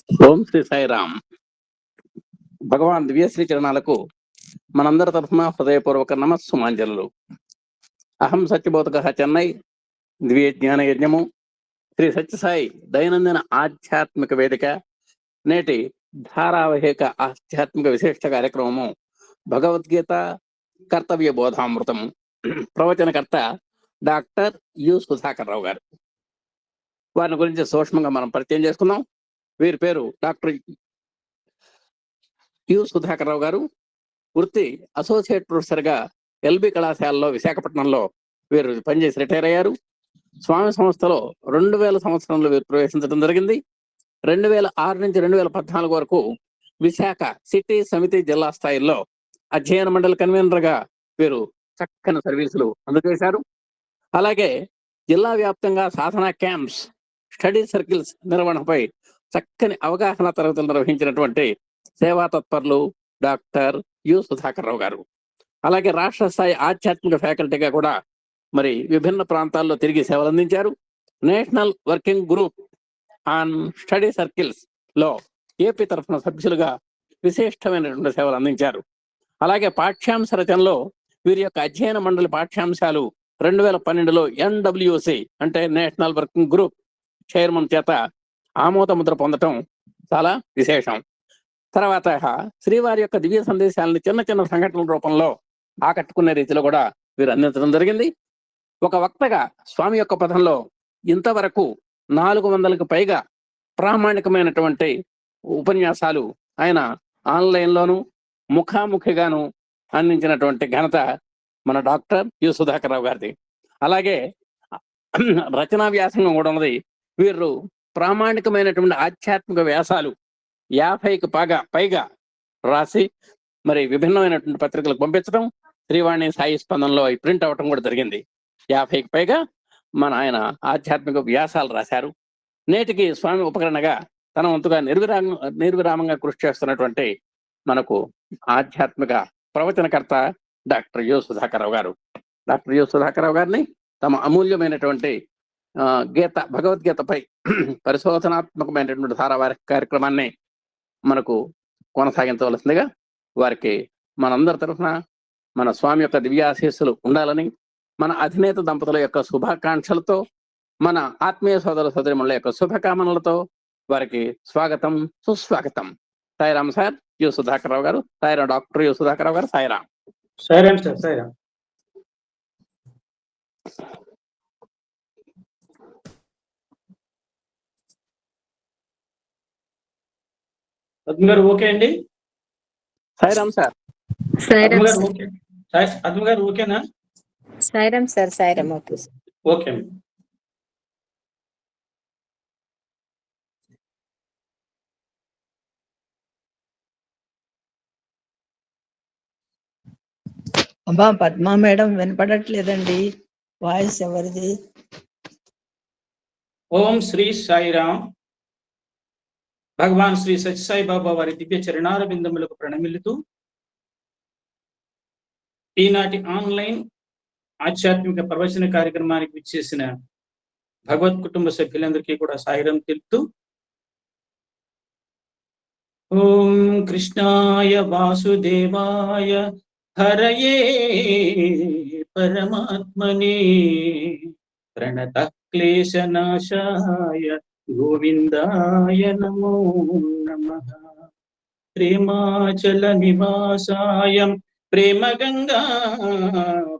ఓం శ్రీ సాయిరామ్. భగవాన్ దివ్యశ్రీ చరణాలకు మనందరి తరఫున హృదయపూర్వక నమస్సుమాంజలు. అహం సత్యబోధక చెన్నై దివ్య జ్ఞాన యజ్ఞము శ్రీ సత్యసాయి దైనందిన ఆధ్యాత్మిక వేదిక నేటి ధారావాహిక ఆధ్యాత్మిక విశిష్ట కార్యక్రమము భగవద్గీత కర్తవ్య బోధామృతము. ప్రవచనకర్త డాక్టర్ యు సుధాకర్ రావు గారు. వారిని గురించి సూక్ష్మంగా మనం పరిచయం చేసుకుందాం. వీరి పేరు డాక్టర్ యు సుధాకర్ రావు గారు. వృత్తి అసోసియేట్ ప్రొఫెసర్గా ఎల్బి కళాశాలలో విశాఖపట్నంలో వీరు పనిచేసి రిటైర్ అయ్యారు. స్వామి సంస్థలో 2000 సంవత్సరంలో వీరు ప్రవేశించడం జరిగింది. 2006 నుంచి 2014 వరకు విశాఖ సిటీ సమితి జిల్లా స్థాయిలో అధ్యయన మండలి కన్వీనర్గా వీరు చక్కని సర్వీసులు అందజేశారు. అలాగే జిల్లా వ్యాప్తంగా సాధన క్యాంప్స్, స్టడీ సర్కిల్స్ నిర్వహణపై చక్కని అవగాహన తరగతులు నిర్వహించినటువంటి సేవా తత్పరులు డాక్టర్ యు సుధాకర్ రావు గారు. అలాగే రాష్ట్ర స్థాయి ఆధ్యాత్మిక ఫ్యాకల్టీగా కూడా మరి విభిన్న ప్రాంతాల్లో తిరిగి సేవలు అందించారు. National working group on study circles లో ఏపీ తరఫున సభ్యులుగా విశిష్టమైనటువంటి సేవలు అందించారు. అలాగే పాఠ్యాంశ రచనలో వీరి యొక్క అధ్యయన మండలి పాఠ్యాంశాలు 2012లో ఎన్డబ్ల్యూసి అంటే నేషనల్ వర్కింగ్ గ్రూప్ చైర్మన్ చేత ఆమోద ముద్ర పొందటం చాలా విశేషం. తర్వాత శ్రీవారి యొక్క దివ్య సందేశాలను చిన్న చిన్న సంఘటనల రూపంలో ఆకట్టుకునే రీతిలో కూడా వీరు అందించడం జరిగింది. ఒక వక్తగా స్వామి యొక్క పథంలో ఇంతవరకు 400కు పైగా ప్రామాణికమైనటువంటి ఉపన్యాసాలు ఆయన ఆన్లైన్లోను ముఖాముఖిగాను అందించినటువంటి ఘనత మన డాక్టర్ యు సుధాకర్ రావు గారిది. అలాగే రచనా వ్యాసంగం కూడా ఉన్నది. వీరు ప్రామాణికమైనటువంటి ఆధ్యాత్మిక వ్యాసాలు 50కి పైగా రాసి మరి విభిన్నమైనటువంటి పత్రికలకు పంపించడం, శ్రీవాణి సాయి స్పందనలో ప్రింట్ అవటం కూడా జరిగింది. 50కి పైగా మన ఆయన ఆధ్యాత్మిక వ్యాసాలు రాశారు. నేటికి స్వామి ఉపకరణగా తన వంతుగా నిర్విరామంగా కృషి చేస్తున్నటువంటి మనకు ఆధ్యాత్మిక ప్రవచనకర్త డాక్టర్ యు సుధాకర్ రావు గారు. డాక్టర్ యు సుధాకర్ రావు గారిని తమ అమూల్యమైనటువంటి భగవద్గీతపై పరిశోధనాత్మకమైనటువంటి ధారావాహిక కార్యక్రమాన్ని మనకు కొనసాగించవలసిందిగా వారికి మనందరి తరఫున మన స్వామి యొక్క దివ్యాశీస్సులు ఉండాలని, మన అధినేత దంపతుల యొక్క శుభాకాంక్షలతో, మన ఆత్మీయ సోదర సోదరిమణుల యొక్క శుభకామనలతో వారికి స్వాగతం, సుస్వాగతం. సాయిరామ్ సార్ యు సుధాకర్ రావు గారు. సాయిరామ్ డాక్టర్ యు సుధాకర్ రావు గారు. సాయిరామ్. సాయిరామ్ సార్. సాయిరామ్. పద్మ గారు ఓకే అండి? సాయిరామ్ సార్. పద్మ గారు ఓకే? పద్మ గారు ఓకేనా? Sairam sir. Sairam. Okay sir. Okay అండి. అబ్బా పద్మా మేడం వినపడట్లేదండి. వాయిస్ ఎవరిది? ఓం శ్రీ సాయిరామ్. భగవాన్ శ్రీ సత్యసాయి బాబా వారి దివ్య చరణార బిందములకు ప్రణమిల్లుతూ ఈనాటి ఆన్లైన్ ఆధ్యాత్మిక ప్రవచన కార్యక్రమానికి విచ్చేసిన భగవత్ కుటుంబ సభ్యులందరికీ కూడా సాయిరాం తెలుపుతూ, ఓం కృష్ణాయ వాసుదేవాయ హరయే పరమాత్మనే ప్రణత క్లేశనాశాయ గోవిందాయ నమో నమః. ప్రేమాచల నివాసాయ ప్రేమ గంగా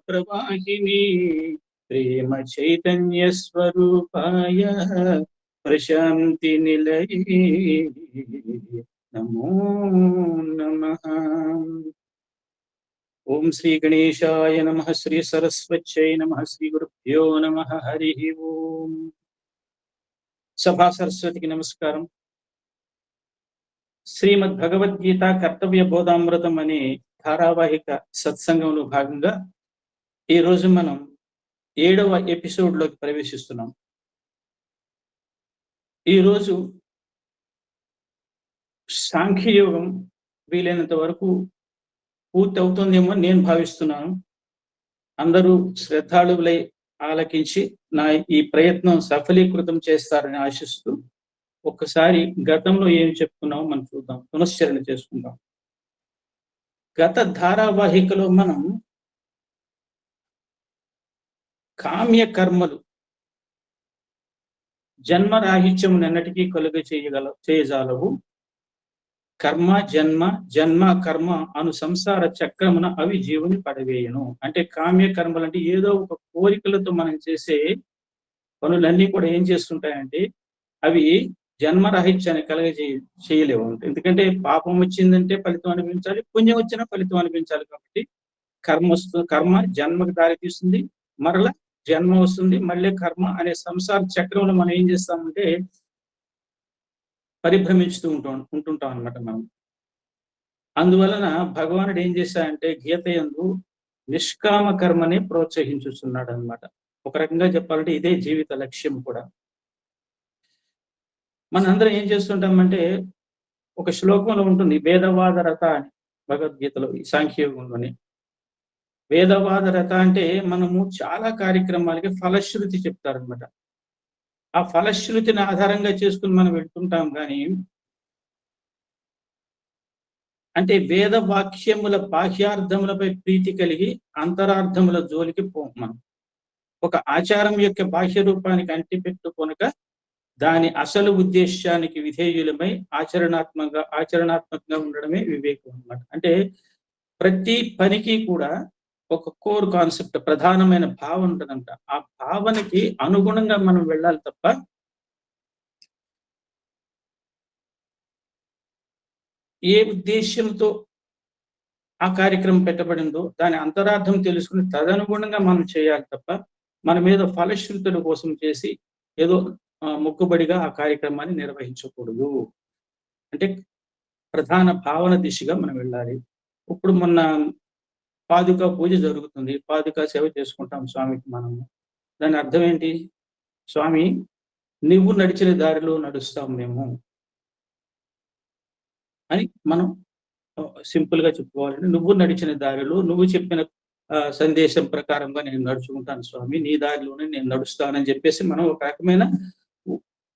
ప్రవాహిని ప్రేమ చైతన్య స్వరూపాయ ప్రశాంతి నిలయే నమో నమః. ఓం శ్రీ గణేశాయ నమః. శ్రీ సరస్వత్యై నమః. శ్రీ గురుభ్యో నమః. హరి ఓం. సభా సరస్వతికి నమస్కారం. శ్రీమద్ భగవద్గీత కర్తవ్య బోధామృతం అనే ధారావాహిక సత్సంగంలో భాగంగా ఈరోజు మనం 7వ ఎపిసోడ్లోకి ప్రవేశిస్తున్నాం. ఈరోజు సాంఖ్యయోగం వీలైనంత వరకు పూర్తి అవుతుందేమో నేను భావిస్తున్నాను. అందరూ శ్రద్ధాళువులై ఆలకించి నా ఈ ప్రయత్నం సఫలీకృతం చేస్తారని ఆశిస్తూ ఒక్కసారి గతంలో ఏం చెప్పుకున్నామో మనం చూద్దాం, పునశ్చరణ చేసుకుందాం. గత ధారావాహికలో మనం కామ్య కర్మలు జన్మరాహిత్యము ఎన్నటికీ చేయజాలవు. కర్మ జన్మ, జన్మ కర్మ అను సంసార చక్రమున అవి జీవుని పడవేయను. అంటే కామ్య కర్మలు అంటే ఏదో ఒక కోరికలతో మనం చేసే పనులన్నీ కూడా ఏం చేస్తుంటాయంటే అవి జన్మరాహిత్యాన్ని చేయలేవు. ఎందుకంటే పాపం వచ్చిందంటే ఫలితం అనిపించాలి, పుణ్యం వచ్చినా ఫలితం అనిపించాలి. కాబట్టి కర్మ జన్మకు దారి తీస్తుంది, మరలా జన్మ వస్తుంది, మళ్ళీ కర్మ అనే సంసార చక్రంలో మనం ఏం చేస్తామంటే పరిభ్రమించుతూ ఉంటుంటాం అనమాట మనం. అందువలన భగవానుడు ఏం చేశాడంటే గీత యందు నిష్కామ కర్మని ప్రోత్సహించుతున్నాడు అనమాట. ఒక రకంగా చెప్పాలంటే ఇదే జీవిత లక్ష్యం కూడా. మనందరం ఏం చేస్తుంటామంటే ఒక శ్లోకంలో ఉంటుంది వేదవాద రథ అని, భగవద్గీతలో ఈ సాంఖ్యయోగంలోని. వేదవాద రథ అంటే మనము చాలా కార్యక్రమాలకి ఫలశ్రుతి చెప్తారనమాట. ఆ ఫలశ్రుతిని ఆధారంగా చేసుకుని మనం వెళ్తుంటాం. కానీ అంటే వేద వాక్యముల బాహ్యార్థములపై ప్రీతి కలిగి అంతరార్థముల జోలికి పోం మనం. ఒక ఆచారం యొక్క బాహ్య రూపానికి అంటిపెట్టుకొనక దాని అసలు ఉద్దేశానికి విధేయులమై ఆచరణాత్మకంగా ఉండడమే వివేకం అన్నమాట. అంటే ప్రతి పనికి కూడా ఒక కోర్ కాన్సెప్ట్, ప్రధానమైన భావన ఉంటుందంట. ఆ భావనకి అనుగుణంగా మనం వెళ్ళాలి తప్ప ఏ ఉద్దేశ్యంతో ఆ కార్యక్రమం పెట్టబడిందో దాని అంతరార్థం తెలుసుకుని తదనుగుణంగా మనం చేయాలి తప్ప మన మీద ఫలశ్రుతుల కోసం చేసి ఏదో మొక్కుబడిగా ఆ కార్యక్రమాన్ని నిర్వహించకూడదు. అంటే ప్రధాన భావన దిశగా మనం వెళ్ళాలి. ఇప్పుడు మొన్న పాదుకా పూజ జరుగుతుంది, పాదుకా సేవ చేసుకుంటాం స్వామికి మనము. దాని అర్థం ఏంటి? స్వామి నువ్వు నడిచిన దారిలో నడుస్తాం మేము అని మనం సింపుల్ గా చెప్పుకోవాలంటే, నువ్వు నడిచిన దారిలో నువ్వు చెప్పిన సందేశం ప్రకారంగా నేను నడుచుకుంటాను స్వామి, నీ దారిలోనే నేను నడుస్తానని చెప్పేసి మనం ఒక రకమైన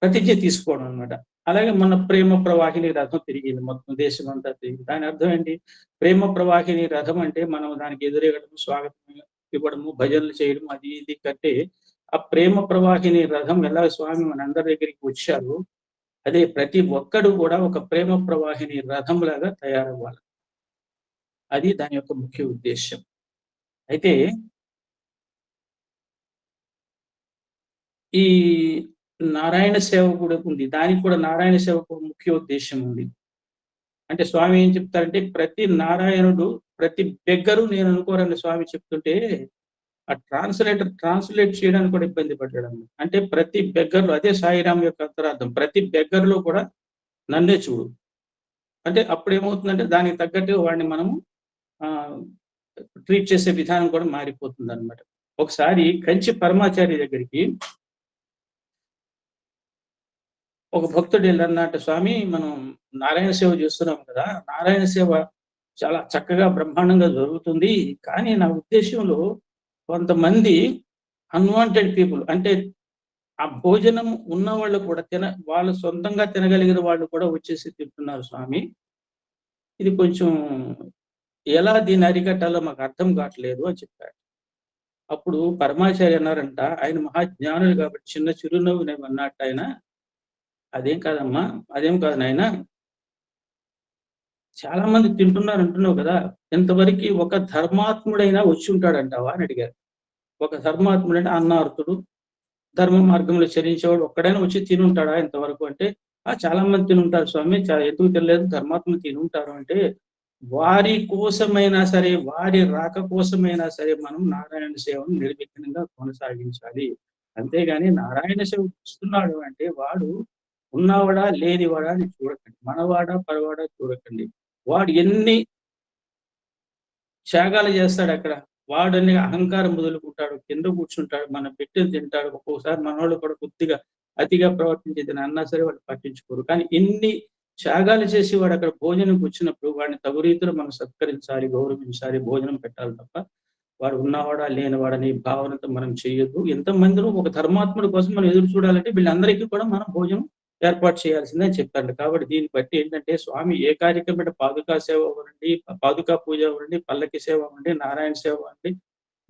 ప్రతిజ్ఞ తీసుకోవడం అనమాట. అలాగే మన ప్రేమ ప్రవాహిని రథం తిరిగింది, మొత్తం దేశం అంతా తిరిగింది. దాని అర్థం ఏంటి? ప్రేమ ప్రవాహిని రథం అంటే మనం దానికి ఎదురెగడము, స్వాగతం ఇవ్వడము, భజనలు చేయడం, అది ఇది కంటే ఆ ప్రేమ ప్రవాహిని రథం ఎలా స్వామి మన అందరి దగ్గరికి వచ్చారు, అదే ప్రతి ఒక్కడు కూడా ఒక ప్రేమ ప్రవాహిని రథం లాగా తయారవ్వాలి. అది దాని యొక్క ముఖ్య ఉద్దేశం. అయితే ఈ నారాయణ సేవ కూడా ఉంది, దానికి కూడా నారాయణ సేవకు ముఖ్య ఉద్దేశం ఉంది. అంటే స్వామి ఏం చెప్తారంటే ప్రతి నారాయణుడు ప్రతి బెగ్గరు నేను అనుకోరని స్వామి చెప్తుంటే ఆ ట్రాన్స్లేట్ చేయడానికి కూడా ఇబ్బంది పడ్డాడు. అంటే ప్రతి బెగ్గర్లో, అదే సాయిరాం యొక్క అంతరార్థం, ప్రతి బెగ్గర్లో కూడా నన్నే చూడు అంటే అప్పుడు ఏమవుతుందంటే దానికి తగ్గట్టు వాడిని మనము ట్రీట్ చేసే విధానం కూడా మారిపోతుంది అనమాట. ఒకసారి కంచి పరమాచార్య దగ్గరికి ఒక భక్తుడు వెళ్ళన్నట్టు, స్వామి మనం నారాయణ సేవ చేస్తున్నాం కదా, నారాయణ సేవ చాలా చక్కగా బ్రహ్మాండంగా జరుగుతుంది, కానీ నా ఉద్దేశంలో కొంతమంది అన్వాంటెడ్ పీపుల్, అంటే ఆ భోజనం ఉన్న వాళ్ళు కూడా వాళ్ళు సొంతంగా తినగలిగిన వాళ్ళు కూడా వచ్చేసి తింటున్నారు స్వామి, ఇది కొంచెం ఎలా దీన్ని అరికట్టాలో మాకు అర్థం కావట్లేదు అని చెప్పాడు. అప్పుడు పరమాచార్య అన్నారంట, ఆయన మహాజ్ఞానులు కాబట్టి చిన్న చిరునవ్వు అన్నట్టు ఆయన, అదేం కాదమ్మా, అదేం కాదు నాయన, చాలా మంది తింటున్నారు అంటున్నావు కదా, ఎంతవరకు ఒక ధర్మాత్ముడైనా వచ్చి ఉంటాడంటావా అని అడిగారు. ఒక ధర్మాత్ముడు అంటే అన్నార్థుడు, ధర్మ మార్గంలో చరించేవాడు ఒక్కడైనా వచ్చి తినుంటాడా ఇంతవరకు అంటే, చాలా మంది తినుంటారు స్వామి, ఎందుకు తినలేదు, ధర్మాత్ములు తినుంటారు అంటే, వారి కోసమైనా సరే, వారి రాక కోసమైనా సరే మనం నారాయణ సేవను నిర్విఘ్నంగా కొనసాగించాలి. అంతేగాని నారాయణ సేవ ఇస్తున్నాడు అంటే వాడు ఉన్నవాడా లేనివాడా అని చూడకండి, మనవాడా పరవాడా చూడకండి, వాడు ఎన్ని త్యాగాలు చేస్తాడు అక్కడ, వాడన్ని అహంకారం మొదలుకుంటాడు, కింద కూర్చుంటాడు, మన పెట్టిన తింటాడు, ఒక్కొక్కసారి మనవాళ్ళు కూడా కొద్దిగా అతిగా ప్రవర్తించేది అన్నా సరే వాళ్ళు పట్టించుకోరు. కానీ ఎన్ని త్యాగాలు చేసి వాడు అక్కడ భోజనం వచ్చినప్పుడు వాడిని తగు రీతిలో మనం సత్కరించాలి, గౌరవించాలి, భోజనం పెట్టాలి తప్ప వాడు ఉన్నవాడా లేనివాడని భావనతో మనం చేయొద్దు. ఎంతమందిలో ఒక ధర్మాత్ముడి కోసం మనం ఎదురు చూడాలంటే వీళ్ళందరికీ కూడా మనం భోజనం ఏర్పాటు చేయాల్సిందని చెప్పారు. కాబట్టి దీన్ని బట్టి ఏంటంటే స్వామి ఏ కార్యక్రమం పాదుకా సేవ అవ్వండి, పాదుకా పూజ అవ్వండి, పల్లకి సేవ అవ్వండి, నారాయణ సేవ అవ్వండి,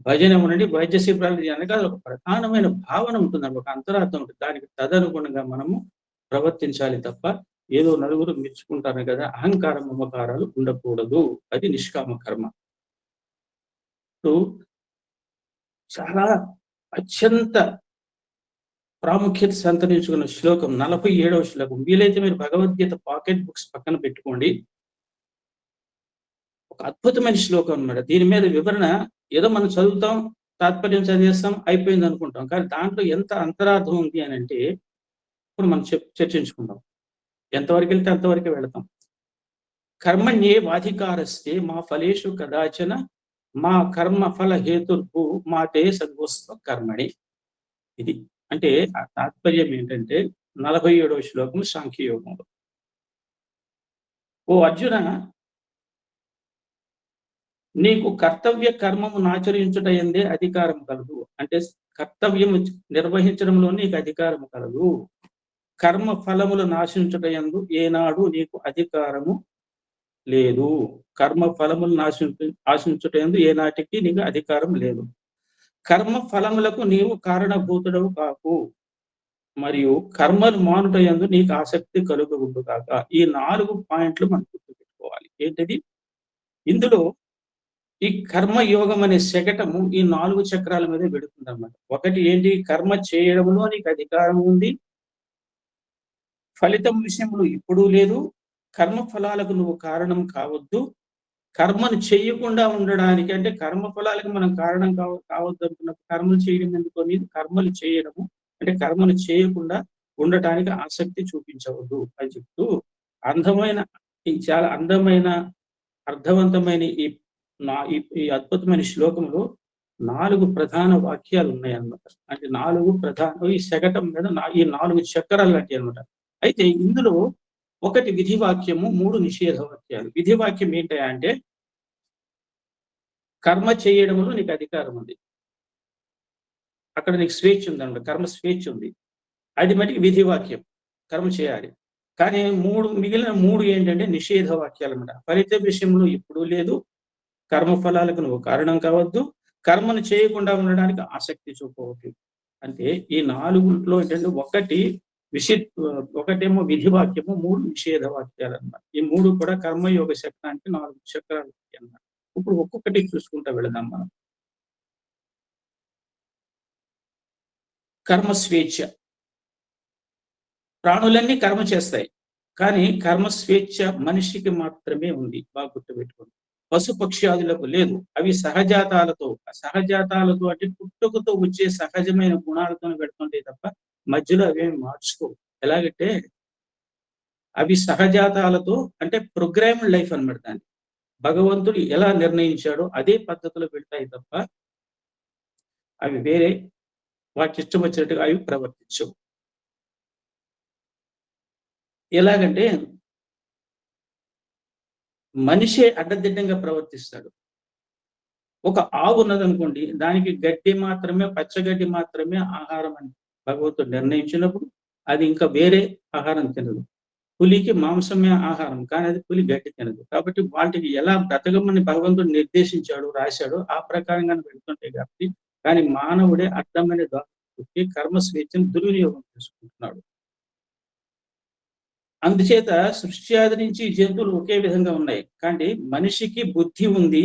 భజన అవ్వండి, వైద్య శిబిరాలు వెనకాల ఒక ప్రధానమైన భావన ఉంటుందండి, ఒక అంతరార్థం ఉంటుంది. దానికి తదనుగుణంగా మనము ప్రవర్తించాలి తప్ప ఏదో నలుగురు మెచ్చుకుంటారు కదా అహంకార మమకారాలు ఉండకూడదు. అది నిష్కామ కర్మ. ఇప్పుడు చాలా అత్యంత ప్రాముఖ్యత సంతరించుకున్న శ్లోకం 47వ శ్లోకం. వీలైతే మీరు భగవద్గీత పాకెట్ బుక్స్ పక్కన పెట్టుకోండి. ఒక అద్భుతమైన శ్లోకం అన్నమాట. దీని మీద వివరణ ఏదో మనం చదువుతాం, తాత్పర్యం చదివేస్తాం, అయిపోయింది అనుకుంటాం. కానీ దాంట్లో ఎంత అంతరార్థం ఉంది అని అంటే ఇప్పుడు మనం చర్చించుకుందాం. ఎంతవరకు వెళ్తే అంతవరకే వెళతాం. కర్మణ్యే వాధికారస్తే మా ఫలేషు కదాచన మా కర్మ ఫల హేతుర్భు మాతే సంగోస్త కర్మణి. ఇది అంటే ఆ తాత్పర్యం ఏంటంటే 47వ శ్లోకం సాంఖ్యయోగంలో. ఓ అర్జున, నీకు కర్తవ్య కర్మమును ఆచరించుట ఎందే అధికారం కలదు. అంటే కర్తవ్యము నిర్వహించడంలో నీకు అధికారం కలదు. కర్మ ఫలములు నాశించుట యందు ఏనాడు నీకు అధికారము లేదు. కర్మ ఫలములు ఆశించుట యందు ఏనాటికి నీకు అధికారం లేదు. కర్మ ఫలములకు నీవు కారణభూతుడవు కాకు, మరియు కర్మలు మానుట యందు నీకు ఆసక్తి కలుగుడు కాక. ఈ 4 పాయింట్లు మనం గుర్తుపెట్టుకోవాలి. ఏంటిది? ఇందులో ఈ కర్మయోగం అనే శకటము ఈ 4 చక్రాల మీద పెడుతుంది అన్నమాట. ఒకటి ఏంటి? కర్మ చేయడంలో నీకు అధికారం ఉంది, ఫలితం విషయంలో ఇప్పుడు లేదు, కర్మ ఫలాలకు నువ్వు కారణం కావద్దు, కర్మను చేయకుండా ఉండడానికి అంటే కర్మ ఫలాలకు మనం కారణం కావద్దు అనుకున్నప్పుడు కర్మలు చేయడం ఎందుకు అనేది, కర్మలు చేయడము అంటే కర్మను చేయకుండా ఉండటానికి ఆసక్తి చూపించవద్దు అని చెప్తూ అందమైన ఈ చాలా అందమైన అర్థవంతమైన ఈ అద్భుతమైన శ్లోకంలో 4 ప్రధాన వాక్యాలు ఉన్నాయన్నమాట. అంటే 4 ప్రధాన ఈ శకటం మీద ఈ 4 చక్రాలు లాంటివి అనమాట. అయితే ఇందులో ఒకటి విధి వాక్యము, 3 నిషేధ వాక్యాలు. విధి వాక్యం ఏంటి అంటే కర్మ చేయడంలో నీకు అధికారం ఉంది, అక్కడ నీకు స్వేచ్ఛ ఉంది అన్నమాట, కర్మ స్వేచ్ఛ ఉంది. అది మటుకు విధి వాక్యం, కర్మ చేయాలి. కానీ మిగిలిన 3 ఏంటంటే నిషేధ వాక్యాలు అన్నమాట. ఫలిత విషయంలో ఇప్పుడు లేదు, కర్మ ఫలాలకు నువ్వు కారణం కావద్దు, కర్మను చేయకుండా ఉండడానికి ఆసక్తి చూపవద్దు. అంటే ఈ 4లో ఏంటంటే ఒకటేమో విధి వాక్యము, 3 నిషేధ వాక్యాలు అన్నమాట. ఈ 3 కూడా కర్మయోగ శక్తానికి 4 చక్రాలు అన్నమాట. ఇప్పుడు ఒక్కొక్కటి చూసుకుంటా వెళదాం మనం. కర్మ స్వేచ్ఛ. ప్రాణులన్నీ కర్మ చేస్తాయి, కానీ కర్మ స్వేచ్ఛ మనిషికి మాత్రమే ఉంది. బాగా గుర్తుపెట్టుకోండి. పశుపక్ష్యాదులకు లేదు. అవి సహజాతాలతో అంటే పుట్టుకతో వచ్చే సహజమైన గుణాలతో పెడుతుంటాయి తప్ప మధ్యలో అవేమి మార్చుకో. ఎలాగంటే అవి సహజాతాలతో అంటే ప్రోగ్రామ్డ్ లైఫ్ అన్నమాట. దాన్ని భగవంతుడు ఎలా నిర్ణయించాడో అదే పద్ధతిలో పెడతాయి తప్ప అవి వేరే వాటి ఇష్టం వచ్చినట్టుగా అవి ప్రవర్తించవు. ఎలాగంటే మనిషే అడ్డదిడ్డంగా ప్రవర్తిస్తాడు. ఒక ఆవు ఉన్నదనుకోండి, దానికి గడ్డి మాత్రమే, పచ్చగడ్డి మాత్రమే ఆహారం అని భగవంతుడు నిర్ణయించినప్పుడు అది ఇంకా వేరే ఆహారం తినదు. పులికి మాంసమే ఆహారం, కానీ అది పులి గడ్డి తినదు. కాబట్టి వాటికి ఎలా బ్రతకమని భగవంతుడు నిర్దేశించాడు, రాశాడు, ఆ ప్రకారంగానే వెళ్తుంటాయి. కాబట్టి కానీ మానవుడే అర్థమైన దానికి కర్మ స్వేచ్ఛను దుర్వినియోగం చేసుకుంటున్నాడు. అందుచేత సృష్టి ఆది నుంచి జంతువులు ఒకే విధంగా ఉన్నాయి. కానీ మనిషికి బుద్ధి ఉంది,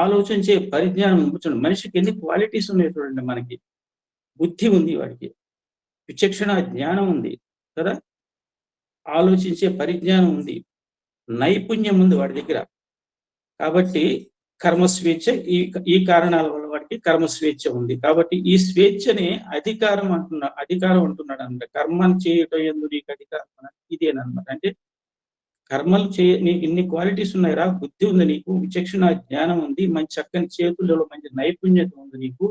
ఆలోచించే పరిజ్ఞానం ఉంది. మనిషికి ఎన్ని క్వాలిటీస్ ఉన్నాయి చూడండి. మనకి బుద్ధి ఉంది, వాడికి విచక్షణ జ్ఞానం ఉంది కదా, ఆలోచించే పరిజ్ఞానం ఉంది, నైపుణ్యం ఉంది వాడి దగ్గర. కాబట్టి కర్మ స్వేచ్ఛ ఈ కారణాల వల్ల వాడికి కర్మ స్వేచ్ఛ ఉంది. కాబట్టి ఈ స్వేచ్ఛని అధికారం అంటున్నాడు అన్నమాట. కర్మను చేయటం ఎందు నీకు అధికారం ఇదేనమాట. అంటే కర్మలు నీకు ఇన్ని క్వాలిటీస్ ఉన్నాయిరా, బుద్ధి ఉంది నీకు, విచక్షణ జ్ఞానం ఉంది, మంచి చక్కని చేతులలో మంచి నైపుణ్యత ఉంది నీకు,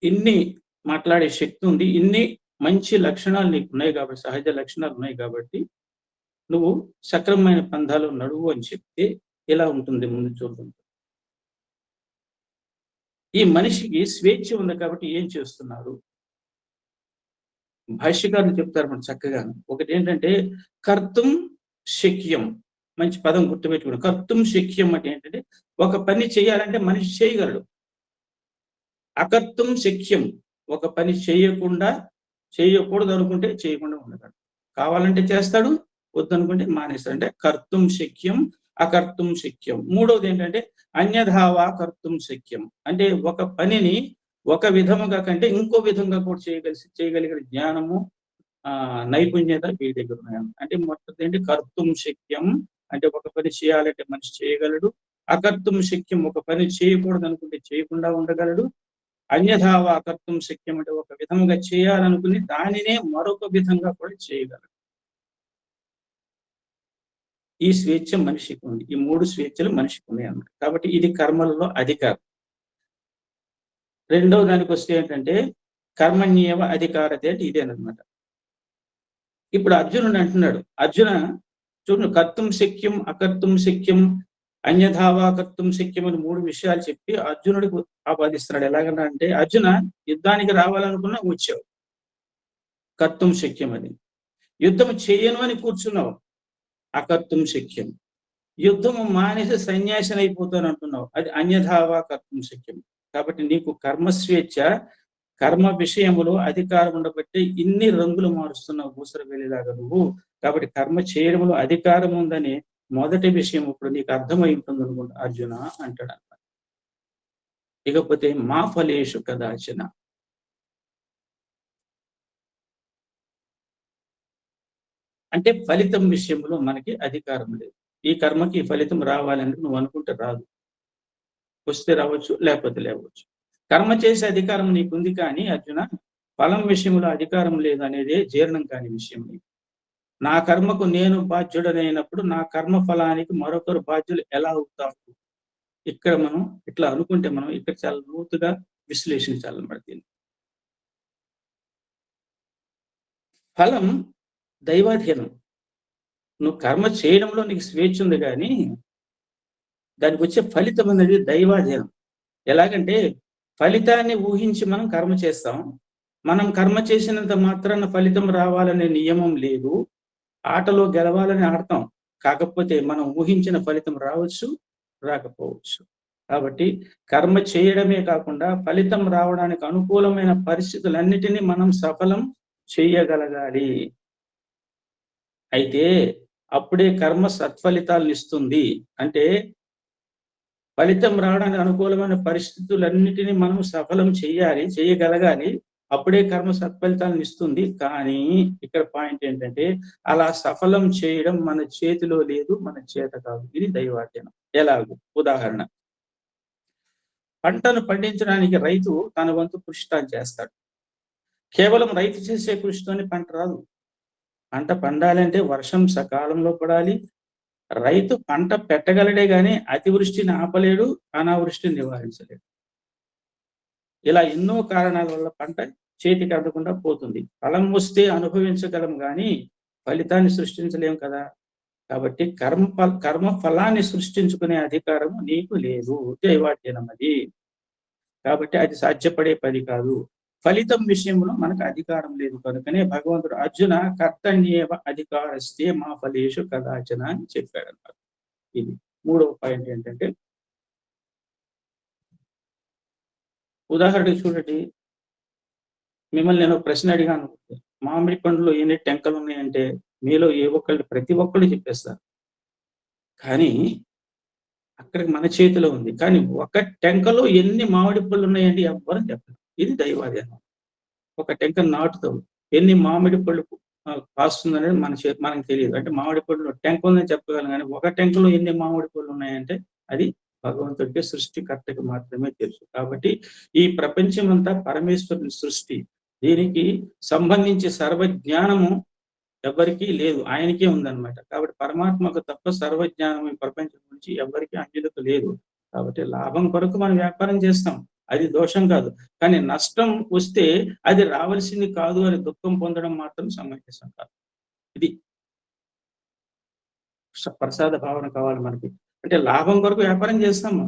ఇన్ని మాట్లాడే శక్తి ఉంది, ఇన్ని మంచి లక్షణాలు నీకు ఉన్నాయి కాబట్టి, సహజ లక్షణాలు ఉన్నాయి కాబట్టి నువ్వు సక్రమమైన పంథాలు నడువు అని చెప్తే ఎలా ఉంటుంది ముందు చూద్దాం. ఈ మనిషికి స్వేచ్ఛ ఉంది కాబట్టి ఏం చేస్తున్నారు? భాష్యకారులు చెప్తారు మన చక్కగా. ఒకటి ఏంటంటే కర్తుం శక్యం, మంచి పదం గుర్తుపెట్టుకుని. కర్తుం శక్యం అంటే ఏంటంటే ఒక పని చేయాలంటే మనిషి చేయగలడు. అకర్తుం శక్యం, ఒక పని చేయకూడదు అనుకుంటే చేయకుండా ఉండగలడు. కావాలంటే చేస్తాడు, వద్దనుకుంటే మానేస్తాడు. అంటే కర్తుం శక్యం, అకర్తుం శక్యం. మూడవది ఏంటంటే అన్యథావా కర్తుం శక్యం, అంటే ఒక పనిని ఒక విధముగా కంటే ఇంకో విధంగా కూడా చేయగలిగిన జ్ఞానము, నైపుణ్యత వీడి దగ్గర ఉన్నాయి. అంటే మొదటి ఏంటి కర్తుం శక్యం అంటే ఒక పని చేయాలంటే మనిషి చేయగలడు. అకర్తుం శక్యం, ఒక పని చేయకూడదు అనుకుంటే చేయకుండా ఉండగలడు. అన్యథావా కర్తుం శక్యం అంటే ఒక విధంగా చేయాలనుకుని దానినే మరొక విధంగా కూడా చేయగలడు. ఈ స్వేచ్ఛ మనిషికి ఉంది. ఈ 3 స్వేచ్ఛలు మనిషికి ఉన్నాయి అన్నమాట. కాబట్టి ఇది కర్మలలో అధికారం. రెండవ దానికి వస్తే ఏంటంటే కర్మణ్యేవ అధికారతే అంటే ఇదేనమాట. ఇప్పుడు అర్జునుడు అంటున్నాడు, అర్జున చూడు, కర్తుం శక్యం, అకర్తుం శక్యం, అన్యథావా కర్తుం శక్యం అని 3 విషయాలు చెప్పి అర్జునుడికి ఆపాదిస్తున్నాడు. ఎలాగన్నా అంటే అర్జున, యుద్ధానికి రావాలనుకున్నా వచ్చావు, కర్తుం శక్యం అది. యుద్ధం చేయను అని కూర్చున్నావు, అకర్తుం శక్యం. యుద్ధము మానేసి సన్యాసిని అయిపోతాను అంటున్నావు, అది అన్యథావా కర్తుం శక్యం. కాబట్టి నీకు కర్మస్వేచ్ఛ, కర్మ విషయములో అధికారం ఉండబట్టి ఇన్ని రంగులు మారుస్తున్నావు పూసర వెళ్ళేలాగా నువ్వు. కాబట్టి కర్మ చేయడంలో అధికారం ఉందని మొదటి విషయం ఇప్పుడు నీకు అర్థమై ఉంటుంది అనుకుంటా అర్జున అంటాడు అన్నమాట. ఇకపోతే మా ఫలేషు కదాచన, అంటే ఫలితం విషయంలో మనకి అధికారం లేదు. ఈ కర్మకి ఫలితం రావాలని నువ్వు అనుకుంటే రాదు, వస్తే రావచ్చు, లేకపోతే లేవచ్చు. కర్మ చేసే అధికారం నీకుంది, కానీ అర్జున ఫలం విషయంలో అధికారం లేదు అనేదే జీర్ణం కాని విషయం. నా కర్మకు నేను బాధ్యుడనైనప్పుడు నా కర్మ ఫలానికి మరొకరు బాధ్యులు ఎలా అవుతారు? ఇక్కడ మనం ఇట్లా అనుకుంటే మనం ఇక్కడ చాలా లోతుగా విశ్లేషించాలన్నమాట దీన్ని. ఫలం దైవాధీనం. నువ్వు కర్మ చేయడంలో నీకు స్వేచ్ఛ ఉంది, కానీ దానికి వచ్చే ఫలితం అనేది దైవాధీనం. ఎలాగంటే ఫలితాన్ని ఊహించి మనం కర్మ చేస్తాం. మనం కర్మ చేసినంత మాత్రాన ఫలితం రావాలనే నియమం లేదు. ఆటలో గెలవాలని ఆడతాం, కాకపోతే మనం ఊహించిన ఫలితం రావచ్చు, రాకపోవచ్చు. కాబట్టి కర్మ చేయడమే కాకుండా ఫలితం రావడానికి అనుకూలమైన పరిస్థితులన్నిటినీ మనం సఫలం చేయగలగాలి. అయితే అప్పుడే కర్మ సత్ఫలితాలను ఇస్తుంది. అంటే ఫలితం రావడానికి అనుకూలమైన పరిస్థితులన్నిటినీ మనం సఫలం చేయగలగాలి. అప్పుడే కర్మ సత్ఫలితాలను ఇస్తుంది. కానీ ఇక్కడ పాయింట్ ఏంటంటే అలా సఫలం చేయడం మన చేతిలో లేదు, మన చేత కాదు. ఇది దైవాధీనం. ఎలాగో ఉదాహరణ, పంటను పండించడానికి రైతు తన వంతు కృషి చేస్తాడు. కేవలం రైతు చేసే కృషితోనే పంట రాదు. పంట పండాలంటే వర్షం సకాలంలో పడాలి. రైతు పంట పెట్టగలడే కానీ అతివృష్టిని ఆపలేడు, అనావృష్టిని నివారించలేడు. ఇలా ఎన్నో కారణాల వల్ల పంట చేతికి అందకుండా పోతుంది. ఫలం వస్తే అనుభవించగలం కానీ ఫలితాన్ని సృష్టించలేం కదా. కాబట్టి కర్మ ఫలాన్ని సృష్టించుకునే అధికారం నీకు లేదు, దైవాధీనం అది. కాబట్టి అది సాధ్యపడే పని కాదు. ఫలితం విషయంలో మనకు అధికారం లేదు. కనుకనే భగవంతుడు అర్జున కర్తన్యేవ అధికారస్తే మా ఫలేషు కదాచన అని చెప్పాడు అన్నారు. ఇది మూడవ పాయింట్ ఏంటంటే, ఉదాహరణకి చూడండి, మిమ్మల్ని నేను ప్రశ్న అడిగాను, మామిడి పండులో ఎన్ని టెంకలు ఉన్నాయంటే మీలో ప్రతి ఒక్కళ్ళు చెప్పేస్తారు. కానీ అక్కడికి మన చేతిలో ఉంది. కానీ ఒక టెంకలో ఎన్ని మామిడి పళ్ళు ఉన్నాయండి ఎవ్వరూ చెప్పరు. ఇది దైవాధీనం. ఒక టెంక నాటుతాం, ఎన్ని మామిడి పళ్ళు కాస్తుందనేది మనకు తెలియదు. అంటే మామిడి పళ్ళు టెంక ఉందని చెప్పగలం, కానీ ఒక టెంకలో ఎన్ని మామిడి పళ్ళు ఉన్నాయంటే అది భగవంతుడికి, సృష్టికర్తకి మాత్రమే తెలుసు. కాబట్టి ఈ ప్రపంచం అంతా పరమేశ్వరుని సృష్టి. దీనికి సంబంధించి సర్వజ్ఞానము ఎవరికీ లేదు, ఆయనకే ఉందన్నమాట. కాబట్టి పరమాత్మకు తప్ప సర్వజ్ఞానం ఈ ప్రపంచం నుంచి ఎవరికి అన్యులకు లేదు. కాబట్టి లాభం కొరకు మనం వ్యాపారం చేస్తాం, అది దోషం కాదు. కానీ నష్టం వస్తే అది రావాల్సింది కాదు అని దుఃఖం పొందడం మాత్రం సమంజసం కాదు. ఇది ప్రసాద భావన కావాలి మనకి. అంటే లాభం కొరకు వ్యాపారం చేస్తాము,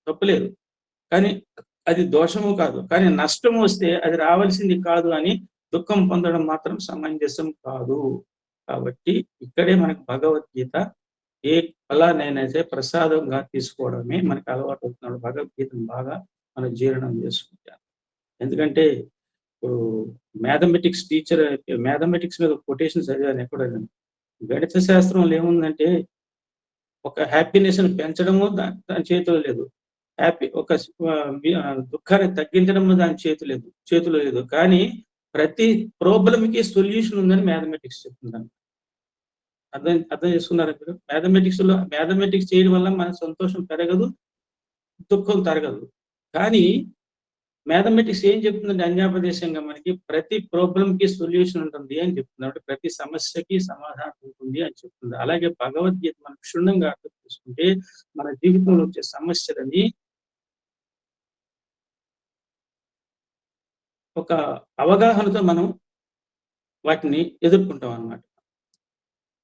తప్పులేదు, కానీ అది దోషము కాదు. కానీ నష్టం వస్తే అది రావాల్సింది కాదు అని దుఃఖం పొందడం మాత్రం సమంజసం కాదు. కాబట్టి ఇక్కడే మనకు భగవద్గీత ఏ ఫలానైతే ప్రసాదంగా తీసుకోవడమే మనకు అలవాటు అవుతున్నాడు. భగవద్గీతను బాగా మనం జీర్ణం చేసుకుంటాం. ఎందుకంటే ఇప్పుడు మ్యాథమెటిక్స్ టీచర్ మ్యాథమెటిక్స్ మీద కొటేషన్ చదివాను ఎక్కడ. గణిత శాస్త్రంలో ఏముందంటే ఒక హ్యాపీనెస్ ని పెంచడము దాని చేతిలో లేదు, దుఃఖాన్ని తగ్గించడము దాని చేతిలో లేదు. కానీ ప్రతి ప్రాబ్లం కి సొల్యూషన్ ఉందని మ్యాథమెటిక్స్ చెప్తుందని. అర్థం చేసుకున్నారా మీరు? మ్యాథమెటిక్స్ చేయడం వల్ల మన సంతోషం పెరగదు, దుఃఖం తరగదు. కానీ మ్యాథమెటిక్స్ ఏం చెప్తుందంటే అన్యాపదేశంగా మనకి ప్రతి ప్రాబ్లం కి సొల్యూషన్ ఉంటుంది అని చెప్తుంది. అంటే ప్రతి సమస్యకి సమాధానం ఉంటుంది అని చెప్తుంది. అలాగే భగవద్గీత మనం క్షుణ్ణంగా అర్థం చేసుకుంటే మన జీవితంలో వచ్చే సమస్యలని ఒక అవగాహనతో మనం వాటిని ఎదుర్కొంటాం అన్నమాట.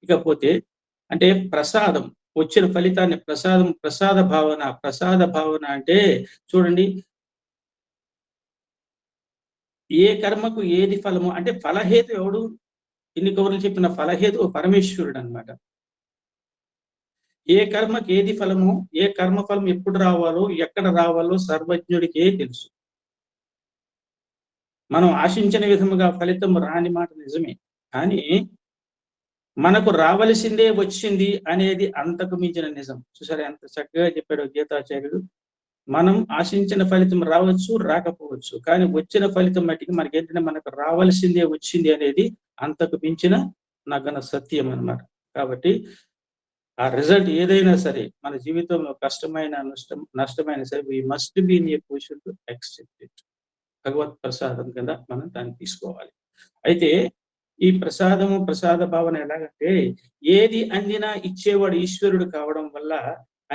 ఇకపోతే అంటే ప్రసాదం వచ్చిన ఫలితాన్ని ప్రసాద భావన అంటే చూడండి, ఏ కర్మకు ఏది ఫలము అంటే ఫలహేతు ఎవడు? ఇన్ని కౌరులు చెప్పిన ఫలహేతు పరమేశ్వరుడు అన్నమాట. ఏ కర్మకి ఏది ఫలము, ఏ కర్మ ఫలం ఎప్పుడు రావాలో ఎక్కడ రావాలో సర్వజ్ఞుడికే తెలుసు. మనం ఆశించిన విధముగా ఫలితం రాని మాట నిజమే, కానీ మనకు రావలసిందే వచ్చింది అనేది అంతకు మించిన నిజం. చూసారా ఎంత చక్కగా చెప్పాడు గీతాచార్యుడు. మనం ఆశించిన ఫలితం రావచ్చు, రాకపోవచ్చు, కానీ వచ్చిన ఫలితం మట్టికి మనకేంటంటే మనకు రావాల్సిందే వచ్చింది అనేది అంతకు మించిన నగ్గన సత్యం అన్నమాట. కాబట్టి ఆ రిజల్ట్ ఏదైనా సరే మన జీవితంలో కష్టమైన నష్టమైన సరే we must be in a position to accept it. భగవత్ ప్రసాదం కింద మనం దాన్ని తీసుకోవాలి. అయితే ఈ ప్రసాద భావన ఎలాగంటే ఏది అందినా ఇచ్చేవాడు ఈశ్వరుడు కావడం వల్ల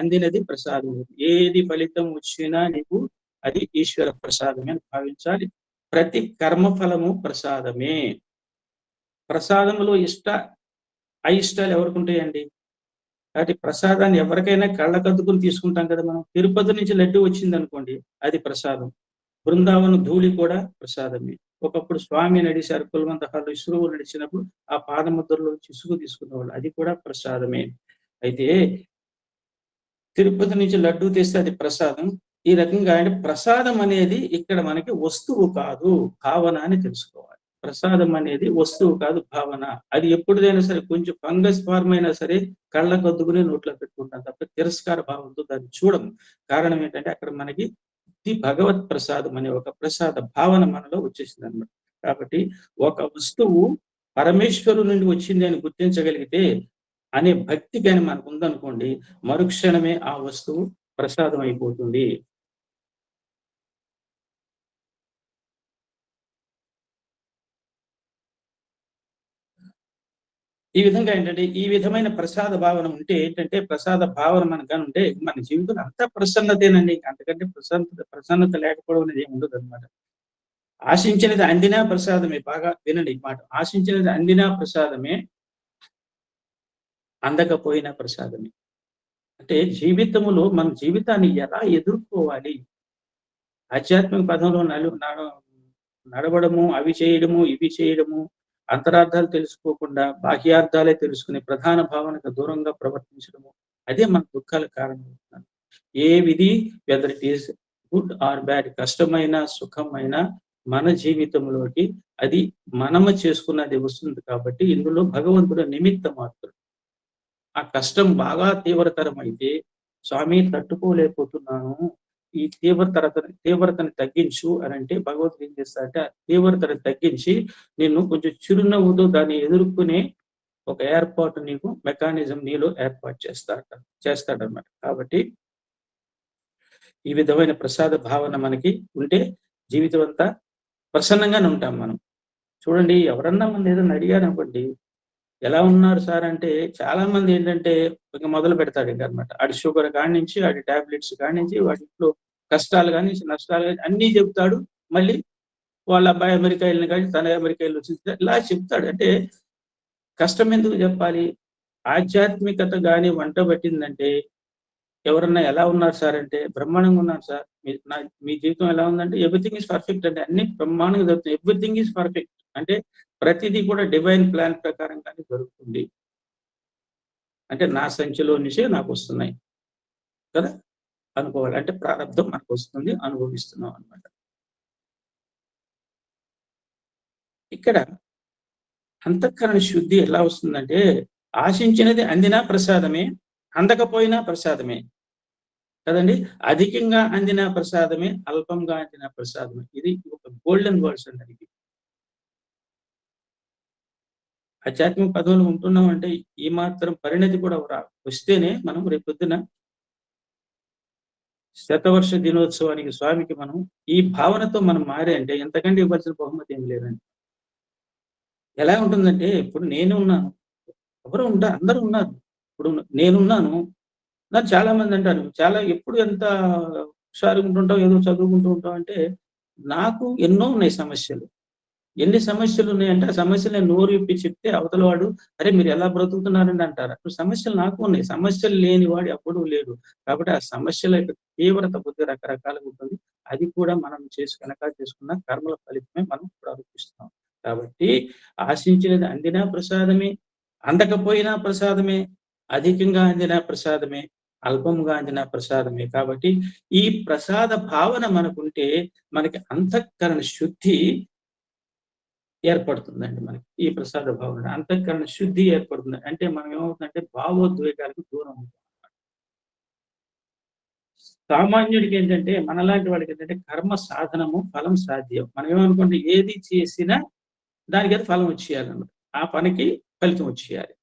అందినది ప్రసాదం. ఏది ఫలితం వచ్చినా నీకు అది ఈశ్వర ప్రసాదమే అని భావించాలి. ప్రతి కర్మఫలము ప్రసాదమే. ప్రసాదములో అయిష్టాలు ఎవరికి ఉంటాయండి? కాబట్టి ప్రసాదాన్ని ఎవరికైనా కళ్ళకద్దుకుని తీసుకుంటాం కదా. మనం తిరుపతి నుంచి లడ్డు వచ్చింది అనుకోండి, అది ప్రసాదం. బృందావన ధూళి కూడా ప్రసాదమే. ఒకప్పుడు స్వామి నడిచారు కులవంతహాలు, ఇసురువు నడిచినప్పుడు ఆ పాదముద్రలో ఇసుగు తీసుకునేవాళ్ళు, అది కూడా ప్రసాదమే. అయితే తిరుపతి నుంచి లడ్డు తెస్తే అది ప్రసాదం. ఈ రకంగా అంటే ప్రసాదం అనేది ఇక్కడ మనకి వస్తువు కాదు, భావన అని తెలుసుకోవాలి. ప్రసాదం అనేది వస్తువు కాదు, భావన. అది ఎప్పుడైనా సరే కొంచెం ఫంగస్ ఫార్మ్ అయినా సరే కళ్ళకు అద్దుకుని నోట్లో పెట్టుకుంటాం తప్ప తిరస్కార భావంతో దాన్ని చూడము. కారణం ఏంటంటే అక్కడ మనకి భగవత్ ప్రసాదం అనే ఒక ప్రసాద భావన మనలో వచ్చేసింది అనమాట. కాబట్టి ఒక వస్తువు పరమేశ్వరు నుండి వచ్చింది అని గుర్తించగలిగితే అనే భక్తి కానీ మనకు ఉందనుకోండి, మరుక్షణమే ఆ వస్తువు ప్రసాదం అయిపోతుంది. ఈ విధంగా ఏంటంటే ఈ విధమైన ప్రసాద భావన ఉంటే ఏంటంటే ప్రసాద భావన మనకు ఉంటే మన జీవితంలో అంతా ప్రసన్నతేనండి. అంతకంటే ప్రసన్నత లేకపోవడం అనేది ఏమి ఉండదు అనమాట. ఆశించినది అందినా ప్రసాదమే. బాగా వినండి మాట. ఆశించినది అందినా ప్రసాదమే, అందకపోయినా ప్రసాదమే. అంటే జీవితంలో మన జీవితాన్ని ఎలా ఎదుర్కోవాలి, ఆధ్యాత్మిక పదంలో నడవడము, అవి చేయడము, ఇవి చేయడము, అంతరార్థాలు తెలుసుకోకుండా బాహ్యార్థాలే తెలుసుకుని ప్రధాన భావనకు దూరంగా ప్రవర్తించడము, అదే మన దుఃఖాలకు కారణమవుతుంది. ఏ విధి whether it is good or bad, కష్టమైన సుఖమైన మన జీవితంలోకి అది మనము చేసుకున్నది వస్తుంది. కాబట్టి ఇందులో భగవంతుడు నిమిత్త మాత్రం. ఆ కష్టం బాగా తీవ్రతరం అయితే స్వామి తట్టుకోలేకపోతున్నాను, ఈ తీవ్రతని తగ్గించు అని అంటే భగవద్గీత ఏం చేస్తాడంటే ఆ తీవ్రతని తగ్గించి నిన్ను కొంచెం చిరునవ్వుతో దాన్ని ఎదుర్కొనే ఒక ఏర్పాటు నీకు మెకానిజం నీలో ఏర్పాటు చేస్తాడన్నమాట. కాబట్టి ఈ విధమైన ప్రసాద భావన మనకి ఉంటే జీవితం అంతా ప్రసన్నంగానే ఉంటాం మనం. చూడండి, ఎవరన్నా మన ఏదైనా అడిగారు అనుకోండి, ఎలా ఉన్నారు సార్ అంటే చాలా మంది ఏంటంటే ఇంకా మొదలు పెడతాడు ఇంకా అనమాట. ఆడి షుగర్ కాడి నుంచి, ఆడి టాబ్లెట్స్ కాడి నుంచి, వాడి ఇంట్లో కష్టాలు కానీ నష్టాలు కానీ అన్నీ చెప్తాడు. మళ్ళీ వాళ్ళ అబ్బాయి అమెరికా వెళ్ళిన కానీ తన అమెరికా వెళ్ళి వచ్చింది ఇలా చెప్తాడు. అంటే కష్టం ఎందుకు చెప్పాలి? ఆధ్యాత్మికత కానీ వంట పట్టిందంటే ఎవరన్నా ఎలా ఉన్నారు సార్ అంటే బ్రహ్మాండంగా ఉన్నారు సార్, మీ జీవితం ఎలా ఉందంటే ఎవ్రీథింగ్ ఈజ్ పర్ఫెక్ట్ అంటే అన్ని బ్రహ్మాండంగా జరుగుతుంది, ఎవ్రీథింగ్ ఈజ్ పర్ఫెక్ట్. అంటే ప్రతిదీ కూడా డివైన్ ప్లాన్ ప్రకారంగానే జరుగుతుంది. అంటే నా సంచిలో నుంచే నాకు వస్తున్నాయి కదా అనుకోవాలి. అంటే ప్రారంభం మనకు వస్తుంది, అనుభవిస్తున్నాం అన్నమాట. ఇక్కడ అంతఃకరణ శుద్ధి ఎలా వస్తుందంటే ఆశించినది అందినా ప్రసాదమే, అందకపోయినా ప్రసాదమే కదండి. అధికంగా అందిన ప్రసాదమే, అల్పంగా అందిన ప్రసాదమే. ఇది ఒక గోల్డెన్ వర్డ్స్ అండి. ఆధ్యాత్మిక పదవులు ఉంటున్నాం అంటే ఈ మాత్రం పరిణతి కూడా వస్తేనే మనం రేపొద్దున శతవర్ష దినోత్సవానికి స్వామికి మనం ఈ భావనతో మనం మారే అంటే ఎంతకంటే ఇవ్వాల్సిన బహుమతి ఏం లేదండి. ఎలా ఉంటుందంటే ఇప్పుడు నేను ఉన్నాను, ఎవరు ఉంటారు, అందరూ ఉన్నారు. ఇప్పుడు నేనున్నాను, నాకు చాలా మంది అంటారు చాలా ఎప్పుడు ఎంత హుషారుగా ఉంటుంటావు, ఏదో చదువుకుంటూ ఉంటావు అంటే నాకు ఎన్నో ఉన్నాయి సమస్యలు. ఎన్ని సమస్యలు ఉన్నాయంటే ఆ సమస్యలు నేను నోరు విప్పి చెప్తే అవతల వాడు అరే మీరు ఎలా బ్రతుకుతున్నారని అంటారు. అప్పుడు సమస్యలు నాకు ఉన్నాయి, సమస్యలు లేని వాడు ఎప్పుడూ లేడు. కాబట్టి ఆ సమస్యల యొక్క తీవ్రత బుద్ధి రకరకాలుగా ఉంటుంది. అది కూడా మనం చేసుకున్న కర్మల ఫలితమే మనం ఇప్పుడు అనుభవిస్తున్నాం. కాబట్టి ఆశించినది అందినా ప్రసాదమే, అందకపోయినా ప్రసాదమే, అధికంగా అందినా ప్రసాదమే, అల్పంగా అందిన ప్రసాదమే. కాబట్టి ఈ ప్రసాద భావన మనకుంటే మనకి అంతఃకరణ శుద్ధి ఏర్పడుతుందండి. మనకి ఈ ప్రసాద భావన అంతఃకరణ శుద్ధి ఏర్పడుతుంది. అంటే మనం ఏమవుతుందంటే భావోద్వేగాలకు దూరం అవుతాం. సామాన్యుడికి ఏంటంటే మనలాంటి వాడికి ఏంటంటే కర్మ సాధనము, ఫలం సాధ్యం. మనం ఏమనుకుంటే ఏది చేసినా దానికి అది ఫలం వచ్చేయాలన్నమాట. ఆ పనికి ఫలితం వచ్చేయాలి.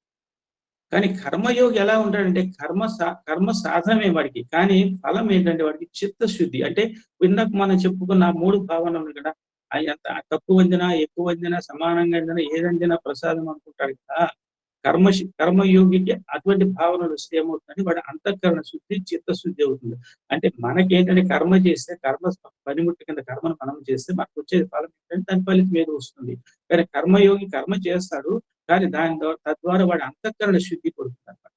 కానీ కర్మయోగి ఎలా ఉంటాడంటే కర్మ సాధనమే వాడికి. కానీ ఫలం ఏంటంటే వాడికి చిత్తశుద్ధి. అంటే ఇందాక మనం చెప్పుకున్న ఆ 3 భావనలు కదా! ఎంత తక్కువ అందినా, ఎక్కువ అందినా, సమానంగా అందినా, ఏదందినా ప్రసాదం అనుకుంటాడు కదా! కర్మయోగికి అటువంటి భావనలు వస్తే ఏమవుతుందంటే వాడి అంతఃకరణ శుద్ధి, చిత్తశుద్ధి అవుతుంది. అంటే మనకేంటంటే కర్మ చేస్తే పనిముట్టు కింద కర్మను మనం చేస్తే మనకు వచ్చేది ఫలం ఏంటంటే దాని ఫలితం ఏదో వస్తుంది. కానీ కర్మయోగి కర్మ చేస్తాడు. కానీ తద్వారా వాడి అంతఃకరణ శుద్ధి పడుతుందన్నమాట.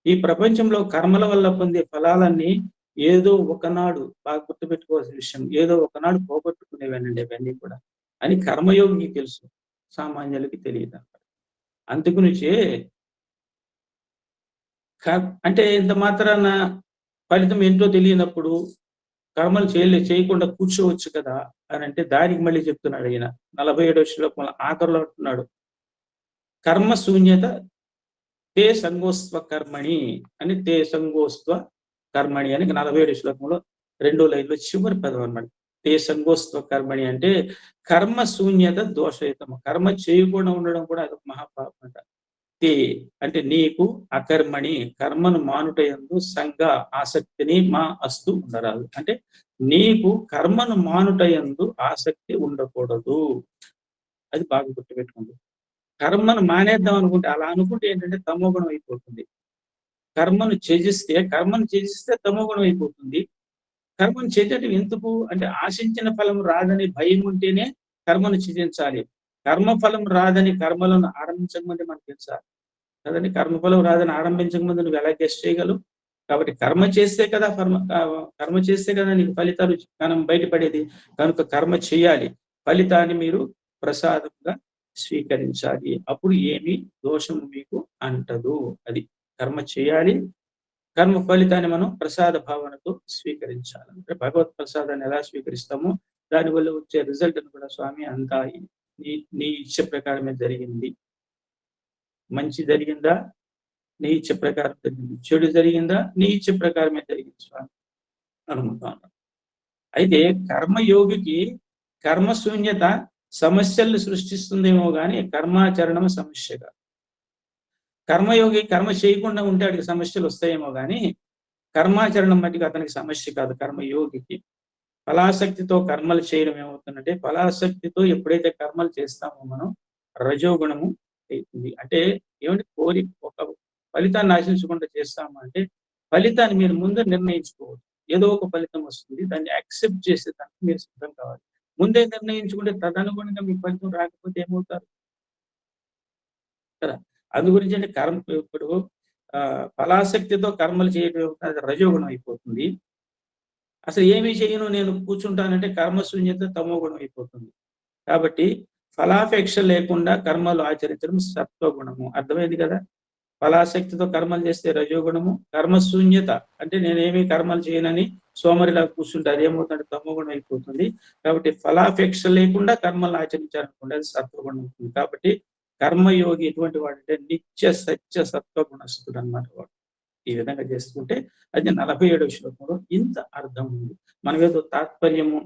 ఈ ప్రపంచంలో కర్మల వల్ల పొందే ఫలాలన్నీ ఏదో ఒకనాడు బాగా గుర్తుపెట్టుకోవాల్సిన విషయం, ఏదో ఒకనాడు పోగొట్టుకునేవేనండి అవన్నీ కూడా అని కర్మయోగికి తెలుసు, సామాన్యులకి తెలియదు. అందుగురించే అంటే ఇంత మాత్రాన ఫలితం ఏంటో తెలియనప్పుడు కర్మలు చేయకుండా కూర్చోవచ్చు కదా అని అంటే దానికి మళ్ళీ చెప్తున్నాడు ఈయన 47వ శ్లోకంలో ఆఖరిలో అంటున్నాడు కర్మ శూన్యత తే సంగోస్త్వ కర్మణి అని, తే సంగోస్త్వ కర్మణి అని 47 శ్లోకంలో 2వ లైన్లో చివరి పదం అన్నమాట. తే సంగోస్త్వ కర్మణి అంటే కర్మ శూన్యత దోషయుతము, కర్మ చేయకుండా ఉండడం కూడా అదొక మహాపాపం అంట. తే అంటే నీకు, అకర్మణి కర్మను మానుటయందు సంగ ఆసక్తిని మా అస్తు ఉండరాదు. అంటే నీకు కర్మను మానుటయందు ఆసక్తి ఉండకూడదు. అది బాగా గుర్తుపెట్టుకోండి. కర్మను మానేద్దాం అనుకుంటే అలా అనుకుంటే ఏంటంటే తమోగుణం అయిపోతుంది. కర్మను త్యజిస్తే తమోగుణం అయిపోతుంది. కర్మను త్యజటం ఎందుకు అంటే ఆశించిన ఫలం రాదని భయం ఉంటేనే కర్మను త్యజించాలి. కర్మఫలం రాదని కర్మలను ఆరంభించకముందే మనకు తెలుసా కదండి. కర్మఫలం రాదని ఆరంభించకముందు నువ్వు ఎలా గెస్ట్ చేయగలవు? కాబట్టి కర్మ చేస్తే కదా నీకు ఫలితాలు మనం బయటపడేది. కనుక కర్మ చేయాలి, ఫలితాన్ని మీరు ప్రసాదంగా స్వీకరించాలి. అప్పుడు ఏమి దోషము మీకు అంటదు. అది కర్మ చేయాలి, కర్మ ఫలితాన్ని మనం ప్రసాద భావనతో స్వీకరించాలి. అంటే భగవత్ ప్రసాదాన్ని ఎలా స్వీకరిస్తామో దానివల్ల వచ్చే రిజల్ట్ కూడా స్వామి అంతా నీ ఇచ్చ ప్రకారమే జరిగింది. మంచి జరిగిందా నీ ఇచ్చ ప్రకారం జరిగింది, చెడు జరిగిందా నీ ఇచ్చ ప్రకారమే జరిగింది స్వామి అనుకుంటాను. అయితే కర్మయోగికి కర్మశూన్యత సమస్యలను సృష్టిస్తుందేమో కానీ కర్మాచరణం సమస్యగా. కర్మయోగి కర్మ చేయకుండా ఉంటే వాడికి సమస్యలు వస్తాయేమో కానీ కర్మాచరణం మట్టికి అతనికి సమస్య కాదు. కర్మయోగికి ఫలాసక్తితో కర్మలు చేయడం ఏమవుతుందంటే ఫలాసక్తితో ఎప్పుడైతే కర్మలు చేస్తామో మనం రజోగుణము అవుతుంది. అంటే ఏమంటే ఒక ఫలితాన్ని ఆశించకుండా చేస్తాము అంటే ఫలితాన్ని మీరు ముందు నిర్ణయించుకోవచ్చు. ఏదో ఒక ఫలితం వస్తుంది, దాన్ని యాక్సెప్ట్ చేసేదానికి మీరు సిద్ధం కావాలి. ముందే నిర్ణయించుకుంటే తదనుగుణంగా మీ ఫలితం రాకపోతే ఏమవుతారు కదా. అందు గురించి అంటే ఇప్పుడు ఫలాసక్తితో కర్మలు చేయడం అది రజోగుణం అయిపోతుంది. అసలు ఏమీ చేయను నేను కూర్చుంటానంటే కర్మశూన్యత తమోగుణం అయిపోతుంది. కాబట్టి ఫలాపేక్ష లేకుండా కర్మలు ఆచరించడం సత్వగుణము. అర్థమైంది కదా. ఫలాసక్తితో కర్మలు చేస్తే రజోగుణము, కర్మశూన్యత అంటే నేనేమి కర్మలు చేయనని సోమరిలా కూర్చుంటే అదేమవుతుందంటే తమోగుణం అయిపోతుంది. కాబట్టి ఫలాపేక్ష లేకుండా కర్మలు ఆచరించాలనుకుంటే అది సత్వగుణం అవుతుంది. కాబట్టి కర్మయోగి ఎటువంటి వాడంటే నిత్య సత్య సత్వగుణస్తుడు అన్నమాట వాడు. ఈ విధంగా చేసుకుంటే అది 47వ శ్లోకంలో ఇంత అర్థం ఉంది. మనం ఏదో తాత్పర్యము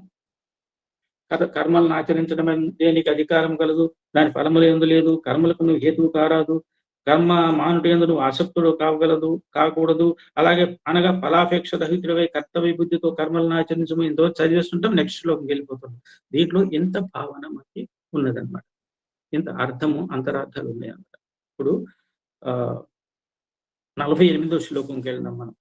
కర్మలను ఆచరించడం దేనికి అధికారం కలదు, దాని ఫలములు ఎందు లేదు, కర్మలకు నువ్వు హేతువు కారాదు, కర్మ మానుటి ఎందు నువ్వు ఆసక్తుడు కాకూడదు, అలాగే అనగా ఫలాపేక్ష రహితుడివై కర్తవ్య బుద్ధితో కర్మలను ఆచరించము ఎంతో చదివేస్తుంటాం. నెక్స్ట్ శ్లోకం వెళ్ళిపోతాం. దీంట్లో ఎంత భావన మనకి ఉన్నదన్నమాట, ఇంత అర్థము అంతరార్థాలు ఉన్నాయన్నమాట. ఇప్పుడు 48వ శ్లోకంకి వెళ్దాం మనం.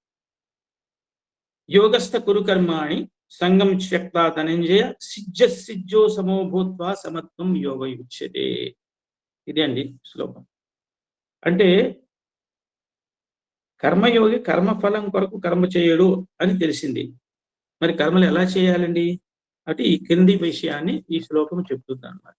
యోగస్థ కురు కర్మాణి సంగం త్యక్త్వా ధనంజయ సిజ్జో సమో భూత్వా సమత్వం యోగయుజ్యతే. ఇది అండి శ్లోకం. అంటే కర్మయోగి కర్మఫలం కొరకు కర్మ చేయడు అని తెలిసింది. మరి కర్మలు ఎలా చేయాలండి అంటే ఈ కింది విషయాన్ని ఈ శ్లోకం చెప్తుంది అన్నమాట.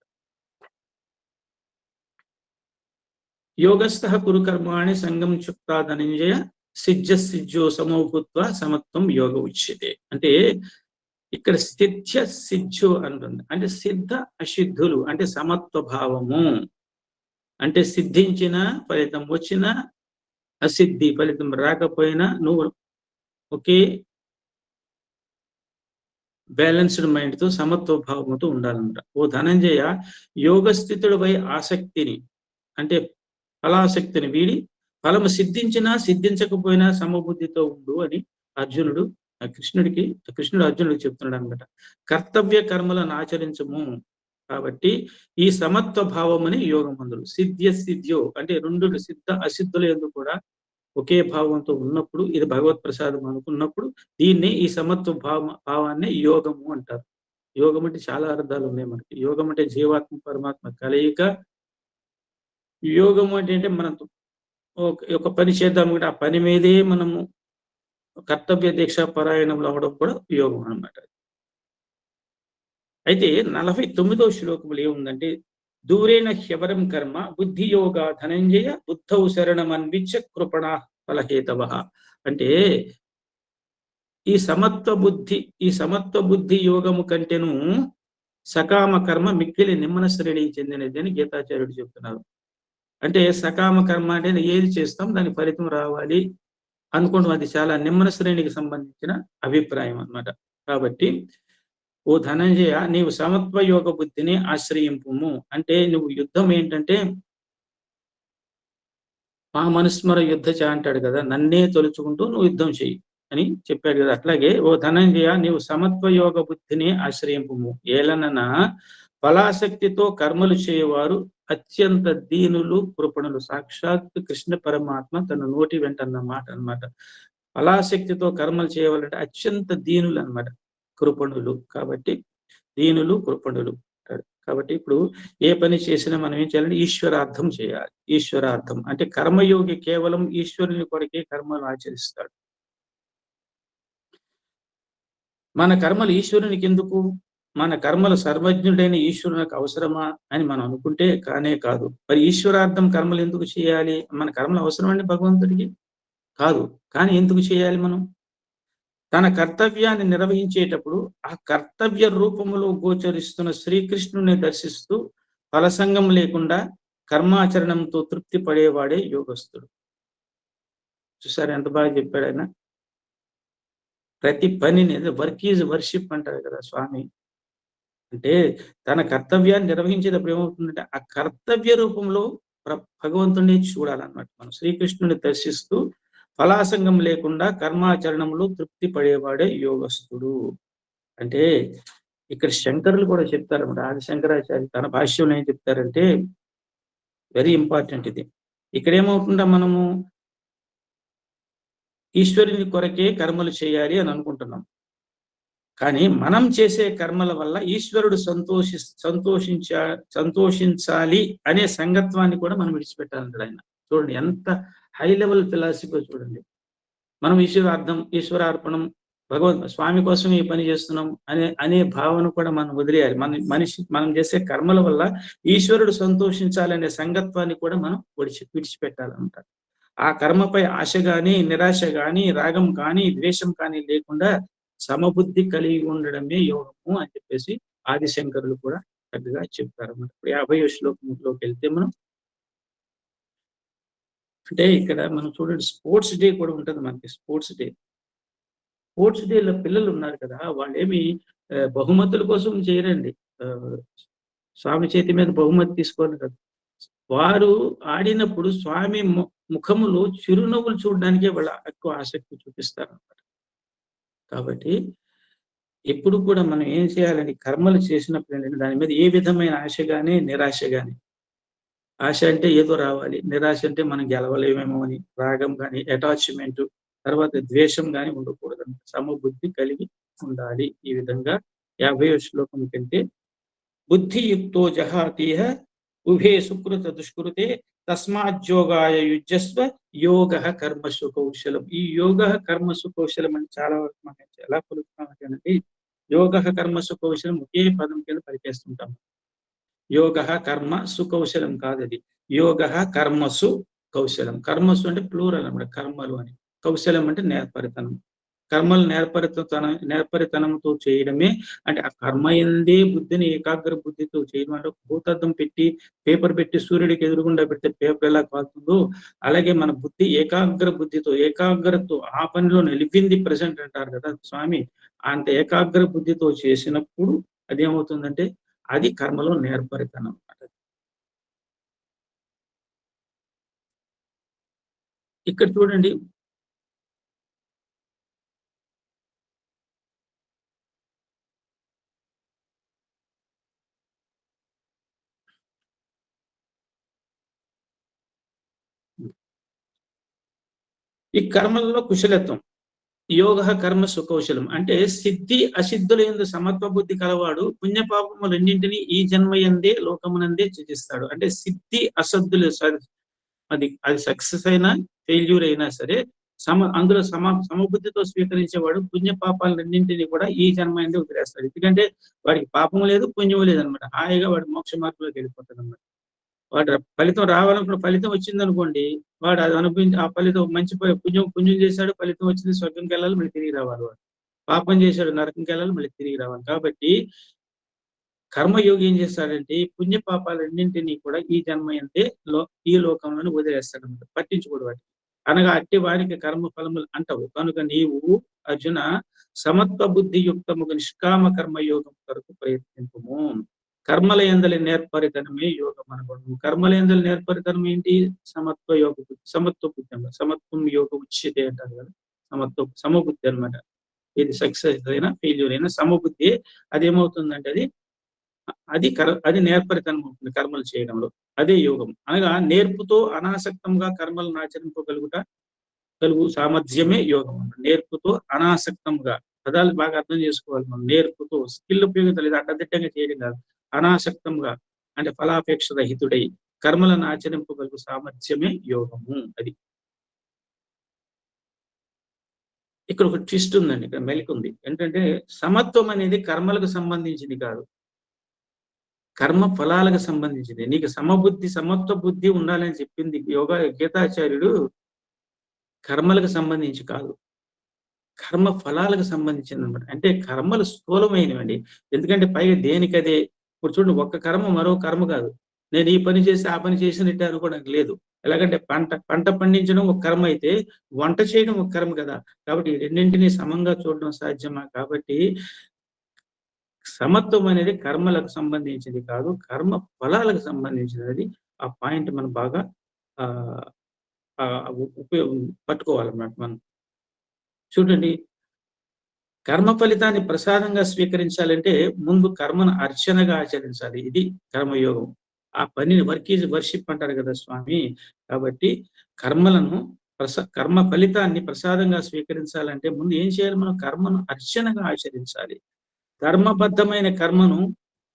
యోగస్థ కురు కర్మాణి సంగం త్యక్త్వా ధనంజయ సిజ్జో సమో భూత్వా సమత్వం యోగ ఉచ్యతే. అంటే ఇక్కడ సిద్ధ సిజ్జు అంటుంది. అంటే సిద్ధ అసిద్ధులు అంటే సమత్వ భావము. అంటే సిద్ధించిన ఫలితం వచ్చిన, అసిద్ధి ఫలితం రాకపోయినా నువ్వు ఒకే బ్యాలెన్స్డ్ మైండ్ తో సమత్వ భావంతో ఉండాలన్నమాట. ఓ ధనంజయ, యోగస్థితుడిపై ఆసక్తిని అంటే ఫలాసక్తిని వీడి ఫలము సిద్ధించినా సిద్ధించకపోయినా సమబుద్ధితో ఉండు అని కృష్ణుడు అర్జునుడికి చెప్తున్నాడు అనమాట. కర్తవ్య కర్మలను ఆచరించము. కాబట్టి ఈ సమత్వ భావం అని యోగమందులు సిద్ధ్యో అంటే రెండు సిద్ధ అసిద్ధుల యందు కూడా ఒకే భావంతో ఉన్నప్పుడు ఇది భగవత్ ప్రసాదం అనుకున్నప్పుడు దీన్ని ఈ సమత్వ భావాన్ని యోగము అంటారు. యోగం అంటే చాలా అర్థాలు ఉన్నాయి మనకి. యోగం అంటే జీవాత్మ పరమాత్మ కలయిక. యోగము అంటే మనం ఒక పని చేద్దాం అంటే ఆ పని మీదే మనము కర్తవ్య దీక్ష పరాయణంలో అవడం కూడా యోగం అన్నమాట. అయితే 49వ శ్లోకములు ఏముందంటే దూరేణ హ్యవరం కర్మ బుద్ధి యోగ ధనంజయ బుద్ధౌ శరణమన్విచ్య కృపణ ఫలహేతవ. అంటే ఈ సమత్వ బుద్ధి యోగము కంటేను సకామ కర్మ మిక్కిలి నిమ్మన శ్రేణికి చెందినది అని గీతాచార్యుడు చెప్తున్నారు. అంటే సకామ కర్మ అంటే ఏది చేస్తాం దాని ఫలితం రావాలి అనుకోవడం అది చాలా నిమ్మన శ్రేణికి సంబంధించిన అభిప్రాయం అన్నమాట. కాబట్టి ఓ ధనంజయ, నీవు సమత్వ యోగ బుద్ధిని ఆశ్రయింపుము. అంటే నువ్వు యుద్ధం ఏంటంటే మా మనుస్మర యుద్ధ చ అంటాడు కదా, నన్నే తలుచుకుంటూ నువ్వు యుద్ధం చెయ్యి అని చెప్పాడు కదా. అట్లాగే ఓ ధనంజయ, నీవు సమత్వ యోగ బుద్ధిని ఆశ్రయింపుము. ఏలనన ఫలాసక్తితో కర్మలు చేయవారు అత్యంత దీనులు కృపణులు. సాక్షాత్ కృష్ణ పరమాత్మ తన నోటి వెంట అన్న మాట అనమాట. ఫలాసక్తితో కర్మలు చేయవాలంటే అత్యంత దీనులు అన్నమాట, కృపణులు. కాబట్టి దీనులు కృపణులు. కాబట్టి ఇప్పుడు ఏ పని చేసినా మనం ఏం చేయాలంటే ఈశ్వరార్థం చేయాలి. ఈశ్వరార్థం అంటే కర్మయోగి కేవలం ఈశ్వరుని కొరకే కర్మలు ఆచరిస్తాడు. మన కర్మలు ఈశ్వరునికి ఎందుకు? మన కర్మలు సర్వజ్ఞుడైన ఈశ్వరునికి అవసరమా అని మనం అనుకుంటే కానే కాదు. మరి ఈశ్వరార్థం కర్మలు ఎందుకు చేయాలి? మన కర్మలు అవసరమండి భగవంతుడికి? కాదు. కానీ ఎందుకు చేయాలి? మనం తన కర్తవ్యాన్ని నిర్వహించేటప్పుడు ఆ కర్తవ్య రూపములో గోచరిస్తున్న శ్రీకృష్ణుని దర్శిస్తూ ఫలసంగం లేకుండా కర్మాచరణంతో తృప్తి పడేవాడే యోగస్థుడు. చూసారు ఎంత బాగా చెప్పాడు ఆయన. ప్రతి పనిని వర్క్ ఈజ్ వర్షిప్ అంటారు కదా స్వామి. అంటే తన కర్తవ్యాన్ని నిర్వహించేటప్పుడు ఏమవుతుందంటే ఆ కర్తవ్య రూపంలో భగవంతుడిని చూడాలన్నమాట. మనం శ్రీకృష్ణుని దర్శిస్తూ ఫలాసంగం లేకుండా కర్మాచరణంలో తృప్తి పడేవాడే యోగస్థుడు. అంటే ఇక్కడ శంకరులు కూడా చెప్తారన్నమాట. ఆది శంకరాచార్య తన భాష్యంలో ఏం చెప్తారంటే వెరీ ఇంపార్టెంట్ ఇది. ఇక్కడ ఏమవుతుందా, మనము ఈశ్వరుని కొరకే కర్మలు చేయాలి అని అనుకుంటున్నాం. కానీ మనం చేసే కర్మల వల్ల ఈశ్వరుడు సంతోషించాలి అనే సంగత్వాన్ని కూడా మనం విడిచిపెట్టాలంటాడు ఆయన. చూడండి ఎంత హై లెవెల్ ఫిలాసఫీ చూడండి. మనం ఈశ్వరార్పణం స్వామి కోసం ఈ పని చేస్తున్నాం అనే భావన కూడా మనం వదిలేయాలి. మనం చేసే కర్మల వల్ల ఈశ్వరుడు సంతోషించాలనే సంగత్వాన్ని కూడా మనం విడిచిపెట్టాలన్నమాట. ఆ కర్మపై ఆశ గాని, నిరాశ గాని, రాగం కానీ, ద్వేషం కానీ లేకుండా సమబుద్ధి కలిగి ఉండడమే యోగము అని చెప్పేసి ఆదిశంకరులు కూడా చక్కగా చెప్తారన్నమాట. 50వ శ్లోకంలోకి వెళ్తే మనం, అంటే ఇక్కడ మనం చూడండి, స్పోర్ట్స్ డే కూడా ఉంటుంది మనకి. స్పోర్ట్స్ డేలో పిల్లలు ఉన్నారు కదా, వాళ్ళేమి బహుమతుల కోసం చేయరండి. స్వామి చేతి మీద బహుమతి తీసుకోవాలి కదా. వారు ఆడినప్పుడు స్వామి ముఖములో చిరునవ్వులు చూడడానికే వాళ్ళ ఎక్కువ ఆసక్తి చూపిస్తారు అన్నమాట. కాబట్టి ఎప్పుడు కూడా మనం ఏం చేయాలని, కర్మలు చేసినప్పుడు ఏంటంటే దాని మీద ఏ విధమైన ఆశ గాని, నిరాశ గాని, ఆశ అంటే ఏదో రావాలి, నిరాశ అంటే మనం గెలవలేమేమో అని రాగం కానీ, అటాచ్మెంట్, తర్వాత ద్వేషం కానీ ఉండకూడదు. సమబుద్ధి కలిగి ఉండాలి. ఈ విధంగా 50వ శ్లోకం కంటే, బుద్ధియుక్తో జహాతీహ ఉభే సుకృత దుష్కృతే తస్మాజ్యోగాయ యుజ్యస్వ యోగ కర్మసు కౌశలం. ఈ యోగ కర్మసు కౌశలం అని చాలా వరకు మనం ఎలా పలుకుతామంటేనండి, యోగ కర్మసు కౌశలం ఒకే పదం కింద పరిచేస్తుంటాం. యోగ కర్మ సుకౌశలం కాదు, అది యోగ కర్మసు కౌశలం. కర్మసు అంటే ప్లూరల్ అన్నమాట, కర్మలు అని. కౌశలం అంటే నేర్పరితనం. కర్మలు నేర్పరితనంతో చేయడమే, అంటే ఆ కర్మ ఎందే బుద్ధిని ఏకాగ్ర బుద్ధితో చేయడం. అంటే భూతద్దం పెట్టి, పేపర్ పెట్టి సూర్యుడికి ఎదురుగుండా పెడితే పేపర్ ఎలా కాలుతుందో, అలాగే మన బుద్ధి ఏకాగ్ర బుద్ధితో, ఏకాగ్రతో ఆ పనిలో నిలిపింది ప్రజెంట్ అంటారు కదా స్వామి. అంత ఏకాగ్ర బుద్ధితో చేసినప్పుడు అదేమవుతుందంటే అది కర్మలో నేర్పరితనం అన్నమాట. ఇక్కడ చూడండి, ఈ కర్మలలో కుశలత్వం, యోగ కర్మ సుకౌశలం అంటే సిద్ధి అసిద్ధుల యందు సమత్వ బుద్ధి కలవాడు పుణ్యపాపము రెండింటినీ ఈ జన్మయందే లోకమునందే త్యజిస్తాడు. అంటే సిద్ధి అసద్ధులు, అది సక్సెస్ అయినా ఫెయిల్యూర్ అయినా సరే అందులో సమబుద్ధితో స్వీకరించేవాడు పుణ్యపాపాలు రెండింటినీ కూడా ఈ జన్మయందే వదిలేస్తాడు. ఎందుకంటే వాడికి పాపం లేదు, పుణ్యం లేదు అనమాట. హాయిగా వాడు మోక్ష మార్గంలోకి వెళ్ళిపోతాడు అనమాట. వాడు ఫలితం రావాలనుకున్న ఫలితం వచ్చిందనుకోండి, వాడు అది అనుభవించి ఆ ఫలితం మంచి పుణ్యం చేశాడు, ఫలితం వచ్చింది, స్వర్గంకి వెళ్ళాలి, మళ్ళీ తిరిగి రావాలి. వాడు పాపం చేశాడు, నరకంకి వెళ్ళాలి, మళ్ళీ తిరిగి రావాలి. కాబట్టి కర్మయోగి ఏం చేస్తాడంటే పుణ్య పాపాలు రెండింటినీ కూడా ఈ జన్మ అంటే ఈ లోకంలోనే వదిలేస్తాడు అనమాట. పట్టించుకోడు వాటికి. అనగా అట్టి వారికి కర్మ ఫలములు అంటవు. కనుక నీవు అర్జున సమత్వ బుద్ధి యుక్తముగా నిష్కామ కర్మయోగం కొరకు ప్రయత్నింపము. కర్మల యందలి నేర్పరితనమే యోగం అనబడు. కర్మల యందలి నేర్పరితనం ఏంటి? సమత్వ యోగ బుద్ధి, సమత్వ బుద్ధి అన్నమాట. సమత్వం యోగ ఉచ్యతే అంటారు కదా, సమబుద్ధి అనమాట. ఇది సక్సెస్ అయినా ఫెయిల్యూర్ అయినా సమబుద్ధి. అదేమవుతుందంటే అది నేర్పరితనం అవుతుంది కర్మలు చేయడంలో. అదే యోగం అనగా నేర్పుతో అనాసక్తంగా కర్మలను కలుగు సామర్థ్యమే యోగం. నేర్పుతో అనాసక్తంగా, పదాలు బాగా అర్థం చేసుకోవాలి మనం. నేర్పుతో స్కిల్ ఉపయోగిత లేదు, అడ్డదిడ్డంగా చేయడం కాదు. అనాసక్తంగా అంటే ఫలాపేక్ష రహితుడై కర్మలను ఆచరింపగలుగు సామర్థ్యమే యోగము. అది ఇక్కడ ఒక ట్విస్ట్ ఉందండి, ఇక్కడ మెలికుంది. ఏంటంటే సమత్వం అనేది కర్మలకు సంబంధించింది కాదు, కర్మ ఫలాలకు సంబంధించింది. నీకు సమత్వ బుద్ధి ఉండాలని చెప్పింది గీతాచార్యుడు కర్మలకు సంబంధించి కాదు, కర్మ ఫలాలకు సంబంధించింది అనమాట. అంటే కర్మలు స్థూలమైనవండి. ఎందుకంటే పైగా దేనికదే. ఇప్పుడు చూడండి, ఒక్క కర్మ మరో కర్మ కాదు. నేను ఈ పని చేసి ఆ పని చేసినట్టు అనుకోవడానికి లేదు. ఎలాగంటే పంట పండించడం ఒక కర్మ అయితే వంట చేయడం ఒక కర్మ కదా. కాబట్టి రెండింటినీ సమంగా చూడడం సాధ్యమా? కాబట్టి సమత్వం అనేది కర్మలకు సంబంధించింది కాదు, కర్మ ఫలాలకు సంబంధించినది. ఆ పాయింట్ మనం బాగా పట్టుకోవాలన్నమాట. మనం చూడండి, కర్మ ఫలితాన్ని ప్రసాదంగా స్వీకరించాలంటే ముందు కర్మను అర్చనగా ఆచరించాలి. ఇది కర్మయోగం. ఆ పనిని వర్షిప్ అంటారు కదా స్వామి. కాబట్టి కర్మ ఫలితాన్ని ప్రసాదంగా స్వీకరించాలంటే ముందు ఏం చేయాలి? మనం కర్మను అర్చనగా ఆచరించాలి. ధర్మబద్ధమైన కర్మను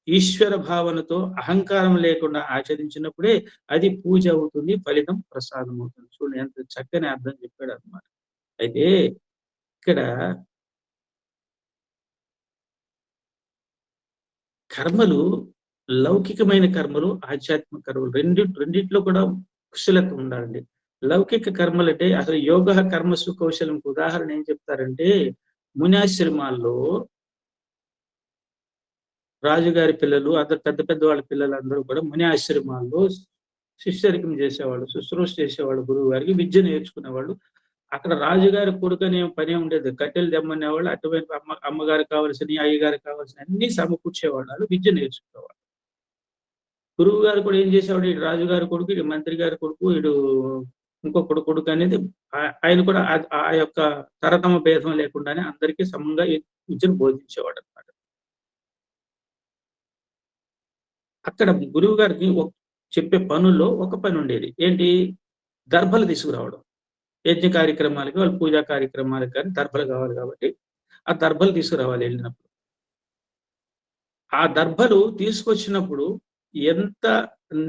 ఈశ్వర భావనతో అహంకారం లేకుండా ఆచరించినప్పుడే అది పూజ అవుతుంది, ఫలితం ప్రసాదం అవుతుంది. చూడండి ఎంత చక్కని అర్థం చెప్పాడు అన్నమాట. అయితే ఇక్కడ కర్మలు లౌకికమైన కర్మలు, ఆధ్యాత్మిక కర్మలు రెండిట్లో కూడా కుశలత ఉండాలండి. లౌకిక కర్మలు అంటే అసలు యోగ కర్మసు కౌశలంకి ఉదాహరణ ఏం చెప్తారంటే, మునాశ్రమాల్లో రాజుగారి పిల్లలు, అందరు పెద్ద పెద్ద వాళ్ళ పిల్లలందరూ కూడా ముని ఆశ్రమాల్లో శిష్యరికం చేసేవాళ్ళు, శుశ్రూష చేసేవాళ్ళు, గురువు గారికి విద్య నేర్చుకునేవాళ్ళు. అక్కడ రాజుగారి కొడుకనే పనే ఉండేది. కట్టెలు తెమ్మనేవాళ్ళు, అటువైపు అమ్మగారికి కావాల్సిన, అయ్యగారికి కావాల్సిన అన్ని సమకూర్చేవాళ్ళు, వాళ్ళు విద్య నేర్చుకునేవాళ్ళు. గురువు గారు కూడా ఏం చేసేవాడు, ఇటు రాజుగారి కొడుకు, ఇటు మంత్రి గారి కొడుకు, ఇటు ఇంకొకడు కొడుకు అనేది ఆయన కూడా ఆ యొక్క తరతమ భేదం లేకుండానే అందరికీ సమంగా విద్యను బోధించేవాడు అనమాట. అక్కడ గురువు గారికి చెప్పే పనుల్లో ఒక పని ఉండేది. ఏంటి? దర్భలు తీసుకురావడం. యజ్ఞ కార్యక్రమాలకి, వాళ్ళు పూజా కార్యక్రమాలకు కానీ దర్భలు కావాలి కాబట్టి ఆ దర్భలు తీసుకురావాలి వెళ్ళినప్పుడు. ఆ దర్భలు తీసుకొచ్చినప్పుడు ఎంత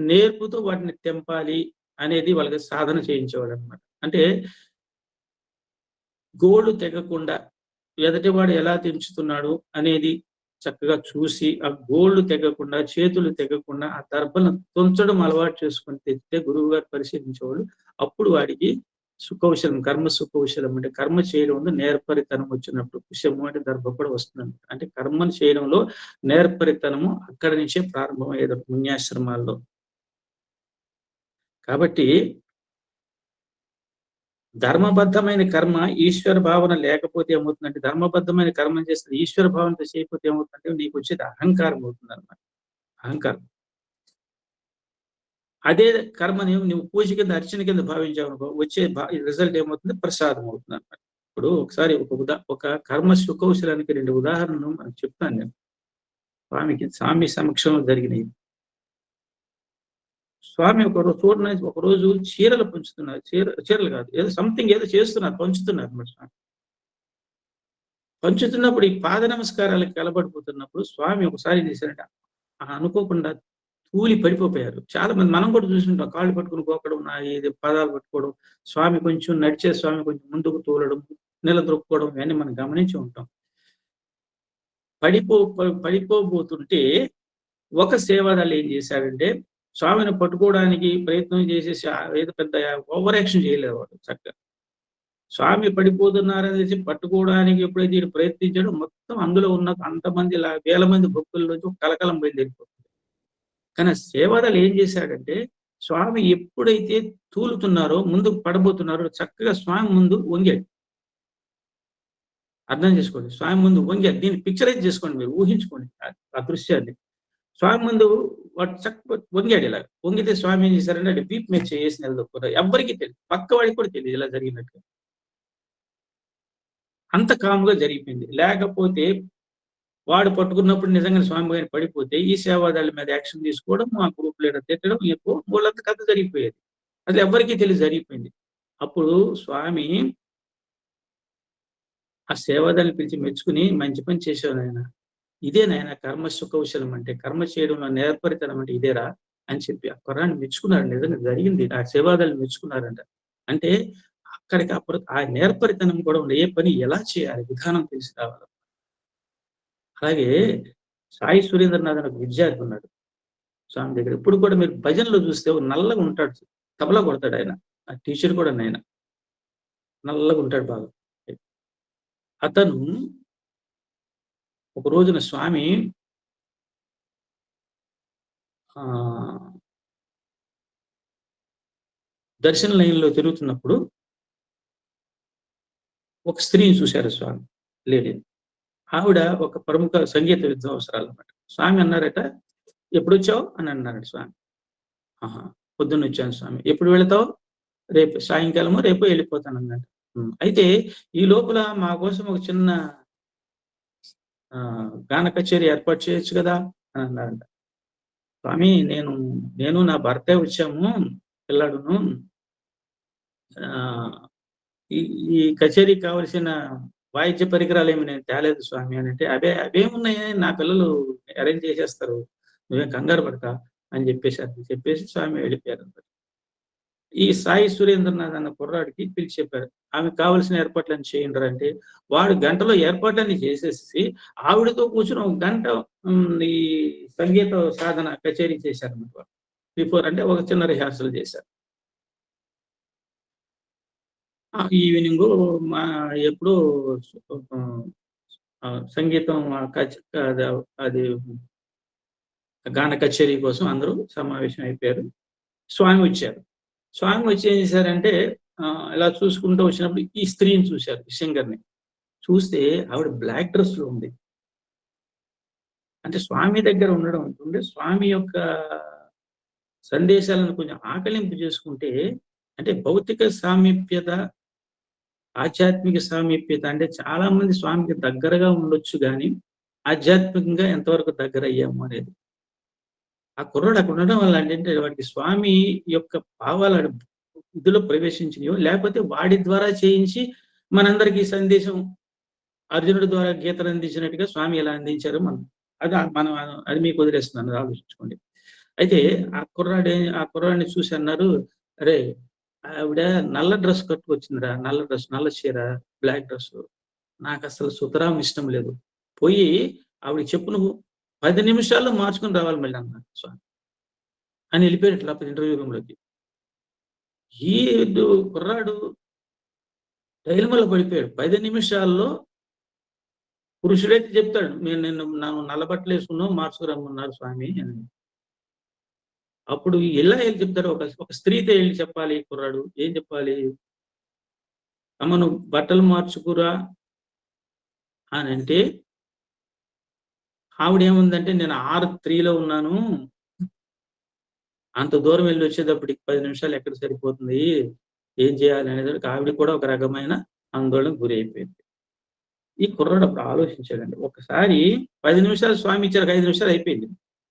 నేర్పుతో వాటిని తెంపాలి అనేది వాళ్ళకి సాధన చేయించేవాడు అనమాట. అంటే గోళ్ళు తెగకుండా ఎదటివాడు ఎలా తెంచుతున్నాడు అనేది చక్కగా చూసి, ఆ గోళ్ళు తెగకుండా, చేతులు తెగకుండా ఆ దర్భలను తుంచడం అలవాటు చేసుకొని తెస్తే గురువు గారు పరిశీలించేవాళ్ళు. అప్పుడు వాడికి సుకౌశలం, కర్మ సుకౌశలం అంటే కర్మ చేయడంలో నేర్పరితనం వచ్చినప్పుడు కుశము అంటే దర్భ కూడా వస్తుంది. అంటే కర్మను చేయడంలో నేర్పరితనము అక్కడి నుంచే ప్రారంభమయ్యేది పుణ్యాశ్రమాల్లో. కాబట్టి ధర్మబద్ధమైన కర్మ ఈశ్వర భావన లేకపోతే ఏమవుతుందంటే, ధర్మబద్ధమైన కర్మ చేస్తే ఈశ్వర భావనతో చేయకపోతే ఏమవుతుందంటే నీకు వచ్చేది అహంకారం అవుతుంది అనమాట. అహంకారం. అదే కర్మని నువ్వు పూజ కింద, అర్చన కింద భావించావు, వచ్చే రిజల్ట్ ఏమవుతుంది? ప్రసాదం అవుతుంది అనమాట. ఇప్పుడు ఒకసారి ఒక కర్మ సుకౌశలానికి 2 ఉదాహరణలు మనకు చెప్తాను నేను. స్వామి సమక్షంలో జరిగినాయి. స్వామి ఒకరోజు చీరలు పంచుతున్నారు. చీరలు కాదు, ఏదో సంథింగ్ ఏదో చేస్తున్నారు, పంచుతున్నారు అన్నమాట. స్వామి పంచుతున్నప్పుడు ఈ పాద నమస్కారాలకు కలబడిపోతున్నప్పుడు స్వామి ఒకసారి చేశారంట, అనుకోకుండా తూలి పడిపోయారు. చాలా మంది మనం కూడా చూస్తుంటాం, కాళ్ళు పట్టుకుని గోకడం, ఇది పాదాలు పట్టుకోవడం, స్వామి కొంచెం నడిచే స్వామి కొంచెం ముందుకు తోలడం, నిలదొక్కుకోవడం, ఇవన్నీ మనం గమనించి ఉంటాం. పడిపోబోతుంటే ఒక సేవాదాలు ఏం చేశాడంటే, స్వామిని పట్టుకోవడానికి ప్రయత్నం చేసేసి ఏదో పెద్ద ఓవర్ యాక్షన్ చేయలేదు వాడు. చక్కగా స్వామి పడిపోతున్నారనేసి పట్టుకోవడానికి ఎప్పుడైతే వీడు ప్రయత్నించాడో మొత్తం అందులో ఉన్న అంతమంది వేల మంది భక్తుల నుంచి కలకలం బయలుదేరిపోతుంది. కానీ సేవాదాలు ఏం చేశాడంటే, స్వామి ఎప్పుడైతే తూలుతున్నారో, ముందుకు పడబోతున్నారో చక్కగా స్వామి ముందు వంగాడు. అర్థం చేసుకోండి, స్వామి ముందు వంగాడు. దీన్ని పిక్చరైజ్ చేసుకోండి, మీరు ఊహించుకోండి ఆ దృశ్యాన్ని. స్వామి ముందు వాడు వంగాడు. ఇలా వంగితే స్వామి ఏం చేశారంటే, అది వీప్ మీద చేసి నిలదొక్కున్నారు. ఎవరికి తెలియదు, పక్క వాడికి కూడా తెలియదు ఇలా జరిగినట్టుగా. అంత కాముగా జరిగిపోయింది. లేకపోతే వాడు పట్టుకున్నప్పుడు నిజంగా స్వామి గారిని పడిపోతే ఈ సేవాదాల మీద యాక్షన్ తీసుకోవడం, ఆ గ్రూప్ లీడర్ తిట్టడం, వాళ్ళంత కథ జరిగిపోయేది. అసలు ఎవరికీ తెలియదు జరిగిపోయింది. అప్పుడు స్వామి ఆ సేవాదాన్ని పిలిచి మెచ్చుకుని, మంచి పని చేసావు నాయన, ఇదే నాయన కర్మ సుకౌశలం అంటే, కర్మ చేయడంలో నేర్పరితనం అంటే ఇదేరా అని చెప్పి ఆ కుర్రాన్ని మెచ్చుకున్నారు. నిజంగా జరిగింది. ఆ సేవాదాలు మెచ్చుకున్నారంట. అంటే అక్కడికి అప్పుడు ఆ నేర్పరితనం కూడా ఉంది. ఏ పని ఎలా చేయాలి, విధానం తెలిసి రావాలి. అలాగే సాయి సురేంద్రనాథ్ అని ఒక విద్యార్థి ఉన్నాడు స్వామి దగ్గర. ఇప్పుడు కూడా మీరు భజనలో చూస్తే నల్లగా ఉంటాడు, తబలా కొడతాడు ఆయన. ఆ టీచర్ కూడా ఆయన నల్లగా ఉంటాడు బాగా. అతను ఒక రోజున స్వామి దర్శన లైన్లో తిరుగుతున్నప్పుడు ఒక స్త్రీని చూశారు స్వామి, లేడీ. ఆవిడ ఒక ప్రముఖ సంగీత విద్వాంసరాలు అన్నమాట. స్వామి అన్నారట, ఎప్పుడు వచ్చావు అని అన్నారట స్వామి. పొద్దున్న వచ్చాను స్వామి. ఎప్పుడు వెళతావు? రేపు సాయంకాలము, రేపు వెళ్ళిపోతాను అన్నాడు. అయితే ఈ లోపల మా కోసం ఒక చిన్న గాన కచేరీ ఏర్పాటు చేయొచ్చు కదా అని అన్నారంట. స్వామి, నేను నా భర్తే వచ్చాము, పిల్లాడును, ఈ కచేరీకి కావలసిన వాయిద్య పరికరాలు ఏమి నేను తేలేదు స్వామి అని అంటే, అవేమున్నాయి, నా పిల్లలు అరేంజ్ చేసేస్తారు, నువ్వేం కంగారు పడతా అని చెప్పేసి స్వామి వెళ్ళిపోయారు. ఈ సాయి సురేంద్రనాథ్ అన్న కుర్రాడికి పిలిచి చెప్పారు, ఆమెకు కావలసిన ఏర్పాట్లన్నీ చేయండి అంటే వాడు గంటలో ఏర్పాట్లన్నీ చేసేసి ఆవిడతో కూర్చుని ఒక గంట ఈ సంగీత సాధన కచేరీ చేశారన్నమాట. బిఫోర్ అంటే ఒక చిన్న రిహార్సల్ చేశారు. ఈవినింగ్ మా ఎప్పుడు సంగీతం అది గాన కచేరీ కోసం అందరూ సమావేశం అయిపోయారు. స్వామి వచ్చారు. స్వామి వచ్చి ఏం చేశారంటే ఇలా చూసుకుంటూ వచ్చినప్పుడు ఈ స్త్రీని చూశారు, సింగర్ని. చూస్తే ఆవిడ బ్లాక్ డ్రెస్ లో ఉంది. అంటే స్వామి దగ్గర ఉండడం అంటుండే స్వామి యొక్క సందేశాలను కొంచెం ఆకలింపు చేసుకుంటే, అంటే భౌతిక సామీప్యత, ఆధ్యాత్మిక సామీప్యత అంటే చాలా మంది స్వామికి దగ్గరగా ఉండొచ్చు కానీ ఆధ్యాత్మికంగా ఎంతవరకు దగ్గర అయ్యాము అనేది. ఆ కుర్రాడు అక్కడ ఉండడం వల్ల ఏంటంటే వాడికి స్వామి యొక్క భావాలు ఇదిలో ప్రవేశించినయో, లేకపోతే వాడి ద్వారా చేయించి మనందరికీ సందేశం అర్జునుడి ద్వారా గీతలు అందించినట్టుగా స్వామి ఎలా అందించారో మనం అది మీకు వదిలేస్తున్నాను, ఆలోచించుకోండి. అయితే ఆ కుర్రాడిని చూసి అన్నారు, అరే ఆవిడ నల్ల డ్రెస్ కట్టుకొచ్చిందిరా, నల్ల డ్రెస్, నల్ల చీర, బ్లాక్ డ్రెస్, నాకు అసలు సుతరాం ఇష్టం లేదు, పోయి ఆవిడ చెప్పు నువ్వు 10 నిమిషాల్లో మార్చుకుని రావాలి మళ్ళీ అన్నారు స్వామి అని వెళ్ళిపోయినట్లు అప్పుడు ఇంటర్వ్యూ రూమ్ లోకి. ఈ కుర్రాడు డైలమాలో పడిపోయాడు. 10 నిమిషాల్లో పురుషుడైతే చెప్తాడు, నన్ను నల్ల బట్టలు వేసుకున్నావు మార్చుకురమ్మన్నారు స్వామి అని. అప్పుడు ఎలా వెళ్ళి చెప్తారు, ఒక స్త్రీతో వెళ్ళి చెప్పాలి కుర్రాడు. ఏం చెప్పాలి? అమ్మ నువ్వు బట్టలు మార్చుకురా అని అంటే ఆవిడ ఏముందంటే, నేను 6:03లో ఉన్నాను, అంత దూరం వెళ్ళి వచ్చేటప్పటికి 10 నిమిషాలు ఎక్కడ సరిపోతుంది, ఏం చేయాలి అనేది ఆవిడ కూడా ఒక రకమైన ఆందోళనకు గురి అయిపోయింది. ఈ కుర్రాడు అప్పుడు ఆలోచించాడండి. ఒకసారి 10 నిమిషాలు స్వామి ఇచ్చారు, 5 నిమిషాలు అయిపోయింది.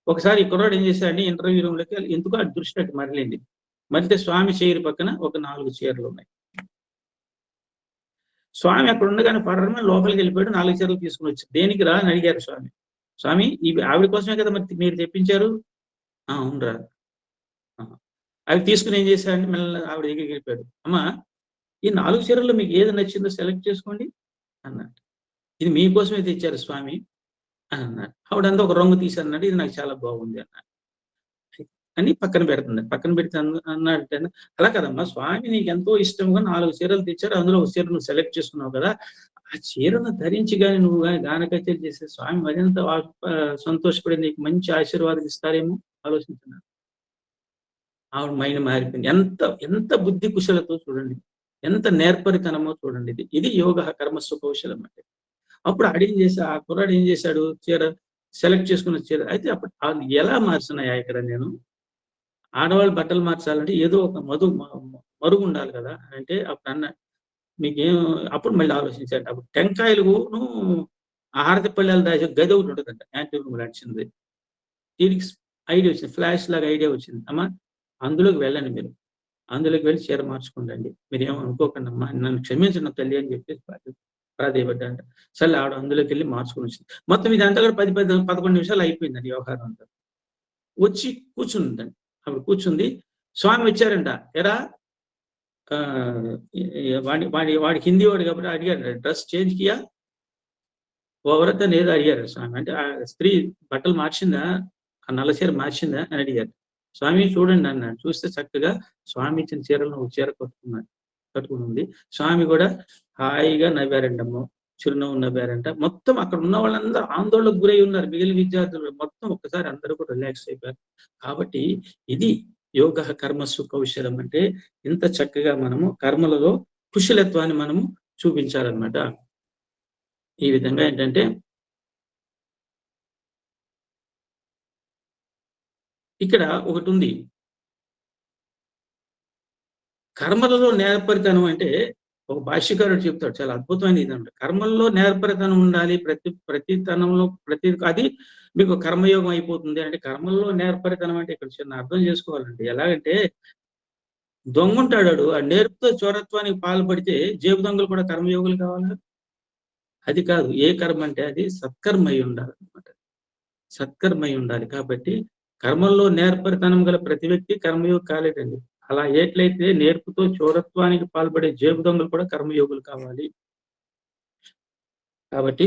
ఒకసారి ఈ కుర్రాడు ఏం చేశాడండి, ఇంటర్వ్యూ రూమ్ లోకి ఎందుకో ఆ దృష్టి అటు మరలేండి. మరితే స్వామి చైర్ పక్కన ఒక 4 చీరలు ఉన్నాయి. స్వామి అక్కడ ఉండగానే పర్రమని లోపలికి వెళ్ళిపోయాడు, 4 చీరలు తీసుకుని వచ్చి దేనికి రా అని అడిగారు స్వామి. స్వామి ఇవి ఆవిడ కోసమే కదా మరి మీరు తెప్పించారు. అవునరా. అవి తీసుకుని ఏం చేశారంటే మెల్లగా ఆవిడ దగ్గరికి వెళ్ళిపోయాడు. అమ్మా ఈ 4 చీరల్లో మీకు ఏది నచ్చిందో సెలెక్ట్ చేసుకోండి అన్నాడు. ఇది మీకోసమే తెచ్చారు స్వామి అని అన్నాడు. ఆవిడంతా ఒక రంగు తీసి అన్నాడు, ఇది నాకు చాలా బాగుంది అన్నాడు అని పక్కన పెడుతుంది. పక్కన పెడితే అన్నాడంటే, అలా కదమ్మా స్వామి నీకు ఎంతో ఇష్టంగా 4 చీరలు తెచ్చారు, అందులో ఒక చీర నువ్వు సెలెక్ట్ చేసుకున్నావు కదా, ఆ చీరను ధరించి కానీ నువ్వు కానీ గాన కచేరీ చేసే స్వామి మరింత సంతోషపడి నీకు మంచి ఆశీర్వాదం ఇస్తారేమో ఆలోచించున్నాను. ఆవిడ మైండ్ మారిపోయింది. ఎంత బుద్ధి కుశలతో చూడండి, ఎంత నేర్పరితనమో చూడండి. ఇది యోగ కర్మస్వ కౌశలం అంటే. అప్పుడు ఆ కుర్రాడు ఏం చేశాడు, చీర సెలెక్ట్ చేసుకున్న చీర అయితే అప్పుడు ఎలా మార్చున్నాయా ఇక్కడ నేను ఆడవాళ్ళు బట్టలు మార్చాలంటే ఏదో ఒక మరుగు ఉండాలి కదా అంటే అప్పుడు అన్న మీకేం అప్పుడు మళ్ళీ ఆలోచించాడు. అప్పుడు టెంకాయలును హారతి పళ్ళాలు దాచే గది ఒకటి ఉంటుందంట, యాంటీ నడిచింది. దీనికి ఐడియా వచ్చింది, ఫ్లాష్ లాగా ఐడియా వచ్చింది. అమ్మా అందులోకి వెళ్ళండి, మీరు అందులోకి వెళ్ళి చీర మార్చుకోండి, మీరు ఏమో అనుకోకండి అమ్మా, నన్ను క్షమించిన తల్లి అని చెప్పేసి ప్రాధేయపడ్డాంట. సరే ఆవిడ అందులోకి వెళ్ళి మార్చుకుని వచ్చింది. మొత్తం ఇదంతా కూడా 10-11 నిమిషాలు అయిపోయిందండి వ్యవహారం అంతా. వచ్చి కూర్చుందండి. ఆవిడ కూర్చుంది. స్వామి వచ్చారంట. ఎరా వాడికి హిందీ వాడు కాబట్టి అడిగాడు, డ్రెస్ చేంజ్ కియా ఓవరత ఏదో అడిగారు స్వామి. అంటే ఆ స్త్రీ బట్టలు మార్చిందా, ఆ నల్ల చీర మార్చిందా అని అడిగారు. స్వామి చూడండి అన్నాడు. చూస్తే చక్కగా స్వామి ఇచ్చిన చీరలను ఒక చీర కట్టుకుని ఉంది. స్వామి కూడా హాయిగా నవ్వారంటమ్మో, చిరునవ్వు నవ్వారంట. మొత్తం అక్కడ ఉన్న వాళ్ళందరూ ఆందోళనకు గురై ఉన్నారు. మిగిలిన విద్యార్థులు మొత్తం ఒక్కసారి అందరూ కూడా రిలాక్స్ అయిపోయారు. కాబట్టి ఇది యోగ కర్మసు కౌశలం అంటే ఇంత చక్కగా మనము కర్మలలో కుశలత్వాన్ని మనము చూపించాలన్నమాట. ఈ విధంగా ఏంటంటే ఇక్కడ ఒకటి ఉంది, కర్మలలో నేర్పరితనం అంటే ఒక భాష్యకారుడు చెప్తాడు, చాలా అద్భుతమైనది ఇదంటే కర్మల్లో నేర్పరితనం ఉండాలి. ప్రతితనంలో అది మీకు కర్మయోగం అయిపోతుంది అంటే కర్మల్లో నేర్పరితనం అంటే ఇక్కడ చిన్న అర్థం చేసుకోవాలండి. ఎలాగంటే దొంగ ఉంటాడు, ఆ నేర్పుతో చోరత్వానికి పాల్పడితే జేబు దొంగలు కూడా కర్మయోగులు కావాలా? అది కాదు. ఏ కర్మ అంటే అది సత్కర్మ అయి ఉండాలి అనమాట. సత్కర్మ అయి ఉండాలి. కాబట్టి కర్మల్లో నేర్పరితనం గల ప్రతి వ్యక్తి కర్మయోగి కాలేదండి. అలా ఎట్లయితే నేర్పుతో చోరత్వానికి పాల్పడే జేబు దొంగలు కూడా కర్మయోగులు కావాలి. కాబట్టి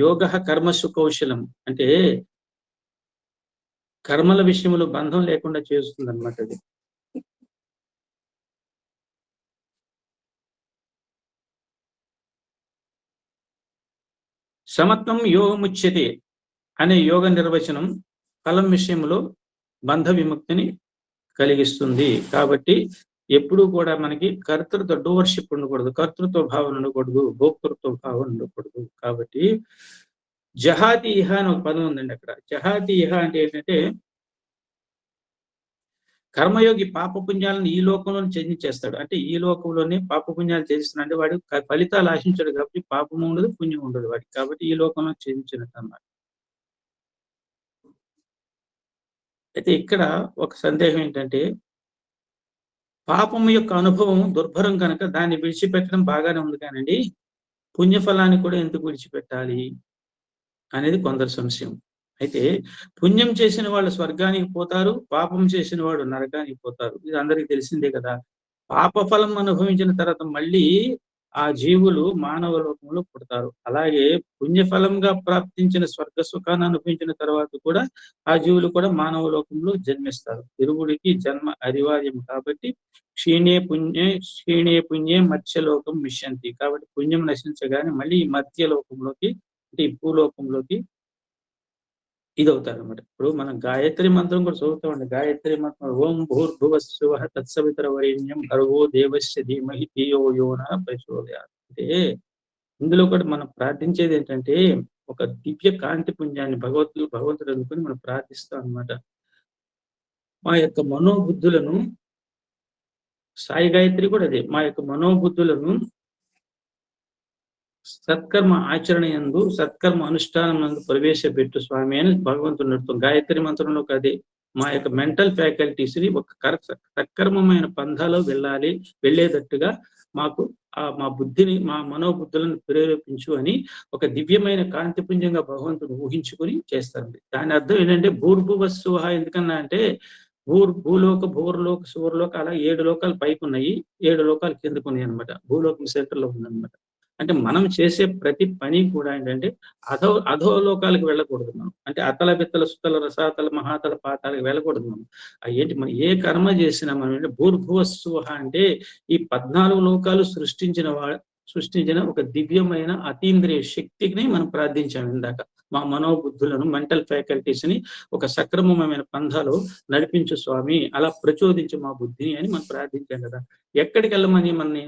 యోగ కర్మసు కౌశలం అంటే కర్మల విషయంలో బంధం లేకుండా చేస్తుంది అనమాట అది. సమత్వం యోగముచ్యతే అనే యోగ నిర్వచనం ఫలం విషయంలో బంధ విముక్తిని కలిగిస్తుంది. కాబట్టి ఎప్పుడు కూడా మనకి కర్తృత్వ డోవర్షిప్ ఉండకూడదు, కర్తృత్వ భావన ఉండకూడదు, భోక్తృత్వ భావన ఉండకూడదు. కాబట్టి జహాతి ఇహ అని ఒక పదం ఉందండి అక్కడ. జహాతి ఇహ అంటే ఏంటంటే కర్మయోగి పాపపుణ్యాలను ఈ లోకంలోనే చెందించేస్తాడు. అంటే ఈ లోకంలోనే పాపపుణ్యాలు చేస్తున్నాడు అంటే వాడు ఫలితాలు ఆశించాడు కాబట్టి పాపం ఉండదు, పుణ్యం ఉండదు వాడికి. కాబట్టి ఈ లోకంలో చెందించినట్టు అన్నమాట. అయితే ఇక్కడ ఒక సందేహం ఏంటంటే పాపం యొక్క అనుభవం దుర్భరం కనుక దాన్ని విడిచిపెట్టడం బాగానే ఉంది కానండి, పుణ్యఫలాన్ని కూడా ఎందుకు విడిచిపెట్టాలి అనేది కొందరు సంశయం. అయితే పుణ్యం చేసిన వాళ్ళు స్వర్గానికి పోతారు, పాపం చేసిన వాడు నరకానికి పోతారు. ఇది అందరికీ తెలిసిందే కదా. పాప ఫలం అనుభవించిన తర్వాత మళ్ళీ ఆ జీవులు మానవ లోకంలో పుడతారు. అలాగే పుణ్యఫలంగా ప్రాప్తించిన స్వర్గ సుఖాన్ని అనుభవించిన తర్వాత కూడా ఆ జీవులు కూడా మానవ లోకంలో జన్మిస్తారు. ఇరువుడికి జన్మ అనివార్యం కాబట్టి క్షీణే పుణ్యే మత్స్యలోకం విశ్యంతి. కాబట్టి పుణ్యం నశించగానే మళ్ళీ ఈ మత్స్యలోకంలోకి అంటే ఈ భూలోకంలోకి ఇదవుతారు అనమాట. ఇప్పుడు మనం గాయత్రి మంత్రం కూడా చదువుతామండి. గాయత్రి మంత్రం ఓం భూర్భువస్సువః తత్సవితరవరేణ్యం భర్గో దేవస్య ధీమహి ధియో యో నః ప్రచోదయాత్. అంటే ఇందులో కూడా మనం ప్రార్థించేది ఏంటంటే ఒక దివ్య కాంతి పుణ్యాన్ని భగవంతుడు అనుకుని మనం ప్రార్థిస్తాం అనమాట. మా యొక్క మనోబుద్ధులను, సాయి గాయత్రి కూడా అదే, మా యొక్క మనోబుద్ధులను సత్కర్మ ఆచరణ యందు సత్కర్మ అనుష్ఠానం నందు ప్రవేశపెట్టు స్వామి అని భగవంతుడు నడుతాం. గాయత్రి మంత్రంలో అదే మా యొక్క మెంటల్ ఫ్యాకల్టీస్ ని ఒక సత్కర్మమైన పంథాలో వెళ్ళేటట్టుగా మాకు మా బుద్ధిని, మా మనోబుద్ధులను ప్రేరేపించు అని ఒక దివ్యమైన కాంతిపుంజంగా భగవంతుడు ఊహించుకొని చేస్తారు. దాని అర్థం ఏంటంటే భూర్భువస్సువః ఎందుకన్నా అంటే భూలోక భూర్లోక సూర్లోక అలా 7 లోకాలు పైకి ఉన్నాయి, 7 లోకాలు కిందకు ఉన్నాయి అనమాట. భూలోకం సెంటర్ లో ఉందన్నమాట. అంటే మనం చేసే ప్రతి పని కూడా ఏంటంటే అధోలోకాలకు వెళ్ళకూడదు మనం. అంటే అతల బిత్తల సుతల రసాతల మహాతల పాతాలకు వెళ్ళకూడదు మనం. ఏంటి మనం ఏ కర్మ చేసినా మనం అంటే భూర్భువస్సువః అంటే ఈ 14 లోకాలు సృష్టించిన ఒక దివ్యమైన అతీంద్రియ శక్తిని మనం ప్రార్థించాము ఇందాక. మా మనోబుద్ధులను, మెంటల్ ఫ్యాకల్టీస్ ని ఒక సక్రమమైన పంథాలో నడిపించు స్వామి, అలా ప్రచోదించు మా బుద్ధిని అని మనం ప్రార్థించాం కదా. ఎక్కడికి వెళ్ళమని మనని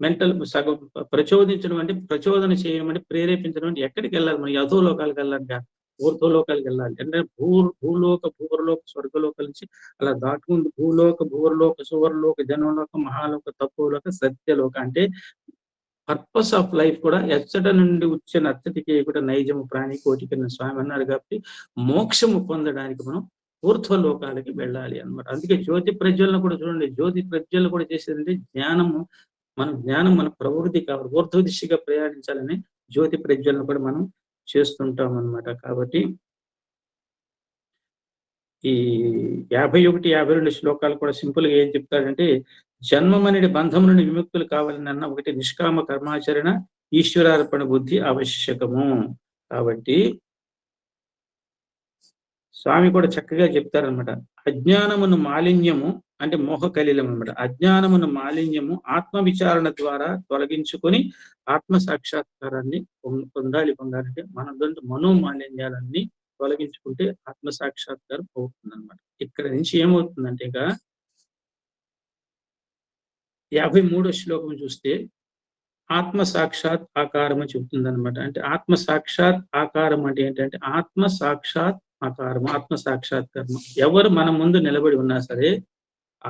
మెంటల్ సగం ప్రచోదించడం అంటే, ప్రచోదన చేయడం అంటే, ప్రేరేపించడం అంటే ఎక్కడికి వెళ్ళాలి మనం? అధోలోకాలకు వెళ్ళాలి, ఊర్ధ్వలోకాలకు వెళ్ళాలి. అంటే భూలోక భూవర్లోక స్వర్గలోకాల నుంచి అలా దాటుకుంటూ భూలోక భూవర్లోక సువర్లోక జనలోక మహాలోక తత్వలోక సత్యలోక అంటే పర్పస్ ఆఫ్ లైఫ్ కూడా ఎచ్చట నుండి వచ్చే నచ్చటికి కూడా నైజము ప్రాణి కోటికన్న స్వామి అన్నారు. కాబట్టి మోక్షము పొందడానికి మనం ఊర్ధ్వలోకాలకి వెళ్ళాలి అన్నమాట. అందుకే జ్యోతి ప్రజ్వలన కూడా చూడండి, జ్యోతి ప్రజ్వలన కూడా చేసేదంటే జ్ఞానం మన ప్రవృత్తి కావాలి, ఊర్ధ్వ దిశగా ప్రయాణించాలని జ్యోతి ప్రజ్వలన కూడా మనం చేస్తుంటాం అన్నమాట. కాబట్టి ఈ 51, 52 శ్లోకాలు కూడా సింపుల్ గా ఏం చెప్తాడంటే జన్మమనేది బంధం నుండి విముక్తులు కావాలన్న ఒకటి నిష్కామ కర్మాచరణ, ఈశ్వరార్పణ బుద్ధి ఆవశ్యకము. కాబట్టి స్వామి కూడా చక్కగా చెప్తారనమాట. అజ్ఞానమును మాలిన్యము అంటే మోహ కలిలం అనమాట. అజ్ఞానమును మాలిన్యము ఆత్మ విచారణ ద్వారా తొలగించుకొని ఆత్మ సాక్షాత్కారాన్ని పొందాలంటే మన మనోమాలిన్యాలన్నీ తొలగించుకుంటే ఆత్మ సాక్షాత్కారం అవుతుంది అనమాట. ఇక్కడ నుంచి ఏమవుతుందంటే ఇక 53వ శ్లోకం చూస్తే ఆత్మ సాక్షాత్ ఆకారం అని చెప్తుంది అనమాట. అంటే ఆత్మ సాక్షాత్ ఆకారం అంటే ఏంటంటే ఆత్మ సాక్షాత్ ఆకారం, ఆత్మ సాక్షాత్కారం. ఎవరు మన ముందు నిలబడి ఉన్నా సరే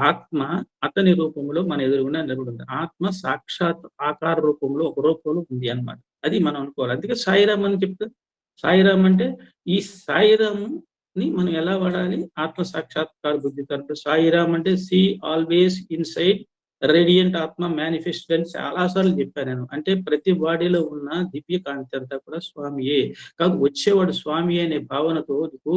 ఆత్మ అతని రూపంలో మన ఎదురుగుండా నిలబడి ఉంది. ఆత్మ సాక్షాత్ ఆకార రూపంలో ఒక రూపంలో ఉంది అన్నమాట. అది మనం అనుకోవాలి. అందుకే సాయిరామ్ అని చెప్తే, సాయిరామ్ అంటే ఈ సాయిరామ్ ని మనం ఎలా వాడాలి? ఆత్మ సాక్షాత్కార బుద్ధి తరపు సాయిరామ్ అంటే సీ ఆల్వేస్ ఇన్సైడ్ రేడియంట్ ఆత్మ మేనిఫెస్ట్ అని చాలాసార్లు చెప్పాను నేను. అంటే ప్రతి బాడీలో ఉన్న దివ్య కాంతి అంతా కూడా స్వామియే. కాదు వచ్చేవాడు స్వామి అనే భావనతో నీకు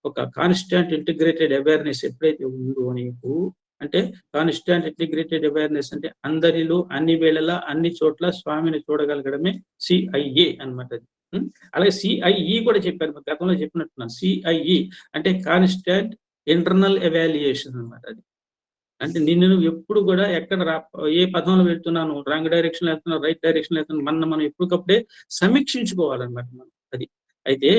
ఒక కాన్స్టాంట్ ఇంటిగ్రేటెడ్ అవేర్నెస్ ఎప్పుడైతే ఉందో నీకు అంటే కాన్స్టాంట్ ఇంటిగ్రేటెడ్ అవేర్నెస్ అంటే అందరిలో అన్ని వేళలా అన్ని చోట్ల స్వామిని చూడగలగడమే సిఐఏ అన్నమాట. అలాగే సిఐఈ కూడా చెప్పారు, గతంలో చెప్పినట్టున్నాను. సిఐఈ అంటే కాన్స్టాంట్ ఇంటర్నల్ ఎవాల్యుయేషన్ అన్నమాట. అది అంటే నిన్ను నువ్వు ఎప్పుడు కూడా ఎక్కడ ఏ పదంలో వెళ్తున్నాను, రాంగ్ డైరెక్షన్ వెళ్తున్నావు, రైట్ డైరెక్షన్ వెళ్తున్నాను, మనం ఎప్పటికప్పుడే సమీక్షించుకోవాలన్నమాట మనం. అది అయితే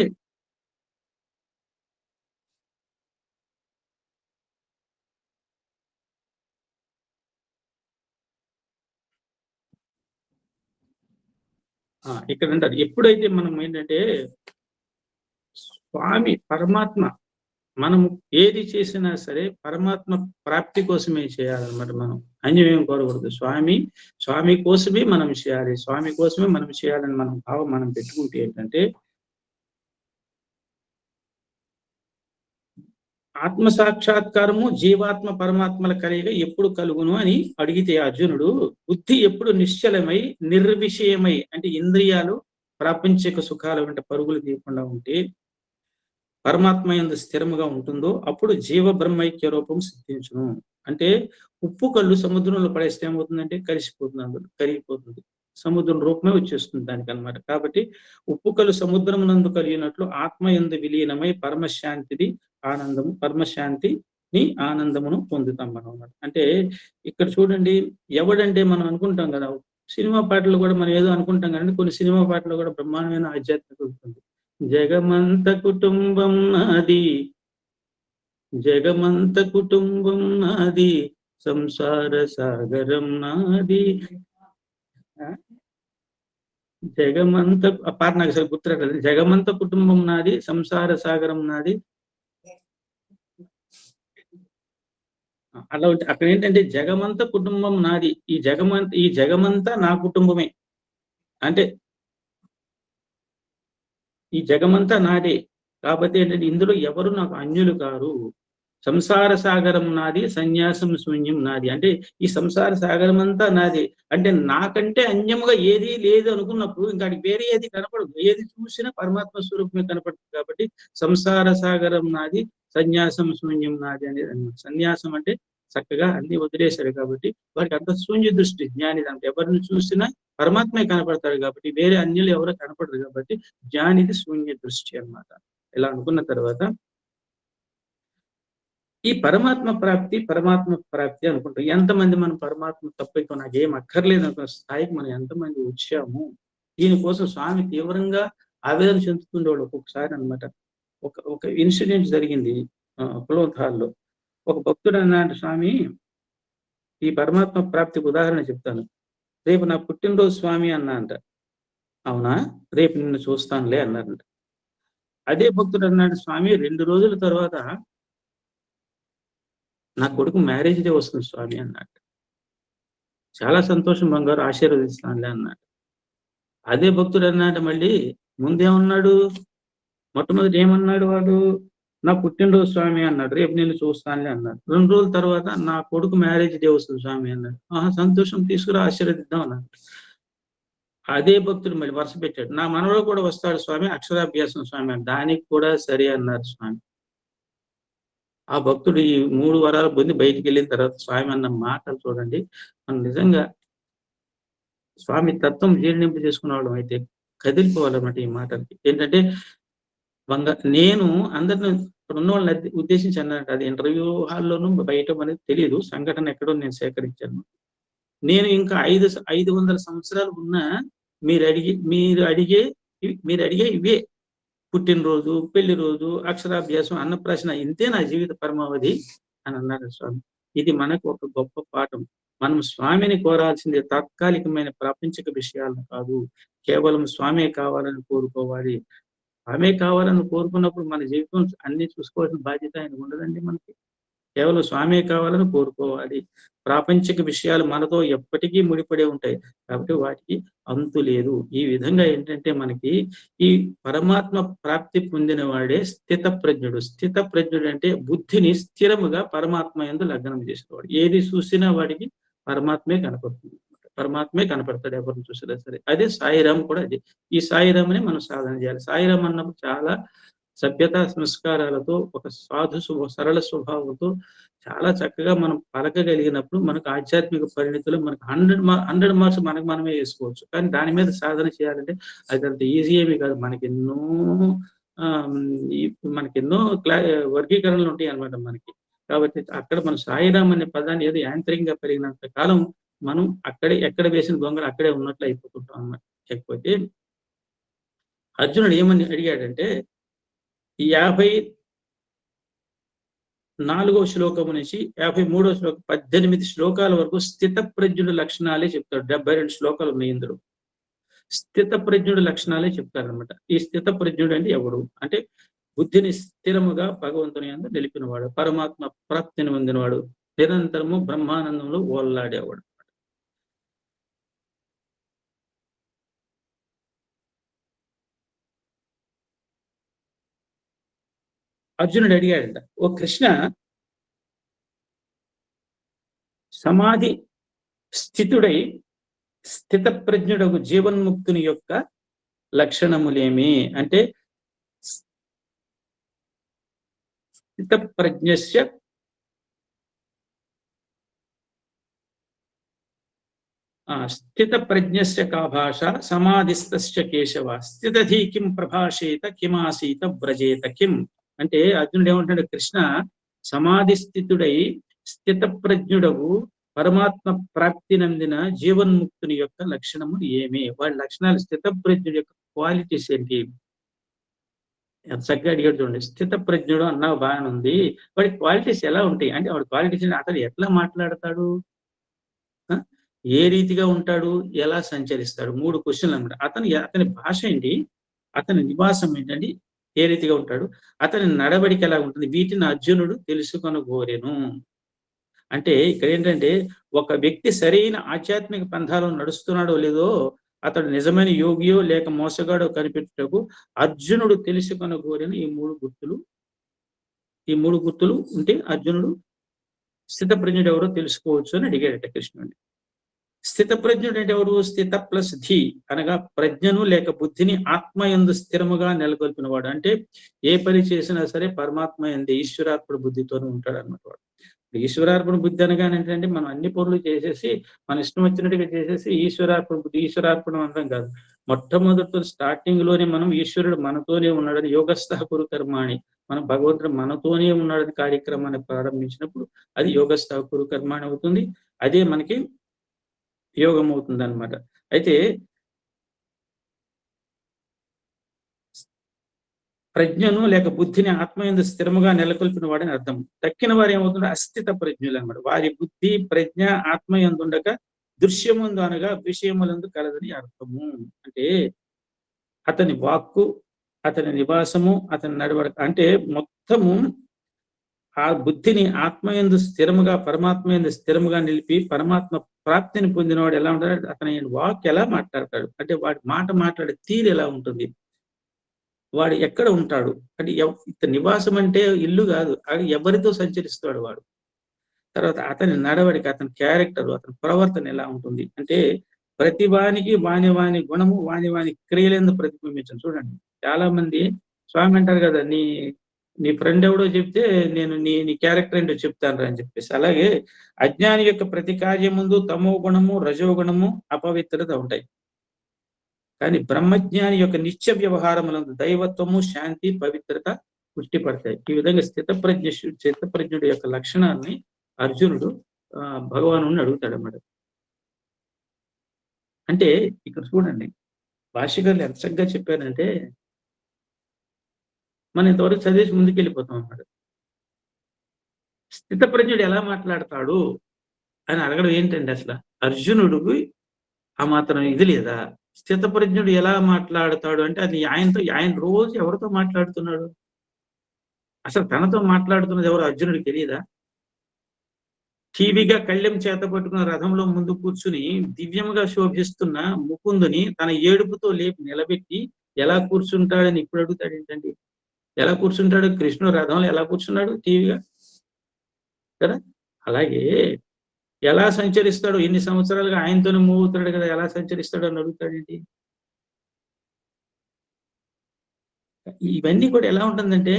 ఇక్కడ అంటారు ఎప్పుడైతే మనం ఏంటంటే స్వామి పరమాత్మ మనం ఏది చేసినా సరే పరమాత్మ ప్రాప్తి కోసమే చేయాలన్నమాట. మనం అన్యమేం కోరకూడదు. స్వామి కోసమే మనం చేయాలి, స్వామి కోసమే మనం చేయాలని మనం భావం మనం పెట్టుకుంటే ఏంటంటే ఆత్మ సాక్షాత్కారము జీవాత్మ పరమాత్మల కలిగ ఎప్పుడు కలుగును అని అడిగితే అర్జునుడు, బుద్ధి ఎప్పుడు నిశ్చలమై నిర్విషయమై అంటే ఇంద్రియాలు ప్రాపంచిక సుఖాల వెంట పరుగులు తీయకుండా ఉంటే పరమాత్మ యందు స్థిరముగా ఉంటుందో అప్పుడు జీవ బ్రహ్మైక్య రూపం సిద్ధించును. అంటే ఉప్పు కళ్ళు సముద్రంలో పడేస్తే ఏమవుతుందంటే కలిసిపోతుంది, అందులో కరిగిపోతుంది, సముద్రం రూపమే వచ్చేస్తుంది దానికి అన్నమాట. కాబట్టి ఉప్పు కళ్ళు సముద్రం నందు కలిగినట్లు ఆత్మ యందు విలీనమై పరమశాంతిది ఆనందము, పరమశాంతిని ఆనందమును పొందుతాం మనం అన్నమాట. అంటే ఇక్కడ చూడండి, ఎవడంటే మనం అనుకుంటాం కదా, సినిమా పాటలు కూడా మనం ఏదో అనుకుంటాం కానీ కొన్ని సినిమా పాటలు కూడా బ్రహ్మాండమైన ఆధ్యాత్మిక ఉంటుంది. జగమంత కుటుంబం నాది, జగమంత కుటుంబం నాది, సంసార సాగరం నాది. జగమంత పాట నాకు అసలు గుర్తురాలేదు. జగమంత కుటుంబం నాది, సంసార సాగరం నాది. అలా అక్కడ ఏంటంటే జగమంత కుటుంబం నాది, ఈ జగమంతా నా కుటుంబమే. అంటే ఈ జగమంతా నాదే కాబట్టి ఏంటంటే ఇందులో ఎవరు నాకు అన్యులు కారు. సంసార సాగరం నాది, సన్యాసం శూన్యం నాది. అంటే ఈ సంసార సాగరం అంతా నాది. అంటే నాకంటే అన్యముగా ఏది లేదు అనుకున్నప్పుడు ఇంకా వేరే ఏది కనపడదు. ఏది చూసినా పరమాత్మ స్వరూపమే కనపడుతుంది. కాబట్టి సంసార సాగరం నాది, సన్యాసం శూన్యం నాది అనేది అన్నమాట. సన్యాసం అంటే చక్కగా అన్ని వదిలేశాడు కాబట్టి వాడికి అంత శూన్య దృష్టి జ్ఞాని. అంటే ఎవరిని చూసినా పరమాత్మే కనపడతాడు కాబట్టి వేరే అన్యులు ఎవరో కనపడరు కాబట్టి జ్ఞానిది శూన్య దృష్టి అన్నమాట. ఇలా అనుకున్న తర్వాత ఈ పరమాత్మ ప్రాప్తి అనుకుంటాం. ఎంతమంది మనం పరమాత్మ తప్ప నాకేం అక్కర్లేదు అనుకున్న స్థాయికి మనం ఎంతమంది వచ్చాము. దీనికోసం స్వామి తీవ్రంగా ఆవేదన చెందుతుండేవాడు ఒక్కొక్కసారి అనమాట. ఒక ఇన్సిడెంట్ జరిగింది పులోథాల్లో. ఒక భక్తుడు అన్నాడు, స్వామి ఈ పరమాత్మ ప్రాప్తికి ఉదాహరణ చెప్తాను. రేపు నా పుట్టినరోజు స్వామి అన్నా అంట. అవునా, రేపు నిన్ను చూస్తానులే అన్నారంట. అదే భక్తుడు అన్నాడు, స్వామి 2 రోజుల తర్వాత నా కొడుకు మ్యారేజ్ డే వస్తుంది స్వామి అన్నాడు. చాలా సంతోషం బంగారు, ఆశీర్వదిస్తానులే అన్నాడు. అదే భక్తుడు అన్నాడు మళ్ళీ ముందేమన్నాడు, మొట్టమొదటి ఏమన్నాడు వాడు, నా పుట్టినరోజు స్వామి అన్నాడు, రేపు నేను చూస్తానులే అన్నాడు. 2 రోజుల తర్వాత నా కొడుకు మ్యారేజ్ డే వస్తుంది స్వామి అన్నాడు. సంతోషం, తీసుకురా ఆశీర్వదిద్దాం అన్నాడు. అదే భక్తుడు మళ్ళీ వరుస పెట్టాడు, నా మనవడు కూడా వస్తాడు స్వామి, అక్షరాభ్యాసం స్వామి అన్నాడు. దానికి కూడా సరే అన్నారు స్వామి. ఆ భక్తుడు ఈ 3 వరాలు పొంది బయటికి వెళ్ళిన తర్వాత స్వామి అన్న మాటలు చూడండి. మనం నిజంగా స్వామి తత్వం జీర్ణింపు చేసుకునేవాళ్ళం అయితే కదిలిపోవాలన్నమాట ఈ మాటలకి. ఏంటంటే నేను అందరిని ఇక్కడ ఉన్న వాళ్ళని ఉద్దేశించి అన్నట్టు, అది ఇంటర్వ్యూ హాల్లోనూ బయట అనేది తెలియదు, సంఘటన ఎక్కడో నేను సేకరించాను. నేను ఇంకా 500 సంవత్సరాలు ఉన్నా మీరు అడిగే ఇవే, పుట్టినరోజు, పెళ్లి రోజు, అక్షరాభ్యాసం, అన్నప్రాసన, ఇంతే నా జీవిత పరమావధి అని అన్నారు స్వామి. ఇది మనకు ఒక గొప్ప పాఠం. మనం స్వామిని కోరాల్సింది తాత్కాలికమైన ప్రాపంచిక విషయాలను కాదు, కేవలం స్వామే కావాలని కోరుకోవాలి. స్వామే కావాలని కోరుకున్నప్పుడు మన జీవితం అన్ని చూసుకోవాల్సిన బాధ్యత ఆయనకు ఉండదండి. మనకి కేవలం స్వామే కావాలని కోరుకోవాలి. ప్రాపంచిక విషయాలు మనతో ఎప్పటికీ ముడిపడే ఉంటాయి కాబట్టి వాటికి అంతు లేదు. ఈ విధంగా ఏంటంటే మనకి ఈ పరమాత్మ ప్రాప్తి పొందిన వాడే స్థితప్రజ్ఞుడు. స్థితప్రజ్ఞుడు అంటే బుద్ధిని స్థిరముగా పరమాత్మ యందు లగ్నం చేసేవాడు. ఏది చూసినా వాడికి పరమాత్మే కనపడుతుంది, పరమాత్మే కనపడతాడు ఎవరిని చూసినా సరే. అదే సాయిరామ్ కూడా అదే. ఈ సాయిరామ్ని మనం సాధన చేయాలి. సాయిరామ్ అన్నప్పుడు చాలా సభ్యత సంస్కారాలతో ఒక సరళ స్వభావంతో చాలా చక్కగా మనం పలకగలిగినప్పుడు మనకు ఆధ్యాత్మిక పరిణితులు మనకు 100 మార్క్స్ మనకు మనమే వేసుకోవచ్చు. కానీ దాని మీద సాధన చేయాలంటే అది అంత ఈజీ ఏమీ కాదు. మనకెన్నో వర్గీకరణలు ఉంటాయి అన్నమాట మనకి. కాబట్టి అక్కడ మనం సాయిరామ్ అనే పదాన్ని ఏదో యాంత్రికంగా పెరిగినంత కాలం మనం ఎక్కడ వేసిన గొంగలు అక్కడే ఉన్నట్లు అయిపోతుంటాం అన్నమాట. లేకపోతే అర్జునుడు ఏమని అడిగాడంటే 54వ శ్లోకము నుంచి 53వ శ్లోకం 18 శ్లోకాల వరకు స్థిత ప్రజ్ఞుడు లక్షణాలే చెప్తాడు. 72 శ్లోకాలు ఉన్నాయి ఇందులో. స్థిత ప్రజ్ఞుడు లక్షణాలే చెప్తారనమాట. ఈ స్థిత ప్రజ్ఞుడు అంటే ఎవడు అంటే బుద్ధిని స్థిరముగా భగవంతుని యందు నిలిపినవాడు, పరమాత్మ ప్రాప్తిని పొందినవాడు, నిరంతరము బ్రహ్మానందంలో ఓల్లాడేవాడు. అర్జునుడు అడిగాడంట, ఓ కృష్ణ, సమాధి స్థితుడై స్థిత ప్రజ్ఞుడకు జీవన్ముక్తుని యొక్క లక్షణములేమి అంటే స్థిత ప్రజ్ఞస్య స్థిత ప్రజ్ఞస్య కా భాష సమాధిస్తస్య కేశవ స్థితధీ కిం ప్రభాషేత కిమాసీత వ్రజేత కిం. అంటే అర్జునుడు ఏమంటాడు, కృష్ణ సమాధి స్థితుడై స్థిత ప్రజ్ఞుడవు పరమాత్మ ప్రాప్తి నందిన జీవన్ముక్తుని యొక్క లక్షణములు ఏమి, వాడి లక్షణాలు, స్థిత ప్రజ్ఞుడి యొక్క క్వాలిటీస్ ఏంటి. ఎంత చక్కగా అడిగాడు చూడండి. స్థిత ప్రజ్ఞుడు అన్నావు బాగానే ఉంది, వాడి క్వాలిటీస్ ఎలా ఉంటాయి అంటే వాడి క్వాలిటీస్ అతను ఎట్లా మాట్లాడతాడు, ఏ రీతిగా ఉంటాడు, ఎలా సంచరిస్తాడు. 3 క్వశ్చన్లు అనమాట. అతని భాష ఏంటి, అతని నివాసం ఏంటండి, ఏ రీతిగా ఉంటాడు, అతని నడవడిక ఎలా ఉంటుంది, వీటిని అర్జునుడు తెలుసుకొనగోరెను. అంటే ఇక్కడ ఏంటంటే ఒక వ్యక్తి సరైన ఆధ్యాత్మిక పంథాలో నడుస్తున్నాడో లేదో, అతడు నిజమైన యోగియో లేక మోసగాడో కనిపెట్టుటకు అర్జునుడు తెలుసుకొనగోరిన ఈ 3 గుర్తులు ఉంటే అర్జునుడు స్థితప్రజ్ఞుడు ఎవరో తెలుసుకోవచ్చు అని అడిగాడట కృష్ణుడిని. స్థితప్రజ్ఞుడు అంటే ఎవరు, స్థిత ప్లస్ ధీ అనగా ప్రజ్ఞను లేక బుద్ధిని ఆత్మయందు స్థిరముగా నెలకొల్పిన వాడు. అంటే ఏ పని చేసినా సరే పరమాత్మ యందు ఈశ్వరార్పణ బుద్ధితోనే ఉంటాడు అన్నమాట వాడు. ఈశ్వరార్పణ బుద్ధి అనగానే ఏంటంటే మనం అన్ని పనులు చేసేసి మన ఇష్టం వచ్చినట్టుగా చేసేసి ఈశ్వరార్పణ బుద్ధి, ఈశ్వరార్పణం అనడం కాదు. మొట్టమొదటి స్టార్టింగ్ లోనే మనం ఈశ్వరుడు మనతోనే ఉన్నాడని, యోగస్థ కురు కర్మాణి, మనం భగవంతుడు మనతోనే ఉన్నాడని కార్యక్రమాన్ని ప్రారంభించినప్పుడు అది యోగస్థ కురు కర్మాణి అవుతుంది. అదే మనకి యోగం అవుతుంది అనమాట. అయితే ప్రజ్ఞను లేక బుద్ధిని ఆత్మయందు స్థిరముగా నెలకొల్పిన వాడని అర్థం. తక్కిన వారు ఏమవుతుందో అస్థిత ప్రజ్ఞులు అనమాట. వారి బుద్ధి ప్రజ్ఞ ఆత్మయందు ఉండక దృశ్యముందు అనగా విషయములందు కలదని అర్థము. అంటే అతని వాక్కు, అతని నివాసము, అతని నడవడిక అంటే మొత్తము ఆ బుద్ధిని ఆత్మయందు స్థిరముగా పరమాత్మయందు స్థిరముగా నిలిపి పరమాత్మ ప్రాప్తిని పొందినవాడు ఎలా ఉంటాడు, అతని వాక్ ఎలా మాట్లాడతాడు అంటే వాడి మాట్లాడే తీరు ఎలా ఉంటుంది, వాడు ఎక్కడ ఉంటాడు అంటే నివాసం అంటే ఇల్లు కాదు, అది ఎవరితో సంచరిస్తాడు వాడు. తర్వాత అతని నడవడిక, అతని క్యారెక్టర్, అతని ప్రవర్తన ఎలా ఉంటుంది అంటే ప్రతి వానికి వాని గుణము వాని క్రియలందు ప్రతిబింబించండి. చూడండి, చాలా మంది స్వామి అంటారు కదా, నీ ఫ్రెండ్ ఎవడో చెప్తే నేను నీ క్యారెక్టర్ ఏంటో చెప్తాను అని చెప్పేసి. అలాగే అజ్ఞాని యొక్క ప్రతి కార్యం ముందు తమో గుణము, రజో గుణము, అపవిత్రత ఉంటాయి. కానీ బ్రహ్మజ్ఞాని యొక్క నిత్య వ్యవహారములందు దైవత్వము, శాంతి, పవిత్రత పుష్టిపడతాయి. ఈ విధంగా స్థితప్రజ్ఞుడి యొక్క లక్షణాన్ని అర్జునుడు భగవాను అడుగుతాడు అన్నమాట. అంటే ఇక్కడ చూడండి, భాష్యకారులు ఎంత చక్కగా చెప్పారంటే మనం ఇంతవరకు చదివేసి ముందుకు వెళ్ళిపోతాం అన్నాడు. స్థితప్రజ్ఞుడు ఎలా మాట్లాడతాడు అని అడగడం ఏంటండి, అసలు అర్జునుడికి ఆ మాత్రం ఇది లేదా? స్థితప్రజ్ఞుడు ఎలా మాట్లాడతాడు అంటే అది ఆయన రోజు ఎవరితో మాట్లాడుతున్నాడు, అసలు తనతో మాట్లాడుతున్నది ఎవరు అర్జునుడికి తెలియదా? టీవీగా కళ్ళెం చేత పట్టుకున్న రథంలో ముందు కూర్చుని దివ్యముగా శోభిస్తున్న ముకుందుని తన ఏడుపుతో లేపి నిలబెట్టి ఎలా కూర్చుంటాడని ఇప్పుడు అడుగుతాడు ఏంటండి? ఎలా కూర్చుంటాడు? కృష్ణుడు రథంలో ఎలా కూర్చున్నాడు టీవీగా కదా. అలాగే ఎలా సంచరిస్తాడు, ఎన్ని సంవత్సరాలుగా ఆయనతోనే మూవ్ అవుతాడు కదా, ఎలా సంచరిస్తాడు అని అడుగుతాడేంటి? ఇవన్నీ కూడా ఎలా ఉంటుందంటే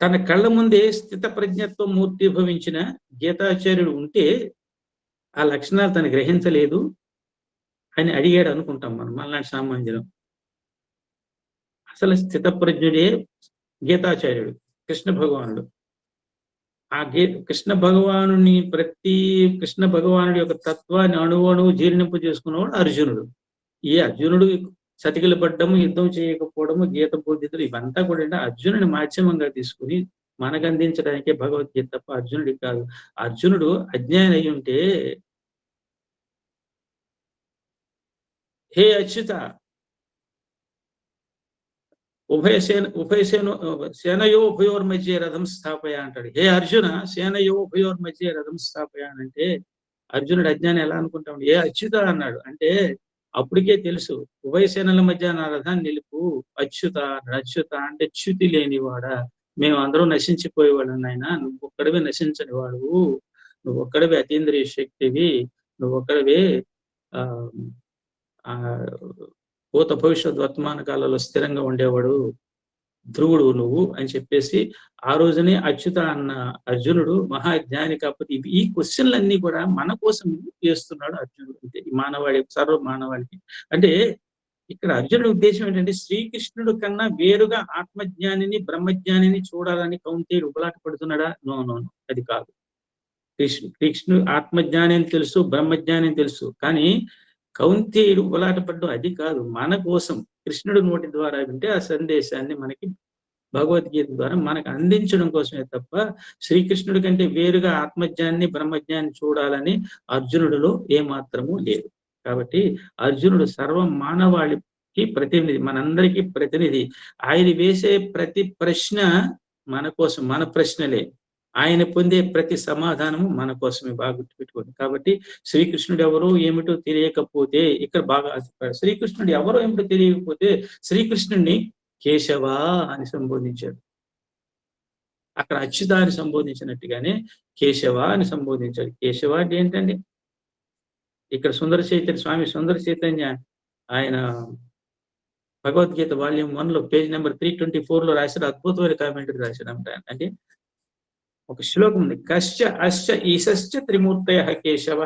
తన కళ్ళ ముందే స్థిత ప్రజ్ఞత్వం మూర్తిభవించిన గీతాచార్యుడు ఉంటే ఆ లక్షణాలు తను గ్రహించలేదు అని అడిగాడు అనుకుంటాం మనం మనలాంటి సామాన్యులం. అసలు స్థిత ప్రజ్ఞుడే గీతాచార్యుడు, కృష్ణ భగవానుడు. ఆ కృష్ణ భగవానుడి యొక్క తత్వాన్ని అణువు జీర్ణింపు చేసుకున్నవాడు అర్జునుడు. ఈ అర్జునుడు సతికిలు పడ్డము, యుద్ధం చేయకపోవడము, గీత బోధితులు ఇవంతా కూడా అర్జునుడి మాధ్యమంగా తీసుకుని మనకు అందించడానికే భగవద్గీత తప్ప అర్జునుడికి కాదు. అర్జునుడు అజ్ఞాని అయి ఉంటే, హే అచ్యుత సేనయో ఉభయోర్ మధ్య రథం స్థాపయ అంటాడు. హే అర్జున సేనయో ఉభయోర్ మధ్య రథం స్థాపయ అంటే అర్జునుడు అజ్ఞాని ఎలా అనుకుంటాడు? ఏ అచ్యుత అన్నాడు అంటే అప్పటికే తెలుసు ఉభయ సేనల మధ్య నా రథాన్ని నిలుపు అచ్యుత అన్నాడు. అచ్యుత అంటే చ్యుతి లేనివాడా, మేము అందరం నశించిపోయేవాడు నాయన, నువ్వు ఒక్కడివే నశించని వాడువు, నువ్వు ఒక్కడివే అతీంద్రియ శక్తివి, నువ్వు ఒక్కడివే ఆ భూత భవిష్యత్ వర్తమాన కాలంలో స్థిరంగా ఉండేవాడు ధ్రువుడు నువ్వు అని చెప్పేసి ఆ రోజునే అచ్యుత అన్న అర్జునుడు మహాజ్ఞాని. కాకపోతే ఈ క్వశ్చన్లన్నీ కూడా మన కోసం చేస్తున్నాడు అర్జునుడు. అంటే ఈ మానవాళి సర్వ మానవాళికి. అంటే ఇక్కడ అర్జునుడి ఉద్దేశం ఏంటంటే శ్రీకృష్ణుడు కన్నా వేరుగా ఆత్మజ్ఞానిని బ్రహ్మజ్ఞానిని చూడాలని కౌంతేయుడు ఉబలాట పడుతున్నాడా? నో నో నో, అది కాదు. కృష్ణుడు ఆత్మజ్ఞాని అని తెలుసు, బ్రహ్మజ్ఞాని అని తెలుసు, కానీ కౌంతేయుడు ఉబలాటపడ్డం అది కాదు. మన కోసం కృష్ణుడు నోటి ద్వారా వింటే ఆ సందేశాన్ని మనకి భగవద్గీత ద్వారా మనకు అందించడం కోసమే తప్ప శ్రీకృష్ణుడి కంటే వేరుగా ఆత్మజ్ఞాన్ని బ్రహ్మజ్ఞాన్ని చూడాలని అర్జునుడిలో ఏమాత్రము లేదు. కాబట్టి అర్జునుడు సర్వ మానవాళికి ప్రతినిధి, మనందరికీ ప్రతినిధి. ఆయన వేసే ప్రతి ప్రశ్న మన కోసం, మన ప్రశ్నలే. ఆయన పొందే ప్రతి సమాధానము మన కోసమే. బాగా గుర్తుపెట్టుకోండి. కాబట్టి శ్రీకృష్ణుడు ఎవరో ఏమిటో తెలియకపోతే, ఇక్కడ బాగా శ్రీకృష్ణుడు ఎవరో ఏమిటో తెలియకపోతే శ్రీకృష్ణుడిని కేశవ అని సంబోధించాడు. అక్కడ అచ్యుత అని సంబోధించినట్టుగానే కేశవ అని సంబోధించాడు. కేశవ అంటే ఏంటండి? ఇక్కడ స్వామి సుందర చైతన్య ఆయన భగవద్గీత వాల్యూమ్ 1 లో పేజ్ నెంబర్ 324 రాశాడు. అద్భుతమైన కామెంటరీ రాశాడు. అంటే ఒక శ్లోకం ఉంది. కశ్చ అశ్చ ఈశ్చ త్రిమూర్తయ కేశవ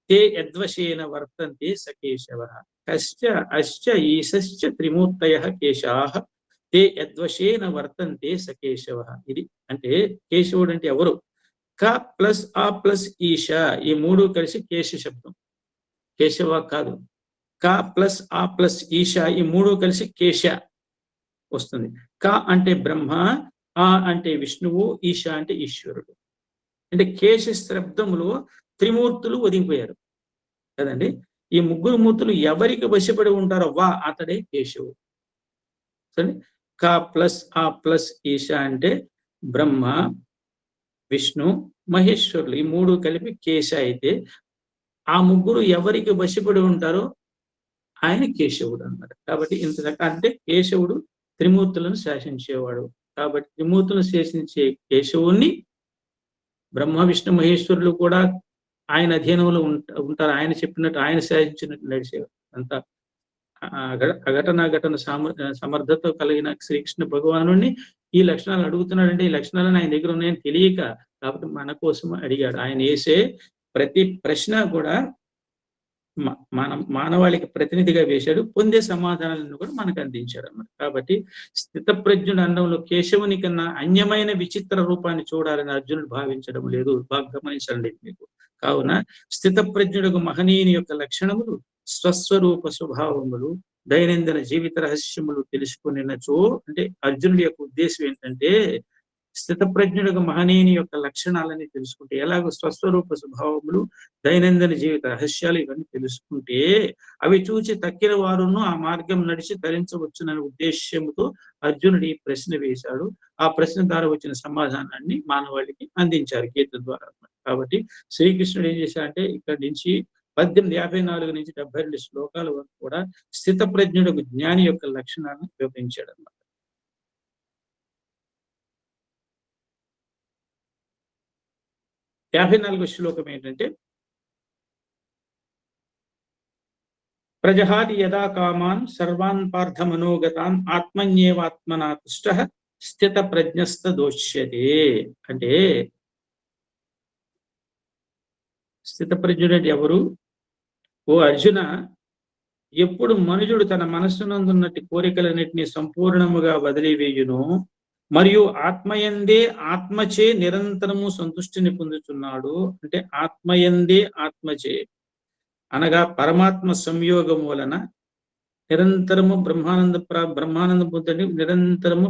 తే యద్వశేన వర్తంతే స కేశవ. కశ్చ అశ్చ ఈశ్చ త్రిమూర్తయ కేశాః తే యద్వశేన వర్తంతే స కేశవ. ఇది అంటే కేశవుడు అంటే ఎవరు? క ప్లస్ ఆ ప్లస్ ఈశ, ఈ మూడు కలిసి కేశ శబ్దం. కేశవ కాదు. క ప్లస్ ఆ ప్లస్ ఈశ, ఈ మూడు కలిసి కేశ వస్తుంది. క అంటే బ్రహ్మ, ఆ అంటే విష్ణువు, ఈశ అంటే ఈశ్వరుడు. అంటే కేశ శబ్దములో త్రిమూర్తులు ఒదిగిపోయారు కదండి. ఈ ముగ్గురు మూర్తులు ఎవరికి వశపడి ఉంటారో అతడే కేశవుడు. సరే, క ప్లస్ ఆ ప్లస్ ఈశ అంటే బ్రహ్మ, విష్ణు, మహేశ్వరులు, ఈ మూడు కలిపి కేశ అయితే ఆ ముగ్గురు ఎవరికి వశపడి ఉంటారో ఆయన కేశవుడు అన్నమాట. కాబట్టి ఇంత అంటే కేశవుడు త్రిమూర్తులను శాసించేవాడు. కాబట్టి త్రిమూర్తులను శాసించే కేశవుణ్ణి బ్రహ్మ విష్ణు మహేశ్వరులు కూడా ఆయన అధీనంలో ఉంటారు. ఆయన చెప్పినట్టు, ఆయన శాసించినట్టు నడిచేవారు. అంతా అఘటన సమర్థత కలిగిన శ్రీకృష్ణ భగవాను ఈ లక్షణాలు అడుగుతున్నాడంటే ఈ లక్షణాలను ఆయన దగ్గర ఉన్నాయని తెలియక, కాబట్టి మన కోసం అడిగాడు. ఆయన వేసే ప్రతి ప్రశ్న కూడా మానవాళికి ప్రతినిధిగా వేశాడు. పొందే సమాధానాలను కూడా మనకు అందించాడు అన్నమాట. కాబట్టి స్థితప్రజ్ఞుడు అండంలో కేశవుని కన్నా అన్యమైన విచిత్ర రూపాన్ని చూడాలని అర్జునుడు భావించడం లేదు. బాగా గమనించండి మీకు. కావున స్థితప్రజ్ఞుడు మహనీయుని యొక్క లక్షణములు, స్వస్వరూప స్వభావములు, దైనందిన జీవిత రహస్యములు తెలుసుకునినచో, అంటే అర్జునుడి యొక్క ఉద్దేశం ఏంటంటే స్థితప్రజ్ఞుడు మహనీయుని యొక్క లక్షణాలని తెలుసుకుంటే, ఎలాగో స్వస్వరూప స్వభావములు, దైనందిన జీవిత రహస్యాలు ఇవన్నీ తెలుసుకుంటే అవి చూచి తక్కిన వారును ఆ మార్గం నడిచి తరించవచ్చుననే ఉద్దేశ్యంతో అర్జునుడు ఈ ప్రశ్న వేశాడు. ఆ ప్రశ్న ద్వారా వచ్చిన సమాధానాన్ని మానవాళికి అందించారు గీత ద్వారా. కాబట్టి శ్రీకృష్ణుడు ఏం చేశాడంటే ఇక్కడి నుంచి 1854 నుంచి 72 శ్లోకాల వరకు కూడా స్థితప్రజ్ఞుడు జ్ఞాని యొక్క లక్షణాలను వివరించాడు అన్నమాట. 54వ శ్లోకం ఏంటంటే ప్రజహాతి యదా కామాన్ సర్వాన్ పార్థ మనోగతాన్ ఆత్మన్యేవాత్మనా తుష్టః స్థిత ప్రజ్ఞస్త దోష్యతే. అంటే స్థిత ప్రజ్ఞుడు అంటే ఎవరు? ఓ అర్జున, ఎప్పుడు మనుజుడు తన మనస్సునందున్నట్టి కోరికలన్నిటినీ సంపూర్ణముగా వదిలివేయును మరియు ఆత్మయందే ఆత్మచే నిరంతరము సంతుష్టిని పొందుతున్నాడు. అంటే ఆత్మయందే ఆత్మచే అనగా పరమాత్మ సంయోగం వలన నిరంతరము బ్రహ్మానందం పొందండి, నిరంతరము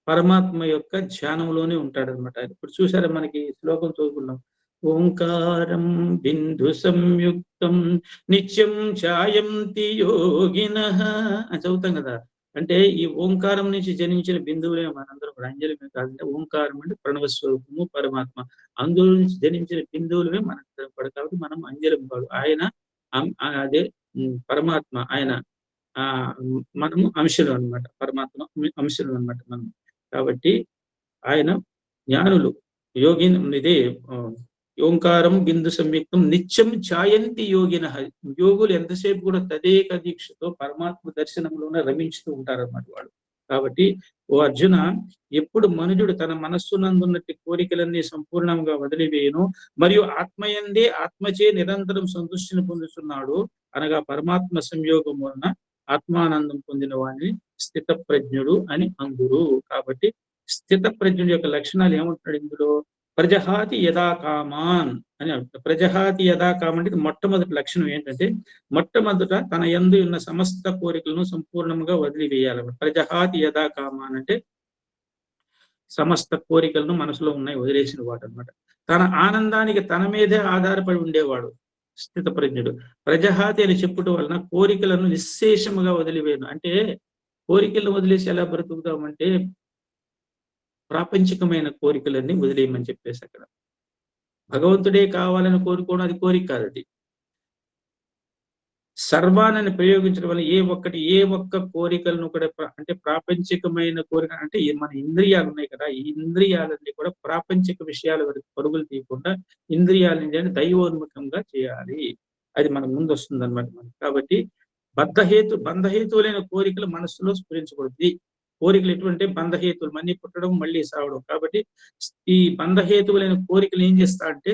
పరమాత్మ యొక్క ధ్యానంలోనే ఉంటాడనమాట. ఇప్పుడు చూసారా, మనకి శ్లోకం చదువుకున్నాం, ఓంకారం బిందు సంయుక్తం నిత్యం ఛాయంతి యోగినః అని చదువుతాం కదా. అంటే ఈ ఓంకారం నుంచి జనించిన బిందువులే మనందరం కూడా, అంజలి కాదంటే ఓంకారం అంటే ప్రణవ స్వరూపము పరమాత్మ, అందులో నుంచి జనించిన బిందువులమే మనందరం కూడా. కాబట్టి మనం అంజలం కాదు, ఆయన అదే పరమాత్మ, ఆయన మనము అంశలు అన్నమాట, పరమాత్మ అంశలు అన్నమాట మనం. కాబట్టి ఆయన జ్ఞానులు యోగిన్ ఇదే ఓంకారం బిందు సంయుక్తం నిత్యం ఛాయంతి యోగిన. యోగులు ఎంతసేపు కూడా తదేక దీక్షతో పరమాత్మ దర్శనంలోనే రమించుతూ ఉంటారన్నమాట వాళ్ళు. కాబట్టి ఓ అర్జున, ఎప్పుడు మనుజుడు తన మనస్సునందున్నట్టి కోరికలన్నీ సంపూర్ణంగా వదిలివేయును మరియు ఆత్మయందే ఆత్మచే నిరంతరం సంతుష్టిని పొందుతున్నాడు అనగా పరమాత్మ సంయోగం వలన ఆత్మానందం పొందిన వాడిని స్థిత ప్రజ్ఞుడు అని అందురు. కాబట్టి స్థిత ప్రజ్ఞుడి యొక్క లక్షణాలు ఏమంటున్నాడు ఇందులో? ప్రజహాతి యదా కామాన్ అని అంటారు. ప్రజహాతి యదా కామం అంటే మొట్టమొదటి లక్షణం ఏంటంటే, మొట్టమొదట తన యందు ఉన్న సమస్త కోరికలను సంపూర్ణంగా వదిలివేయాలన్నమాట. ప్రజహాతి యదా కామాన్ అంటే సమస్త కోరికలను మనసులో ఉన్నాయి వదిలేసిన వాడు అనమాట. తన ఆనందానికి తన మీదే ఆధారపడి ఉండేవాడు స్థిత ప్రజ్ఞుడు. ప్రజహాతి అని చెప్పుట వలన కోరికలను నిశ్శేషముగా వదిలివేయను. అంటే కోరికలను వదిలేసి ఎలా బ్రతుకుతామంటే, ప్రాపంచికమైన కోరికలన్నీ వదిలేయమని చెప్పేసి అక్కడ. భగవంతుడే కావాలని కోరుకోవడం అది కోరిక కాదు, అది సర్వాన్ని ప్రయోగించడం వల్ల ఏ ఒక్క కోరికలను కూడా అంటే ప్రాపంచికమైన కోరిక అంటే మన ఇంద్రియాలు ఉన్నాయి కదా, ఈ ఇంద్రియాలన్నీ కూడా ప్రాపంచిక విషయాల వరకు పరుగులు తీయకుండా ఇంద్రియాలని దైవోన్ముఖంగా చేయాలి. అది మన ముందు వస్తుంది అనమాట మనకి. కాబట్టి బంధహేతువులైన కోరికలు మనస్సులో స్ఫురించకూడదు. కోరికలు ఎటువంటి బంధహేతువులు, మళ్ళీ పుట్టడం మళ్ళీ సావడం. కాబట్టి ఈ బంధహేతువులైన కోరికలు ఏం చేస్తా అంటే